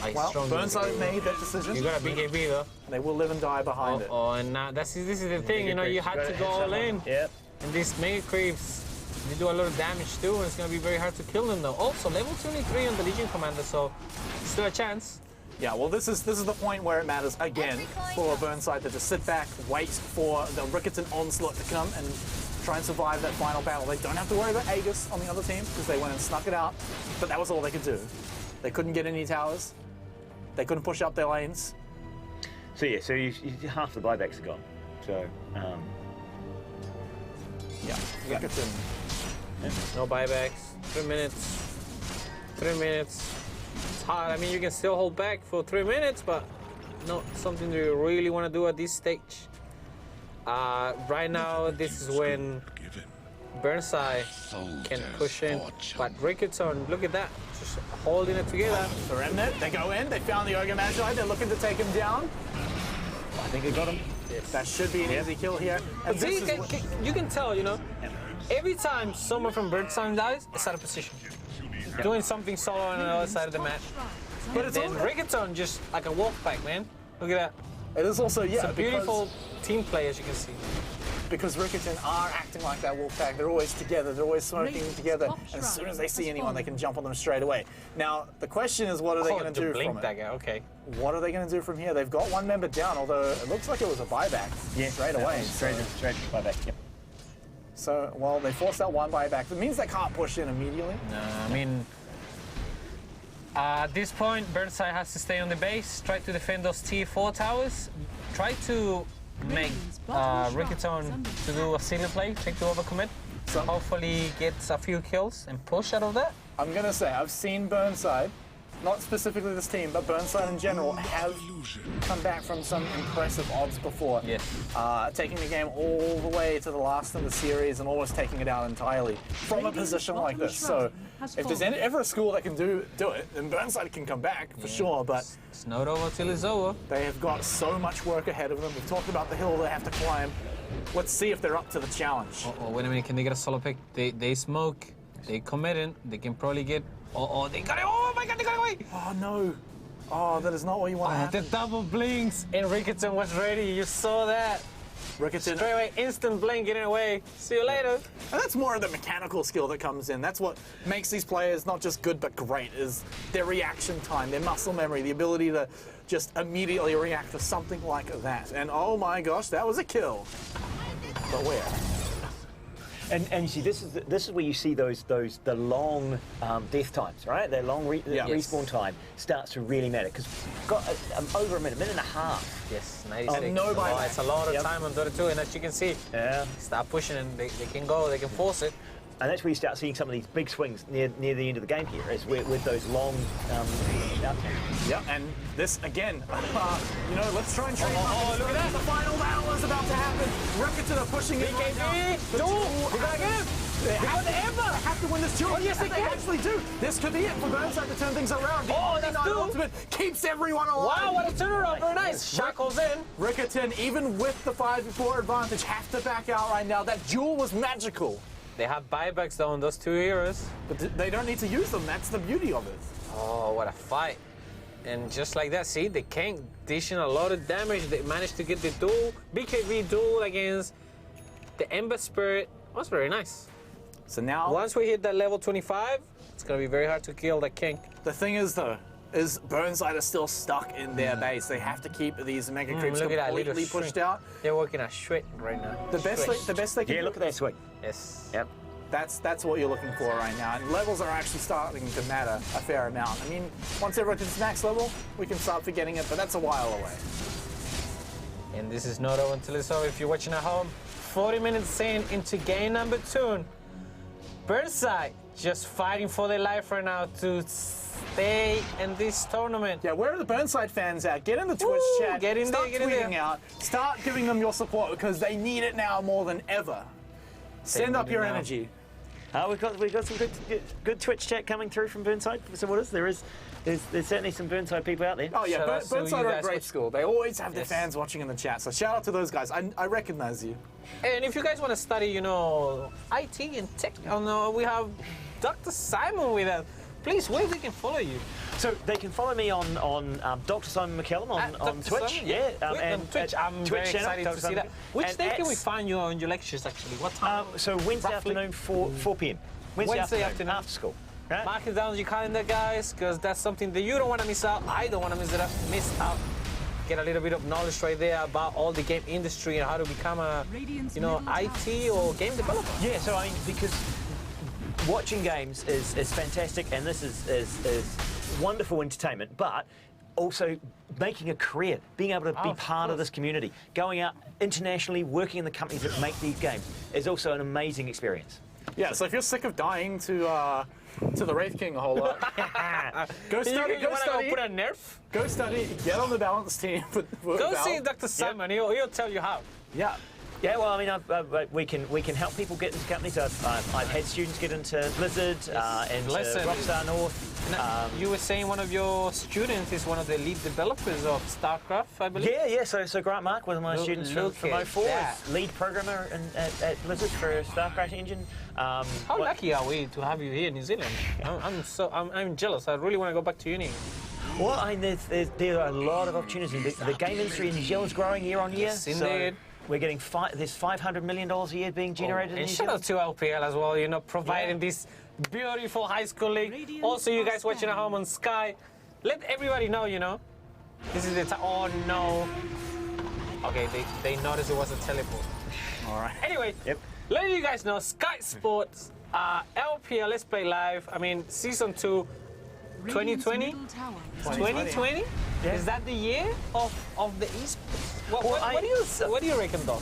I Well, strongly Burnside disagree. made that decision. You got a BKB though. They will live and die behind it. Oh, and now this is the thing. You know, you had to go all in. Yep. And these mega creeps, they do a lot of damage too, and it's gonna be very hard to kill them though. Also, level 23 on the Legion Commander, so still a chance. Yeah, well, this is the point where it matters again for Burnside to just sit back, wait for the Riccarton onslaught to come and try and survive that final battle. They don't have to worry about Aegis on the other team because they went and snuck it out, but that was all they could do. They couldn't get any towers. They couldn't push up their lanes. So yeah, so half the buybacks are gone. So yeah, Riccarton. No buybacks. 3 minutes. 3 minutes. It's hard. I mean, you can still hold back for 3 minutes, but not something that you really want to do at this stage. Right now, this is when Burnside can push in, but Riccarton, look at that, just holding it together. The Remnant, they go in, they found the Ogre Magi, they're looking to take him down. I think they got him. Yes. That should be an easy kill here. And See, you can tell, you know, every time someone from Burnside dies, it's out of position. Doing something solo on the other side of the map. But then Riccarton just like a wolf pack, man. Look at that. It is also, yeah, it's a beautiful team play, as you can see. Because Riccarton are acting like that wolf pack. They're always together. They're always smoking together. And as soon as they see anyone, they can jump on them straight away. Now, the question is, what are they going to do from it? Okay. What are they going to do from here? They've got one member down, although it looks like it was a buyback straight away. Straight buyback, yep. So, well, they forced out one buyback. That means they can't push in immediately. No, I mean, at this point, Burnside has to stay on the base, try to defend those tier 4 towers, try to make Riccarton to do a silly play, take the overcommit, so hopefully gets a few kills and push out of that. I'm going to say, I've seen Burnside, not specifically this team, but Burnside in general, have come back from some impressive odds before. Yes. Taking the game all the way to the last of the series and almost taking it out entirely from a position like this. So if there's ever a school that can do it, then Burnside can come back for sure, but it's not over till it's over. They have got so much work ahead of them. We've talked about the hill they have to climb. Let's see if they're up to the challenge. Oh, wait a minute, can they get a solo pick? They smoke, they commit in, they can probably get... Oh, they got it! Oh my god, they got it away! Oh no! Oh, that is not what you want to happen. The double blinks, and Riccarton was ready. You saw that. Riccarton. Straight away, instant blink, getting away. See you later. And that's more of the mechanical skill that comes in. That's what makes these players not just good but great, is their reaction time, their muscle memory, the ability to just immediately react to something like that. And oh my gosh, that was a kill. But where? And you see, this is where you see the long death times, right? Their long respawn time starts to really matter, because got over a minute and a half. Yes, 96. No buyback. It's a lot of time on Dota 2, and as you can see, start pushing and they can go, they can force it. And that's where you start seeing some of these big swings near the end of the game here, is with those long outcomes. Yeah, and this again, you know, let's try and train. Look at that! The final battle is about to happen. Riccarton are pushing it right now. They gotta get him! They have to win this duel. Oh, yes, they can. Actually do. This could be it for Burnside to turn things around. Oh, that's the ultimate keeps everyone alive. Wow, what a turnaround! Very nice. Shackles in. Riccarton, even with the 5-4 advantage, have to back out right now. That duel was magical. They have buybacks though on those 2 heroes. But they don't need to use them. That's the beauty of it. Oh, what a fight. And just like that, see, they can't dish in a lot of damage. They managed to get the duel, BKB duel against the Ember Spirit. That was very nice. So now, once we hit that level 25, it's going to be very hard to kill that King. The thing is, though, is Burnside are still stuck in their base. They have to keep these mega creeps completely pushed out. They're working a shred right now. The best they can do. Look at that swing. Yes. Yep. That's what you're looking for right now. And levels are actually starting to matter a fair amount. I mean, once everyone hits max level, we can start forgetting it, but that's a while away. And this is not over until it's over. If you're watching at home, 40 minutes into game number 2. Burnside just fighting for their life right now to stay in this tournament. Yeah, where are the Burnside fans at? Get in the Twitch chat. Get in Start there, get in tweeting there. out. Start giving them your support because they need it now more than ever. Send up your energy. We've got some good Twitch chat coming through from Burnside. So what is there's certainly some Burnside people out there. Oh yeah, Burnside are a great watch. school. They always have their fans watching in the chat. So shout out to those guys. I recognize you. And if you guys want to study, you know, IT and tech, we have Dr. Simon with us. Please, where they can follow you? So they can follow me on Dr. Simon McCallum on Twitch. Simon, yeah, and Twitch. I'm very excited to see that. Which day can we find you on your lectures, actually? What time? So Wednesday roughly? afternoon, 4 p.m. Wednesday afternoon after school. Right? Mark it down on your calendar, guys, because that's something that you don't want to miss out. I don't want to miss out. Get a little bit of knowledge right there about all the game industry and how to become a, IT or game developer. Yeah, so I mean, because watching games is fantastic, and this is wonderful entertainment, but also making a career, being able to be part of this community, going out internationally, working in the companies that make these games is also an amazing experience. Yeah, so if you're sick of dying to the Wraith King a whole lot, go study. You want to put a nerf? Go study. Get on the balance team. Go see Dr. Simon. He'll tell you how. Yeah. Yeah, well, I mean, we can help people get into companies. I've had students get into Blizzard, and Rockstar North. You were saying one of your students is one of the lead developers of StarCraft, I believe. Yeah. So Grant Mark, one of my students from 04, is lead programmer at Blizzard for StarCraft engine. How lucky are we to have you here in New Zealand? I'm jealous. I really want to go back to uni. Well, I mean, there are a lot of opportunities. The game industry in New Zealand is growing year on year. Yes, indeed. We're getting there's $500 million a year being generated in and New shout Zealand. out to LPL as well, providing this beautiful high school league. Also, you guys watching at home on Sky, let everybody know, this is the time. Oh, no. Okay, they noticed it was a teleport. All right. Anyway, letting you guys know, Sky Sports, LPL, Let's Play Live, I mean, Season 2, 2020? 2020? Yeah. Is that the year of the esports? What do you reckon, Doc?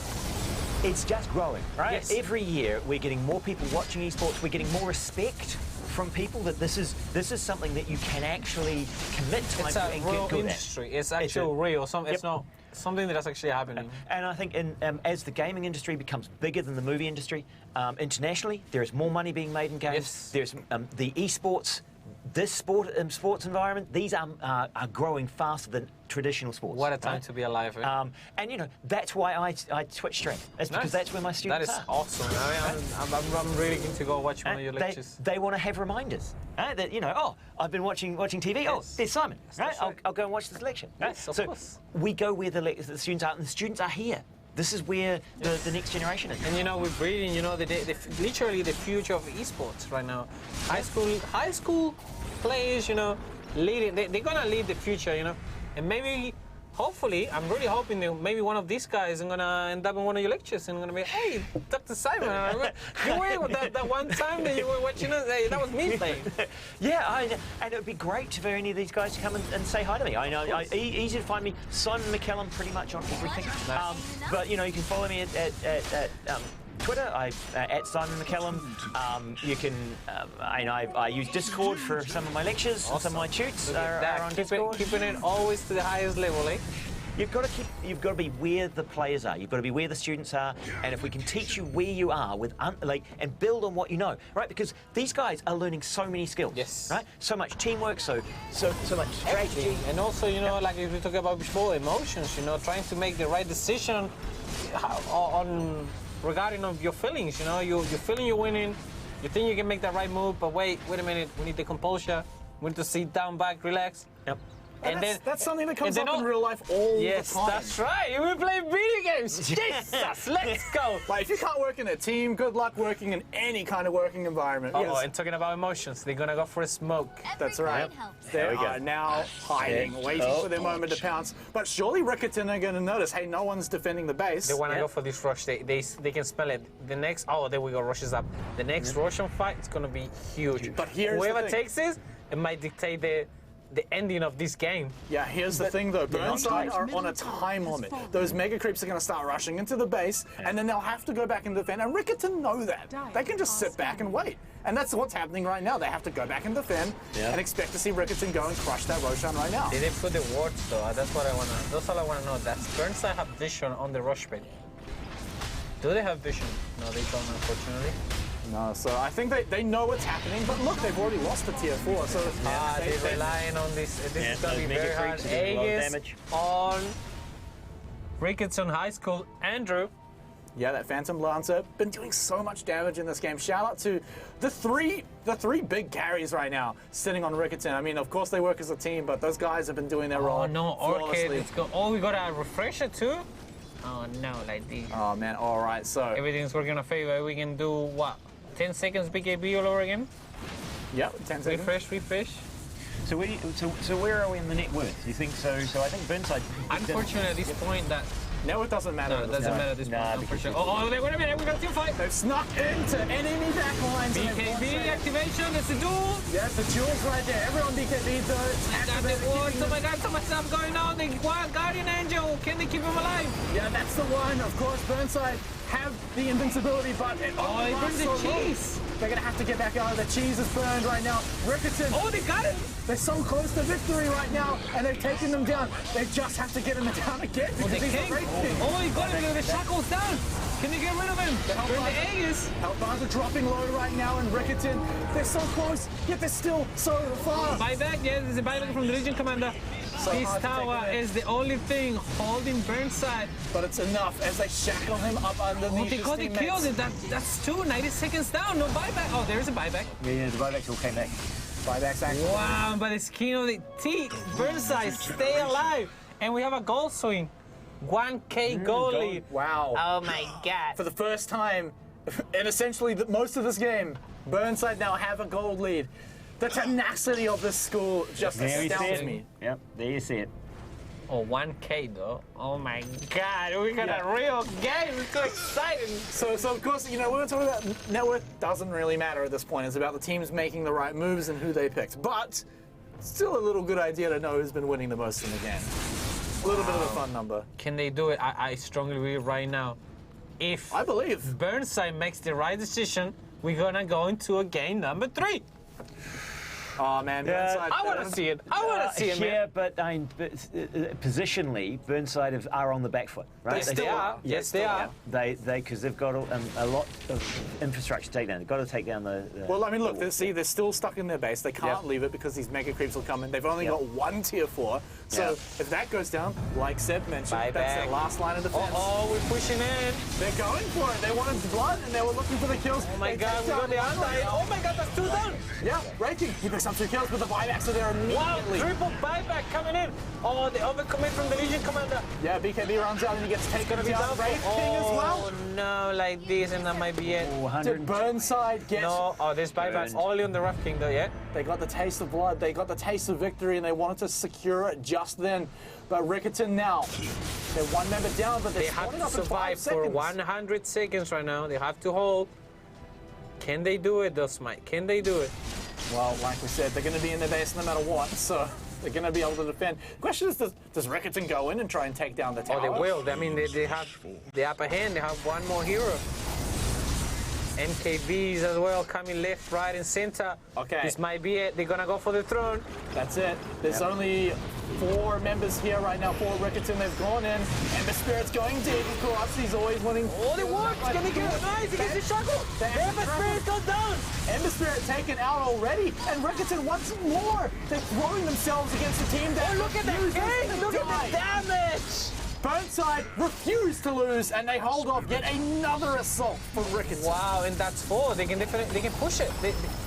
It's just growing, right? Yes. Every year we're getting more people watching esports. We're getting more respect from people that this is something that you can actually commit time it's to a and real get good industry. It's actually real. It's not something that's actually happening. And I think as the gaming industry becomes bigger than the movie industry, internationally, there is more money being made in games. Yes. There's the esports. This sports environment, these are growing faster than traditional sports. What a time to be alive. Eh? And that's why I Twitch stream. It's because that's where my students are. That is awesome. I'm really going to go watch one of your lectures. They want to have reminders. Right? That I've been watching TV. Yes. Oh, there's Simon. Right? I'll go and watch this lecture. Right? Yes, of course. We go where the students are, and the students are here. This is where the next generation is. And we're breeding, literally the future of esports right now. High school players, leading. They're gonna lead the future, and maybe, hopefully, I'm really hoping that maybe one of these guys is gonna end up in one of your lectures and gonna be, hey, Dr. Simon, you were that one time that you were watching us. Hey, that was me playing. Yeah, and it would be great for any of these guys to come and say hi to me. I know, easy to find me, Simon McCallum, pretty much on everything. But you can follow me at Twitter, at Simon McCallum. You can, I use Discord for some of my lectures. Awesome. Some of my tutes are on Discord. Keeping it always to the highest level, eh? You've got to be where the players are. You've got to be where the students are. And if we can teach you where you are and build on what you know, right? Because these guys are learning so many skills. Yes. Right? So much teamwork, so much strategy. And also, like we talked about before, emotions. Trying to make the right decision regarding of your feelings. You're feeling you're winning. You think you can make that right move, but wait a minute. We need the composure. We need to sit down, back, relax. Yep. And that's something that comes up in real life all the time. Yes, that's right. We play video games. Jesus, let's go. Like, if you can't work in a team, good luck working in any kind of working environment. Oh, and talking about emotions, they're gonna go for a smoke. That's right. They are now hiding, waiting for their moment to pounce. But surely Riccarton are going to notice, hey, no one's defending the base. They want to go for this rush. They can smell it. The next, there we go, rushes up. The next Russian fight is gonna be huge. But here's whoever the thing. takes this, it might dictate the ending of this game. Yeah, here's the thing though, Burnside are on a time limit. Those mega creeps are going to start rushing into the base, and then they'll have to go back and defend, and Riccarton know that. They can just sit back and wait. And that's what's happening right now. They have to go back and defend, and expect to see Riccarton go and crush that Roshan right now. Did they put the wards though? That's what I want to. That's all I want to know. Does Burnside have vision on the rush pit? Do they have vision? No, they don't, unfortunately. No, so I think they know what's happening, but look, they've already lost to tier 4, so they're relying on this. This is going to be very hard. Aegis on Riccarton High School. Andrew. Yeah, that Phantom Lancer been doing so much damage in this game. Shout out to the three big carries right now sitting on Riccarton. I mean, of course they work as a team, but those guys have been doing their role. Oh no, Orchid. We got a refresher too. Oh no, like this. Oh man, all right, so everything's working in our favor. We can do what? 10 seconds BKB all over again? Yeah, 10 seconds. Refresh. So where are we in the net worth? Do you think so? So I think Burnside. Unfortunately, at this point, that No, it doesn't matter. no, it doesn't matter at this point. Unfortunately. Oh, wait a minute, we got a team fight. They've snuck into enemy backlines. and they've BKB won. activation. It's a duel. Yeah, the jewels right there. Everyone BKB though. Got the wards. Oh my God, so much stuff going on. The Guardian Angel. Can they keep him alive? Yeah, that's the one. Of course, Burnside have the invincibility, but it Oh, only he burned lasts the so long. cheese. They're gonna have to get back out. The cheese is burned right now. Riccarton. Oh, they got it. They're so close to victory right now, and they've taken them down. They just have to get him down again Oh, because the he's king. the race king. Oh, he got him. The shackles down. Can they get rid of him? Burn the Aegis. Health bars are dropping low right now, and Riccarton, they're so close, yet they're still so far. Buyback. Yeah, there's a buyback from the Legion Commander. So This hard to take tower it in. is the only thing holding Burnside. But it's enough as they shackle him up Oh, underneath they his got the teammates. kill. That's 90 seconds down. No buyback. Oh, there's a buyback. Yeah, the buybacks all came back. Buybacks action. Wow, by the skin of the teeth. Burnside, stay alive. And we have a goal swing. 1K goal lead. Wow. Oh my God. For the first time in essentially most of this game, Burnside now have a gold lead. The tenacity of this school just There you see astounds it. me. Yep, there you see it. Oh, 1K though. Oh my God, we got Yeah. a real game. It's so exciting. So of course, you know, we were talking about net worth doesn't really matter at this point. It's about the teams making the right moves and who they picked. But still a little good idea to know who's been winning the most in the game. A little bit of a fun number. Can they do it? I strongly believe right now. If I believe. Burnside makes the right decision, we're gonna go into a game number 3. Oh man, Burnside. I want to see it. I want to see it, Yeah, man. but I mean, positionally, Burnside are on the back foot, right? They They still are. are. Yes, they are. Because they've got a lot of infrastructure to take down. They've got to take down the. Well, I mean, look, they're still stuck in their base. They can't Yep. leave it because these mega creeps will come in. They've only Yep. got one tier 4. So Yep. if that goes down, like Seb mentioned, that's their Buyback. last line of defense. Oh, we're pushing in. They're going for it. They wanted blood and they were looking for the kills. Oh my They God, take we down got the one anti. right. Oh my God, that's 2 down. Yeah, Raking. He picks up 2 kills, but the buybacks are there Wow, immediately. triple buyback coming in. Oh, the overcommit from the Legion Commander. Yeah, BKB runs out and he gets taken Gonna be down. down. Raking as well. Oh no, like this, and that might be it. 100. Did Burnside get... No, oh, there's buybacks Burned. only on the Rough King though, yeah? They got the taste of blood. They got the taste of victory and they wanted to secure it just then. But Riccarton now, they're one member down, but they're They have spawning to up in 5 survive for seconds. 100 seconds right now. They have to hold. Can they do it though, Smite? Can they do it? Well, like we said, they're going to be in their base no matter what, so they're going to be able to defend. Question is, does Riccarton go in and try and take down the tower? Oh, they will. I mean, they have the upper hand. They have one more hero. MKBs as well coming left, right, and center. Okay. This might be it. They're gonna go for the throne. That's it. There's only 4 members here right now for Riccarton. They've gone in. Ember Spirit's going deep, of course. He's always winning. Oh, they worked. Can they get it? Nice. He gets the shackle. The Ember Spirit goes down. Ember Spirit taken out already, and Riccarton wants more. They're throwing themselves against the team that Oh, look at that refuses king. to Look at die. the damage. Burnside refuse to lose, and they hold off yet another assault for Riccarton. Wow, and that's 4. They can definitely push it.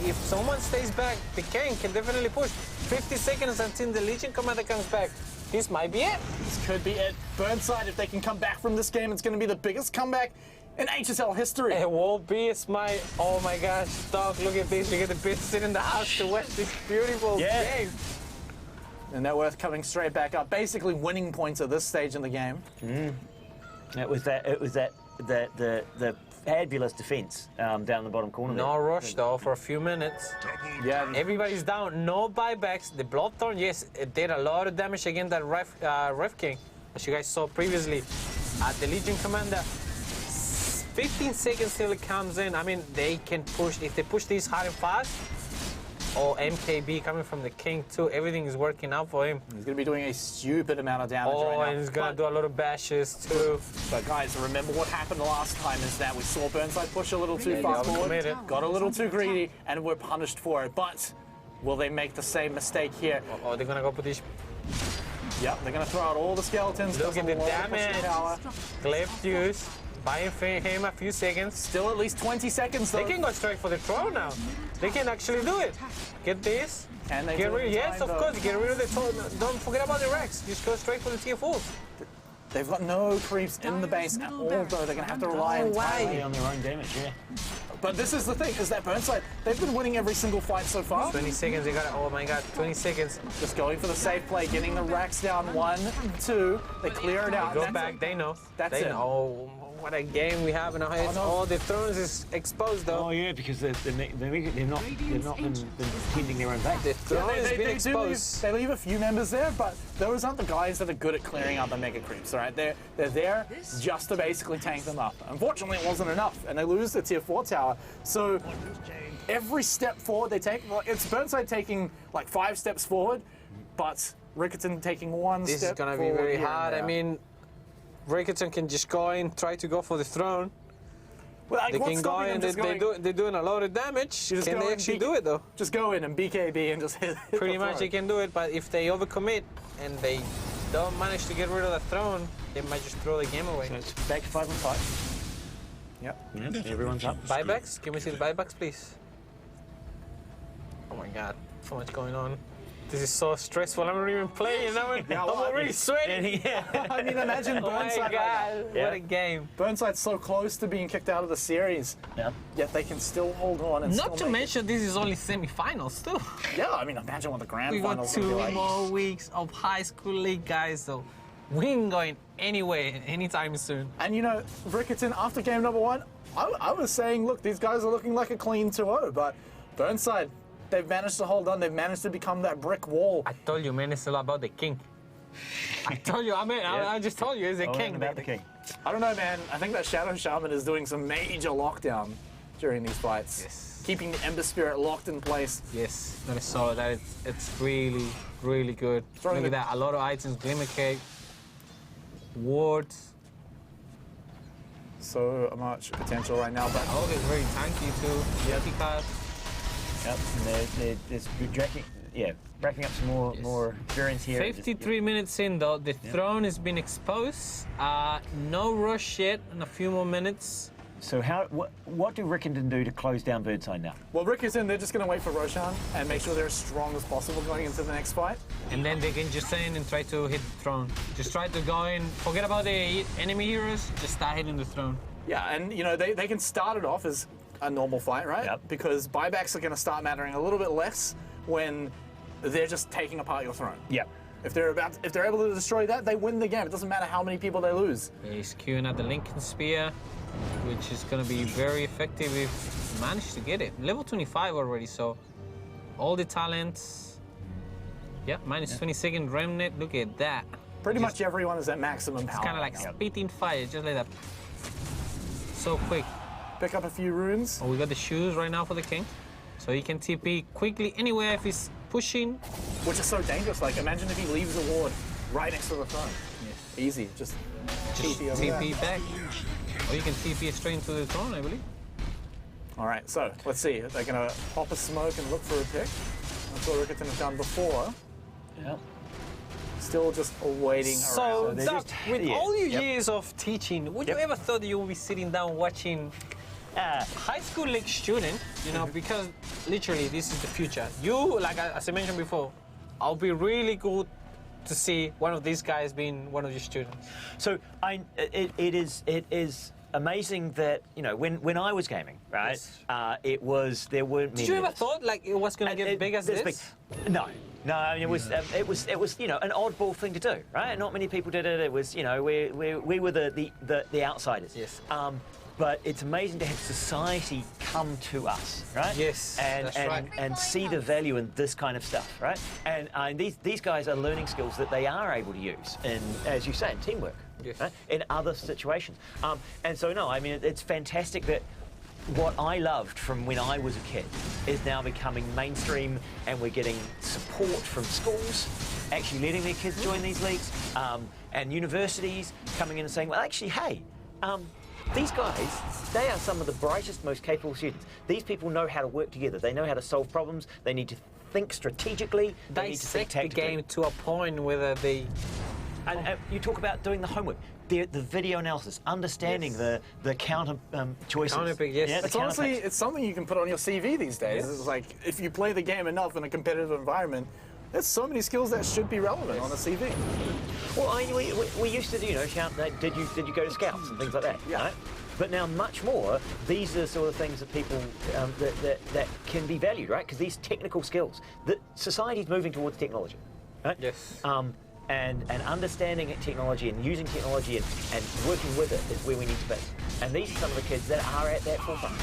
If someone stays back, the king can definitely push. 50 seconds until the Legion Commander comes back. This might be it. This could be it. Burnside, if they can come back from this game, it's going to be the biggest comeback in HSL history. It will be a smite. Oh my gosh, Doc, look at this. Look at the bitch sitting in the house to watch this beautiful game. And net worth coming straight back up, basically winning points at this stage in the game. It was the fabulous defense down the bottom corner. No there. rush though for a few minutes. Yeah, Everybody's down. No buybacks. The Bloodthorn, yes, it did a lot of damage against that Ref King, as you guys saw previously. The Legion Commander, 15 seconds till it comes in. I mean, they can push. If they push these hard and fast, or MKB coming from the King too, everything is working out for him. he's going to be doing a stupid amount of damage Oh, right now. and he's gonna do a lot of bashes too. But guys, remember what happened last time is that we saw Burnside push a little too far they forward, overcommitted. got a little too greedy, and were punished for it. But will they make the same mistake here? Oh, they're gonna go put this. Yep, they're going to throw out all the skeletons. Look at the Doesn't want to push damage. tower. Left use. Buying him a few seconds. Still at least 20 seconds though. They can go straight for the throne now. They can actually do it. Get this. Can they Get do it rid. in Yes, time, of though? course. Get rid of the throne. Don't forget about the Rex. Just go straight for the tier 4. They've got no creeps in the base at all though. They're going to have to rely entirely Play on their own damage, yeah. But this is the thing, is that Burnside, they've been winning every single fight so far. 20 seconds, they got it. Oh my god, 20 seconds. Just going for the safe play, getting the racks down. 1, 2, they clear it out. Go back, they know. That's they it. know. Oh, what a game we have in our heads. Oh, no. Oh, the thrones is exposed though. Oh yeah, because they're not been defending their own base. The throne has been exposed. They leave a few members there, but those aren't the guys that are good at clearing out the mega creeps, all right? They're there just to basically tank them up. Unfortunately, it wasn't enough, and they lose the tier 4 tower. So every step forward they take, well, it's Burnside taking like 5 steps forward, but Riccarton taking 1 This step is gonna be forward very here and hard. I there. mean, Riccarton can just go in, try to go for the throne. Well, like, They what's can go stopping in, them just going- they're doing a lot of damage. just Can go they and actually beat- do it though? Just go in and BKB and just hit Pretty the much throne. they can do it, but if they overcommit and they don't manage to get rid of the throne, they might just throw the game away. So it's back to 5 on 5. Yep. Yeah, everyone's up. Buybacks? Can we see the buybacks, please? Oh my god, so much going on. This is so stressful. I'm not even playing. I'm already sweating. I mean, imagine Oh my Burnside. right god, Yeah. what a game. Burnside's so close to being kicked out of the series, Yeah. yet they can still hold on and Not to still make mention, this is only semi-finals too. it. Yeah, I mean, imagine what the grand We got finals will be 2 like. more weeks of high school league, guys. So we ain't going anywhere anytime soon. And you know, Riccarton, after game number 1, I was saying, look, these guys are looking like a clean 2-0, but Burnside, they've managed to hold on. They've managed to become that brick wall. I told you, man, it's all about the king. I told you, I just told you, it's the king. About the king. I don't know, man. I think that Shadow Shaman is doing some major lockdown during these fights. Yes. Keeping the Ember Spirit locked in place. Yes, that is solid. It's really, really good. Throwing Look at the- that, a lot of items, Glimmer Cake, wards. So much potential right now, but Oh, he's very tanky too. Yeti card. Yep. And they're racking up some more experience here. 53 minutes in though, the throne has been exposed. No rush yet, in a few more minutes. So what do Riccarton do to close down Burnside now? well, Riccarton, they're just going to wait for Roshan and make sure they're as strong as possible going into the next fight. And then they can just stand and try to hit the throne. Just try to go in, forget about the enemy heroes, just start hitting the throne. Yeah, and you know, they can start it off as a normal fight, right? Yep. Because buybacks are going to start mattering a little bit less when they're just taking apart your throne. Yep. If they're able to destroy that, they win the game. It doesn't matter how many people they lose. He's queuing at the Lincoln Spear, which is going to be very effective if he managed to get it. Level 25 already, so all the talents. Yeah, minus 20-second remnant. Look at that. Pretty much everyone is at maximum power. It's kind of like spitting fire, just like that. So quick. Pick up a few runes. Oh, we got the shoes right now for the king. So he can TP quickly anywhere if he's pushing. Which is so dangerous. Like, imagine if he leaves a ward right next to the throne. Yes. Easy. Just Just TP over TP there. back. Or you can TP straight into the throne, I believe. All right, so let's see. They're going to pop a smoke and look for a pick. That's what Riccarton have done before. Yep. Still just awaiting So, around. Doc, with yeah, all your yep. years of teaching, would you ever thought that you would be sitting down watching a high school league student, you know, because literally this is the future. You, like as I mentioned before, I'll be really good to see one of these guys being one of your students. So it is amazing that, you know, when I was gaming, right? Yes. There weren't many. Did you of ever us. thought like it was going to get big as this? big. No, I mean, it was you know, an oddball thing to do, right? Not many people did it. It was, you know, we were the outsiders. Yes. But it's amazing to have society come to us, right? Yes, that's right. And see the value in this kind of stuff, right? And these guys are learning skills that they are able to use in, as you say, in teamwork, Yes. right? In other situations. And so, no, I mean, it's fantastic that what I loved from when I was a kid is now becoming mainstream, and we're getting support from schools actually letting their kids join these leagues, and universities coming in and saying, well, actually, hey, these guys, they are some of the brightest, most capable students. These people know how to work together. They know how to solve problems. They need to think strategically. They need to think Dissect the tactically. game to a point where they... And you talk about doing the homework, the video analysis, understanding Yes. the counter choices. Counter pick, yes. Yeah, the It's honestly, counter picks. it's something you can put on your CV these days. Yes. It's like, if you play the game enough in a competitive environment, there's so many skills that should be relevant on a CV. Well, we used to, you know, count that. Did you go to scouts and things like that? Yeah. Right? But now, much more, these are the sort of things that people that can be valued, right? Because these technical skills, that society's moving towards technology, right? Yes. And understanding technology and using technology and working with it is where we need to be. And these are some of the kids that are at that forefront.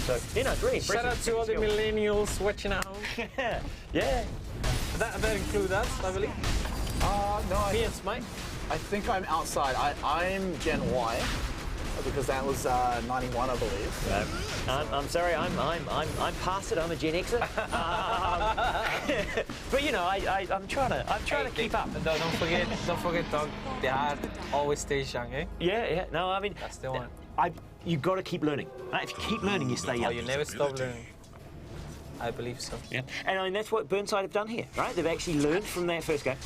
So, you know, it's really Shout out to all the millennials watching at home. Yeah. That includes us, I believe. No, Yes, mate. I think I'm outside. I'm Gen Y because that was 91, I believe. I'm sorry, I'm past it. I'm a Gen Xer. But you know, I'm trying to keep up. Don't forget, dog. The heart always stays young, eh? Yeah. No, I mean, That's the one. You've got to keep learning. Right? If you keep learning, you stay young. Oh, you never stop learning. I believe so. Yeah. And I mean, that's what Burnside have done here, right? They've actually learned from their first game.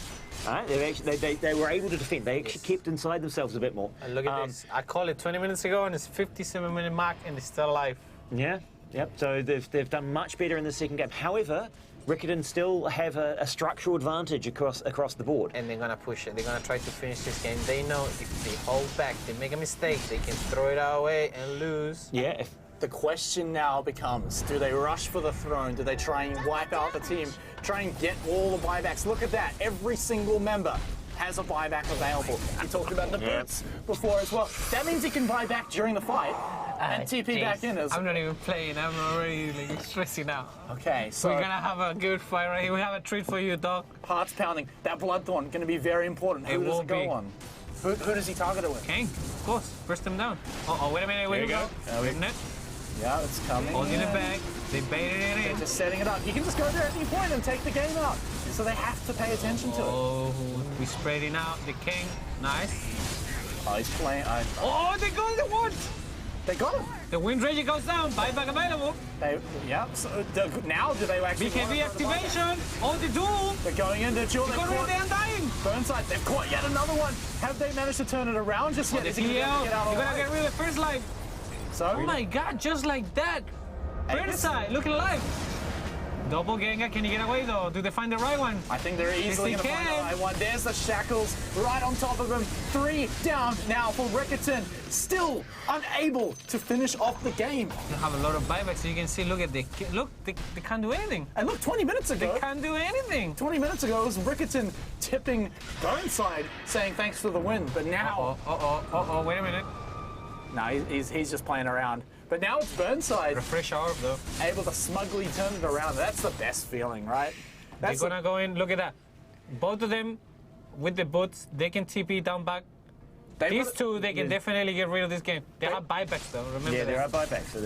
Right? They were able to defend. They actually kept inside themselves a bit more. And look at this. I called it 20 minutes ago, and it's 57-minute mark, and they're still alive. Yeah. Yep. So they've done much better in the second game. However, Riccarton still have a structural advantage across the board. And they're gonna push it. They're gonna try to finish this game. They know if they hold back, they make a mistake, they can throw it away and lose. Yeah. The question now becomes, do they rush for the throne? Do they try and wipe out the team? Try and get all the buybacks? Look at that. Every single member has a buyback available. We talked about the boots before as well. That means you can buy back during the fight and TP back in as I'm not even playing. I'm already like, stressing out. Okay, so We're gonna have a good fight right here. We have a treat for you, dog. hearts pounding. That Bloodthorn going to be very important. Who It does will it go be. on? Who does he target it with? King, of course. Burst them down. Oh, wait a minute. Where There you you go? go. Isn't it? Yeah, it's coming. Holding in. it back. They baited it They're in. just setting it up. You can just go there at any point and take the game out. So they have to pay attention to it. Oh, we spreading out the king. Nice. Oh, he's playing. Oh, they got the one. They got him. The wind rage goes down. Buyback available. Yeah. So now do they actually? BKB activation. Oh, they do. They're going in. They're duel. They've Got rid of the caught Undying. Burnside. They've caught yet another one. Have they managed to turn it around just yet? The Is he gonna TL. get out You're gonna alive? get rid of the first life. So Oh my god, just like that. Burnside, looking alive. Double Gengar, can you get away though? Do they find the right one? I think they're easily Yes, going they to find the can. right one. There's the shackles right on top of him. 3 down now for Riccarton. Still unable to finish off the game. They have a lot of buybacks, so you can see, look, they can't do anything. And look, 20 minutes ago, They can't do anything. 20 minutes ago, it was Riccarton tipping Burnside, saying thanks for the win. But now, Wait a minute. no, he's just playing around. But now it's Burnside Refresh orb though. able to smugly turn it around. That's the best feeling, right? They're That's gonna go in, look at that. Both of them with the boots, they can TP down back. These two, they can definitely get rid of this game. They have buybacks though, remember Yeah, that. there are buybacks, so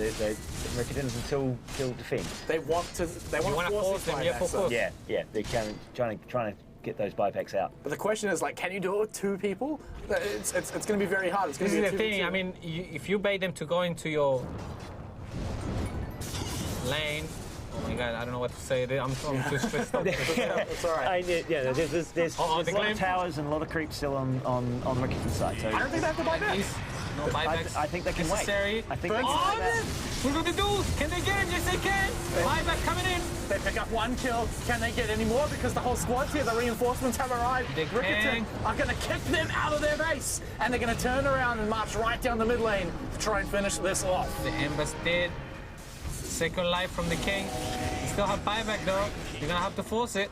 Riccarton's until defend. They want to wanna force force these them, yeah, buybacks, for though. force. Yeah, they're trying to get those buybacks out. But the question is, like, can you do it with 2 people? It's going to be very hard. It's going This to be is a the 2v2. thing, I mean, if you bait them to go into your lane, oh my god, I don't know what to say. I'm too stressed out. It's all right. There's the a lot claim. of towers and a lot of creeps still on Riccarton's side. So I don't think they have to buy back. No buybacks. I think they can necessary. wait. I think they Burnside- can wait. We're going to do. Can they get him? Yes, they can. Buyback coming in. They pick up 1 kill. Can they get any more? Because the whole squad's here. The reinforcements have arrived. They Riccarton can. are going to kick them out of their base. And they're going to turn around and march right down the mid lane to try and finish this off. The Ember's dead. Second life from the king. You still have buyback though. You're going to have to force it.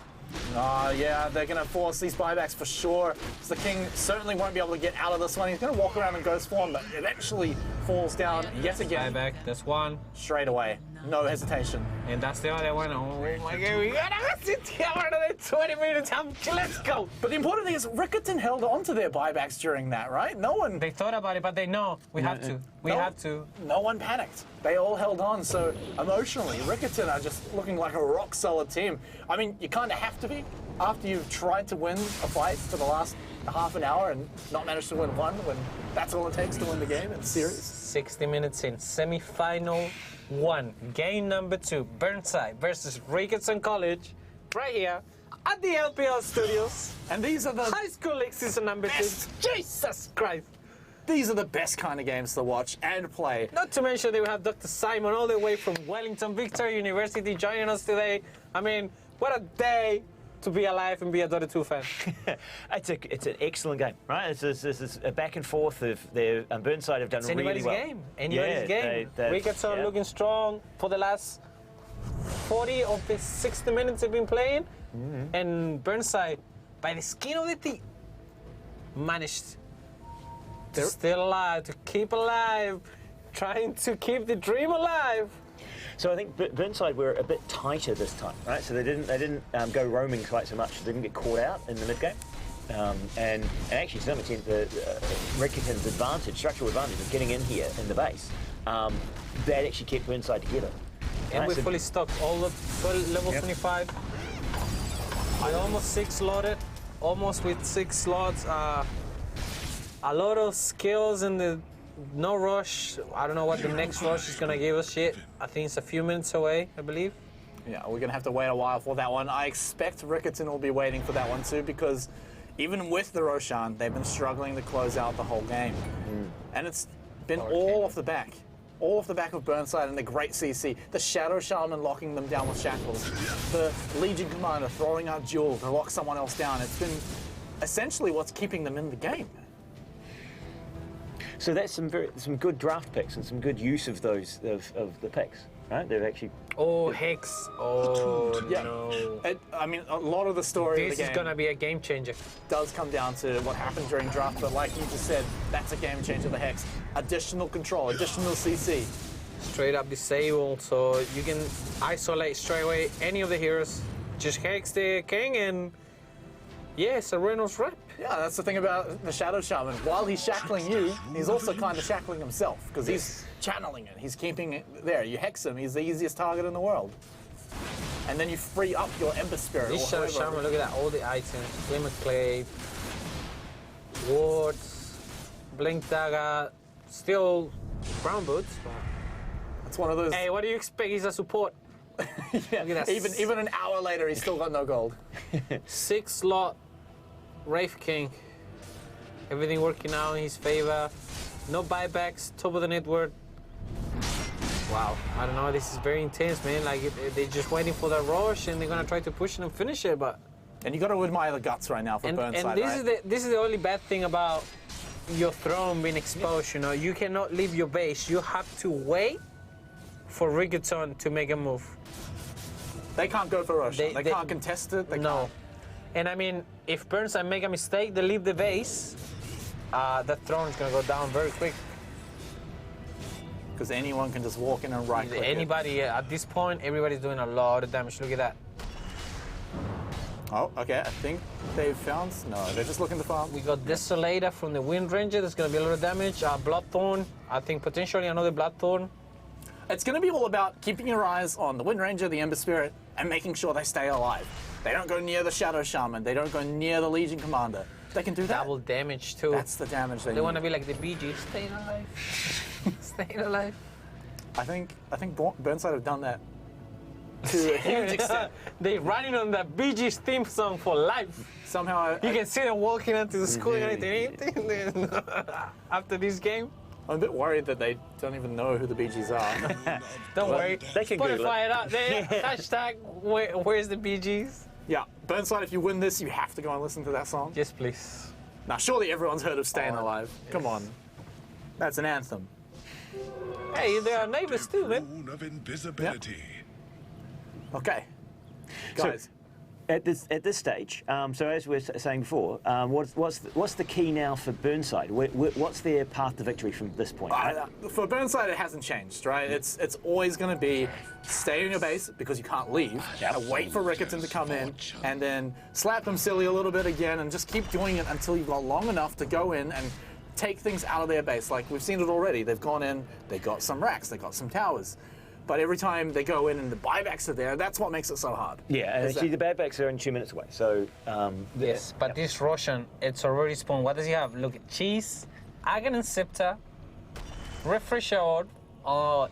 Yeah, they're going to force these buybacks for sure. So the king certainly won't be able to get out of this one. He's going to walk around and ghost form, but eventually falls down yet again. Buyback, that's one. Straight away. No hesitation. And that's the other one. Oh my god, we gotta sit here another 20 minutes. Let's go. But the important thing is Riccarton held on to their buybacks during that, right? No one They thought about it, but they know we have to. We have to. No one panicked. They all held on. So emotionally, Riccarton are just looking like a rock solid team. I mean, you kind of have to be after you've tried to win a fight for the last half an hour and not managed to win one when that's all it takes to win the game in the series. 60 minutes in, semi-final 1, game number 2, Burnside versus Riccarton College, right here at the LPL studios. And these are the High School League season number 2. Jesus Christ. these are the best kind of games to watch and play. Not to mention they will have Dr. Simon all the way from Wellington Victoria University joining us today. I mean, what a day to be alive and be a Dota 2 fan. It's an excellent game, right? It's a back and forth of their Burnside have done It's really anybody's well. game. Anybody's game. Riccarton yeah. looking strong for the last 40 of the 60 minutes they've been playing. And Burnside, by the skin of the teeth, managed to stay alive, to keep alive, trying to keep the dream alive. So I think Burnside were a bit tighter this time, right? So they didn't go roaming quite so much. They didn't get caught out in the mid game, and actually to some extent Riccarton's advantage, structural advantage of getting in here in the base, that actually kept Burnside together. And Right, we're so- fully stocked, all the level Yep. 25. I almost 6 slotted, almost with 6 slots. A lot of skills in the no rush. I don't know what the next rush is gonna give us yet. I think it's a few minutes away, I believe. Yeah, we're going to have to wait a while for that one. I expect Riccarton will be waiting for that one too, because even with the Roshan, they've been struggling to close out the whole game. And it's been all off the back. All off the back of Burnside and the great CC. The Shadow Shaman locking them down with shackles. The Legion Commander throwing out Jewel to lock someone else down. It's been essentially what's keeping them in the game. So that's some good draft picks and some good use of those of the picks, right? They've actually. Oh, Hex. Oh, Yeah. no. I mean, a lot of the story of This the is game gonna be a game changer. does come down to what happened during draft, but like you just said, that's a game changer, the Hex. Additional control, additional CC. Straight up disabled, so you can isolate straight away any of the heroes. Just Hex the king and yeah, it's a Reynolds rep. Yeah, that's the thing about the Shadow Shaman. While he's shackling you, he's also kind of shackling himself, because he's channeling it. He's keeping it there. You hex him, he's the easiest target in the world. And then you free up your Ember Spirit. This or Shadow whoever. Shaman, look at that, all the items. Glimmer Clay, wards, Blink Dagger, still brown boots. But... It's one of those. Hey, what do you expect? He's a support. Yeah, look at that. even an hour later, he's still got no gold. 6 slot Wraith King. Everything working out in his favor. No buybacks, top of the network. Wow, I don't know, this is very intense, man. Like, they're just waiting for the rush and they're gonna try to push it and finish it, but... And you got to admire the guts right now for Burnside, and this right? this is the only bad thing about your throne being exposed, you know. You cannot leave your base. You have to wait for Riccarton to make a move. They can't go for Roshan. They they- can't contest it. They No. can't. And I mean, if Burnside make a mistake, they leave the base, the throne is gonna go down very quick. Because anyone can just walk in and right-click it. Anybody at this point, everybody's doing a lot of damage. Look at that. Oh, okay. I think they've found... No, they're just looking to farm. We got Desolator from the Wind Ranger. There's gonna be a lot of damage. Bloodthorn. I think potentially another Bloodthorn. It's going to be all about keeping your eyes on the Wind Ranger, the Ember Spirit, and making sure they stay alive. They don't go near the Shadow Shaman. They don't go near the Legion Commander. They can do that. Double damage too. That's the damage they They need. want to be like the Bee Gees. Staying alive. Staying alive. I think Burnside have done that to a huge extent. They're running on the Bee Gees theme song for life. Somehow, You can see them walking into the school and anything. After this game. I'm a bit worried that they don't even know who the Bee Gees are. Don't worry. they can Google Spotify it out there. Hashtag where's the Bee Gees? Yeah, Burnside, if you win this, you have to go and listen to that song. Yes, please. Now, surely everyone's heard of Staying Alive. Come on. That's an anthem. Hey, they are neighbors too, man. Moon of invisibility. Okay. Guys, At this stage, so as we were saying before, what's the key now for Burnside? What's their path to victory from this point? for Burnside, it hasn't changed, right? It's always going to be stay in your base because you can't leave, and wait for Riccarton to come in, and then slap him silly a little bit again, and just keep doing it until you've got long enough to go in and take things out of their base. Like, we've seen it already. They've gone in, they got some racks, they got some towers. But every time they go in and the buybacks are there, that's what makes it so hard. Yeah, and actually the buybacks are only 2 minutes away, so... Yes, but this Russian, it's already spawned. What does he have? Look at Cheese, Aghanim Scepter, Refresher Orb,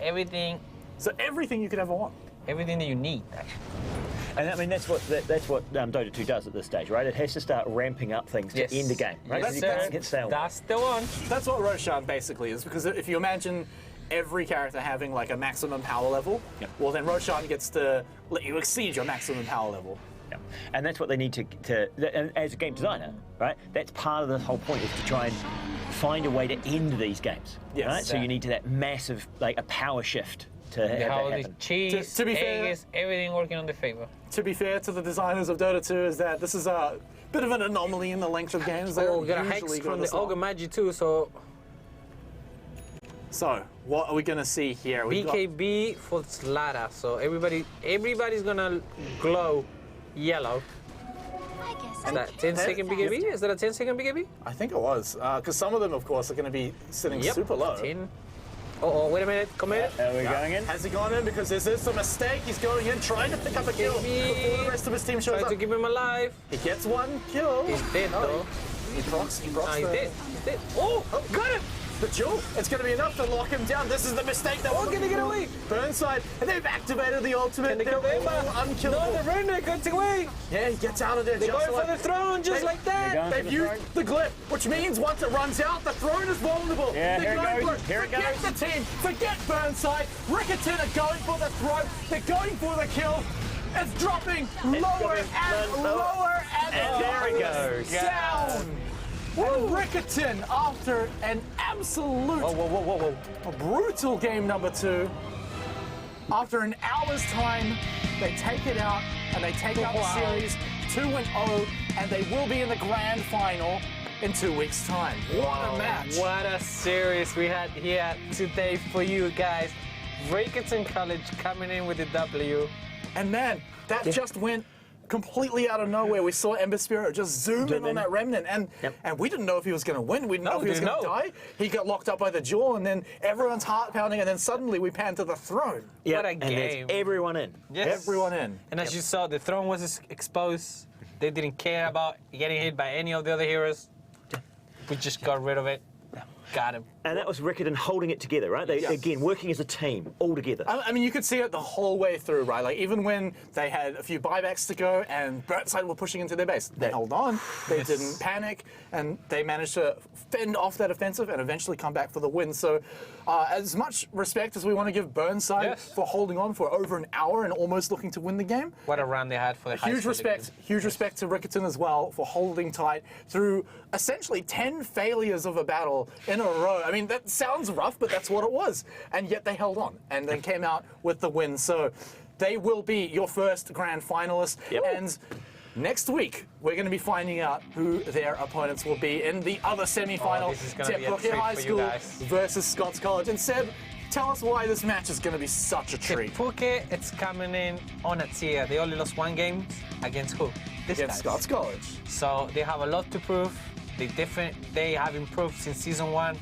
everything. So everything you could ever want. Everything that you need, actually. And I mean, that's what Dota 2 does at this stage, right? It has to start ramping up things to end the game, right? Yes, You sir. can't get stale. That's the one. That's what Roshan basically is, because if you imagine every character having like a maximum power level, well then Roshan gets to let you exceed your maximum power level. outcome. And that's what they need to and as a game designer, right? That's part of the whole point, is to try and find a way to end these games. Yes. Right? So you need that massive, like a power shift to have that How the happen. cheese, To be fair- eggs, everything working on the favor. To be fair to the designers of Dota 2, is that this is a bit of an anomaly in the length of games. They Oh, don't we got a usually hex go from this the long. Ogre Magi too, so So, what are we going to see here? We've got- BKB for Slada. So everybody's gonna glow yellow. Is that 10-second BKB? Is that a 10-second BKB? I think it was, because some of them, of course, are going to be sitting super low. 10. Oh, wait a minute. Come in. Are we going in? Has he gone in? Because this is a mistake. He's going in, trying to pick up a kill before the rest of his team shows Try up. to keep him alive. He gets one kill. He's dead though. He procs He's the... dead. He's dead. Oh, got him. The jewel, it's going to be enough to lock him down. This is the mistake that Oh, can they get away? Burnside, and they've activated the ultimate. Can they They're come in? all unkillable. No, the Render gets away. Yeah, he gets out of there. They're just going for like the throne just like that. They've used the glyph, which means once it runs out, the throne is vulnerable. Yeah, They're here it going goes. for it. Here it Forget goes. the team. Forget Burnside. Riccarton are going for the throne. They're going for the kill. It's dropping lower and lower and there it goes. down. And Riccarton, after an absolute a brutal game number 2, after an hour's time, they take it out and they take out the series 2-0, and they will be in the grand final in 2 weeks' time. What a match! What a series we had here today for you guys. Riccarton College coming in with the W. And man, that just went completely out of nowhere. We saw Ember Spirit just zoom in on that Remnant, and we didn't know if he was going to win. We didn't know if he was going to die. He got locked up by the jaw, and then everyone's heart pounding, and then suddenly we pan to the throne. Yep. What a and game. there's everyone in. Yes. Everyone in. And as you saw, the throne was exposed. They didn't care about getting hit by any of the other heroes. We just got rid of it. Got him. And that was Riccarton holding it together, right? They, again, working as a team, all together. I mean, you could see it the whole way through, right? Like, even when they had a few buybacks to go and Burnside were pushing into their base, they held on, they didn't panic, and they managed to fend off that offensive and eventually come back for the win. So, as much respect as we want to give Burnside for holding on for over an hour and almost looking to win the game, What a run they had for the high huge school respect, league. huge respect to Riccarton as well for holding tight through essentially 10 failures of a battle in a row. I mean, that sounds rough, but that's what it was. And yet they held on and then came out with the win. So they will be your first grand finalist. And next week, we're going to be finding out who their opponents will be in the other semi-final. this is gonna be a Te Puke treat High for you School guys. versus Scots College. And Seb, tell us why this match is going to be such a treat. Puke, it's coming in on a tier. They only lost one game against who? This Against guy. Scots College. So they have a lot to prove. They have improved since season 1,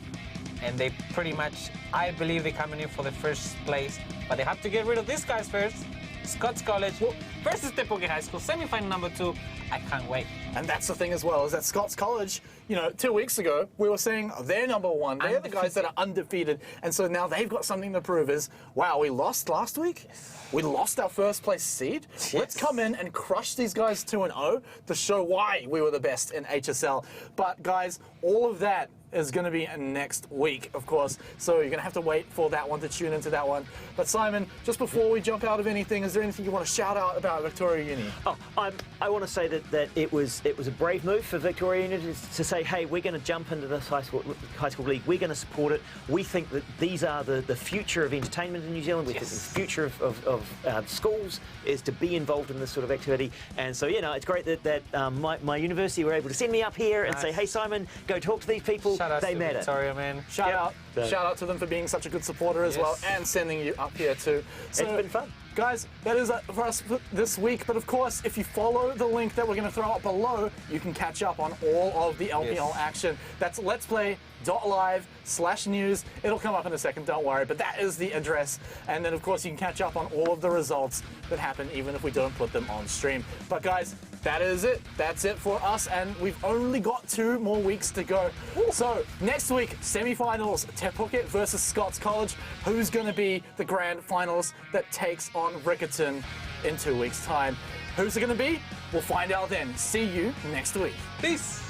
and they pretty much, I believe, they're coming in for the first place. But they have to get rid of these guys first. Scots College versus Te Puke High School, semi-final number 2. I can't wait. And that's the thing as well, is that Scots College, you know, 2 weeks ago, we were saying they're number 1. They're the guys that are undefeated. And so now they've got something to prove is, wow, we lost last week? We lost our first place seed? Let's come in and crush these guys 2-0 to show why we were the best in HSL. But guys, all of that is going to be next week, of course. So you're going to have to wait for that one to tune into that one. But Simon, just before we jump out of anything, is there anything you want to shout out about Victoria Uni? Oh, I want to say that it was a brave move for Victoria Uni to say, hey, we're going to jump into this high school league. We're going to support it. We think that these are the future of entertainment in New Zealand. We think the future of schools is to be involved in this sort of activity. And so, you know, it's great that my university were able to send me up here and say, hey, Simon, go talk to these people. Shout out They to matter. Victoria, man. Shout out to them for being such a good supporter as well, and sending you up here too. So, it's been fun. Guys, that is it for us for this week. But of course, if you follow the link that we're going to throw up below, you can catch up on all of the LPL action. That's letsplay.live/news. It'll come up in a second, don't worry. But that is the address. And then, of course, you can catch up on all of the results that happen, even if we don't put them on stream. But guys, that is it. That's it for us. And we've only got 2 more weeks to go. So next week, semi-finals, Te Puke versus Scots College. Who's going to be the grand finals that takes on Riccarton in 2 weeks' time? Who's it going to be? We'll find out then. See you next week. Peace.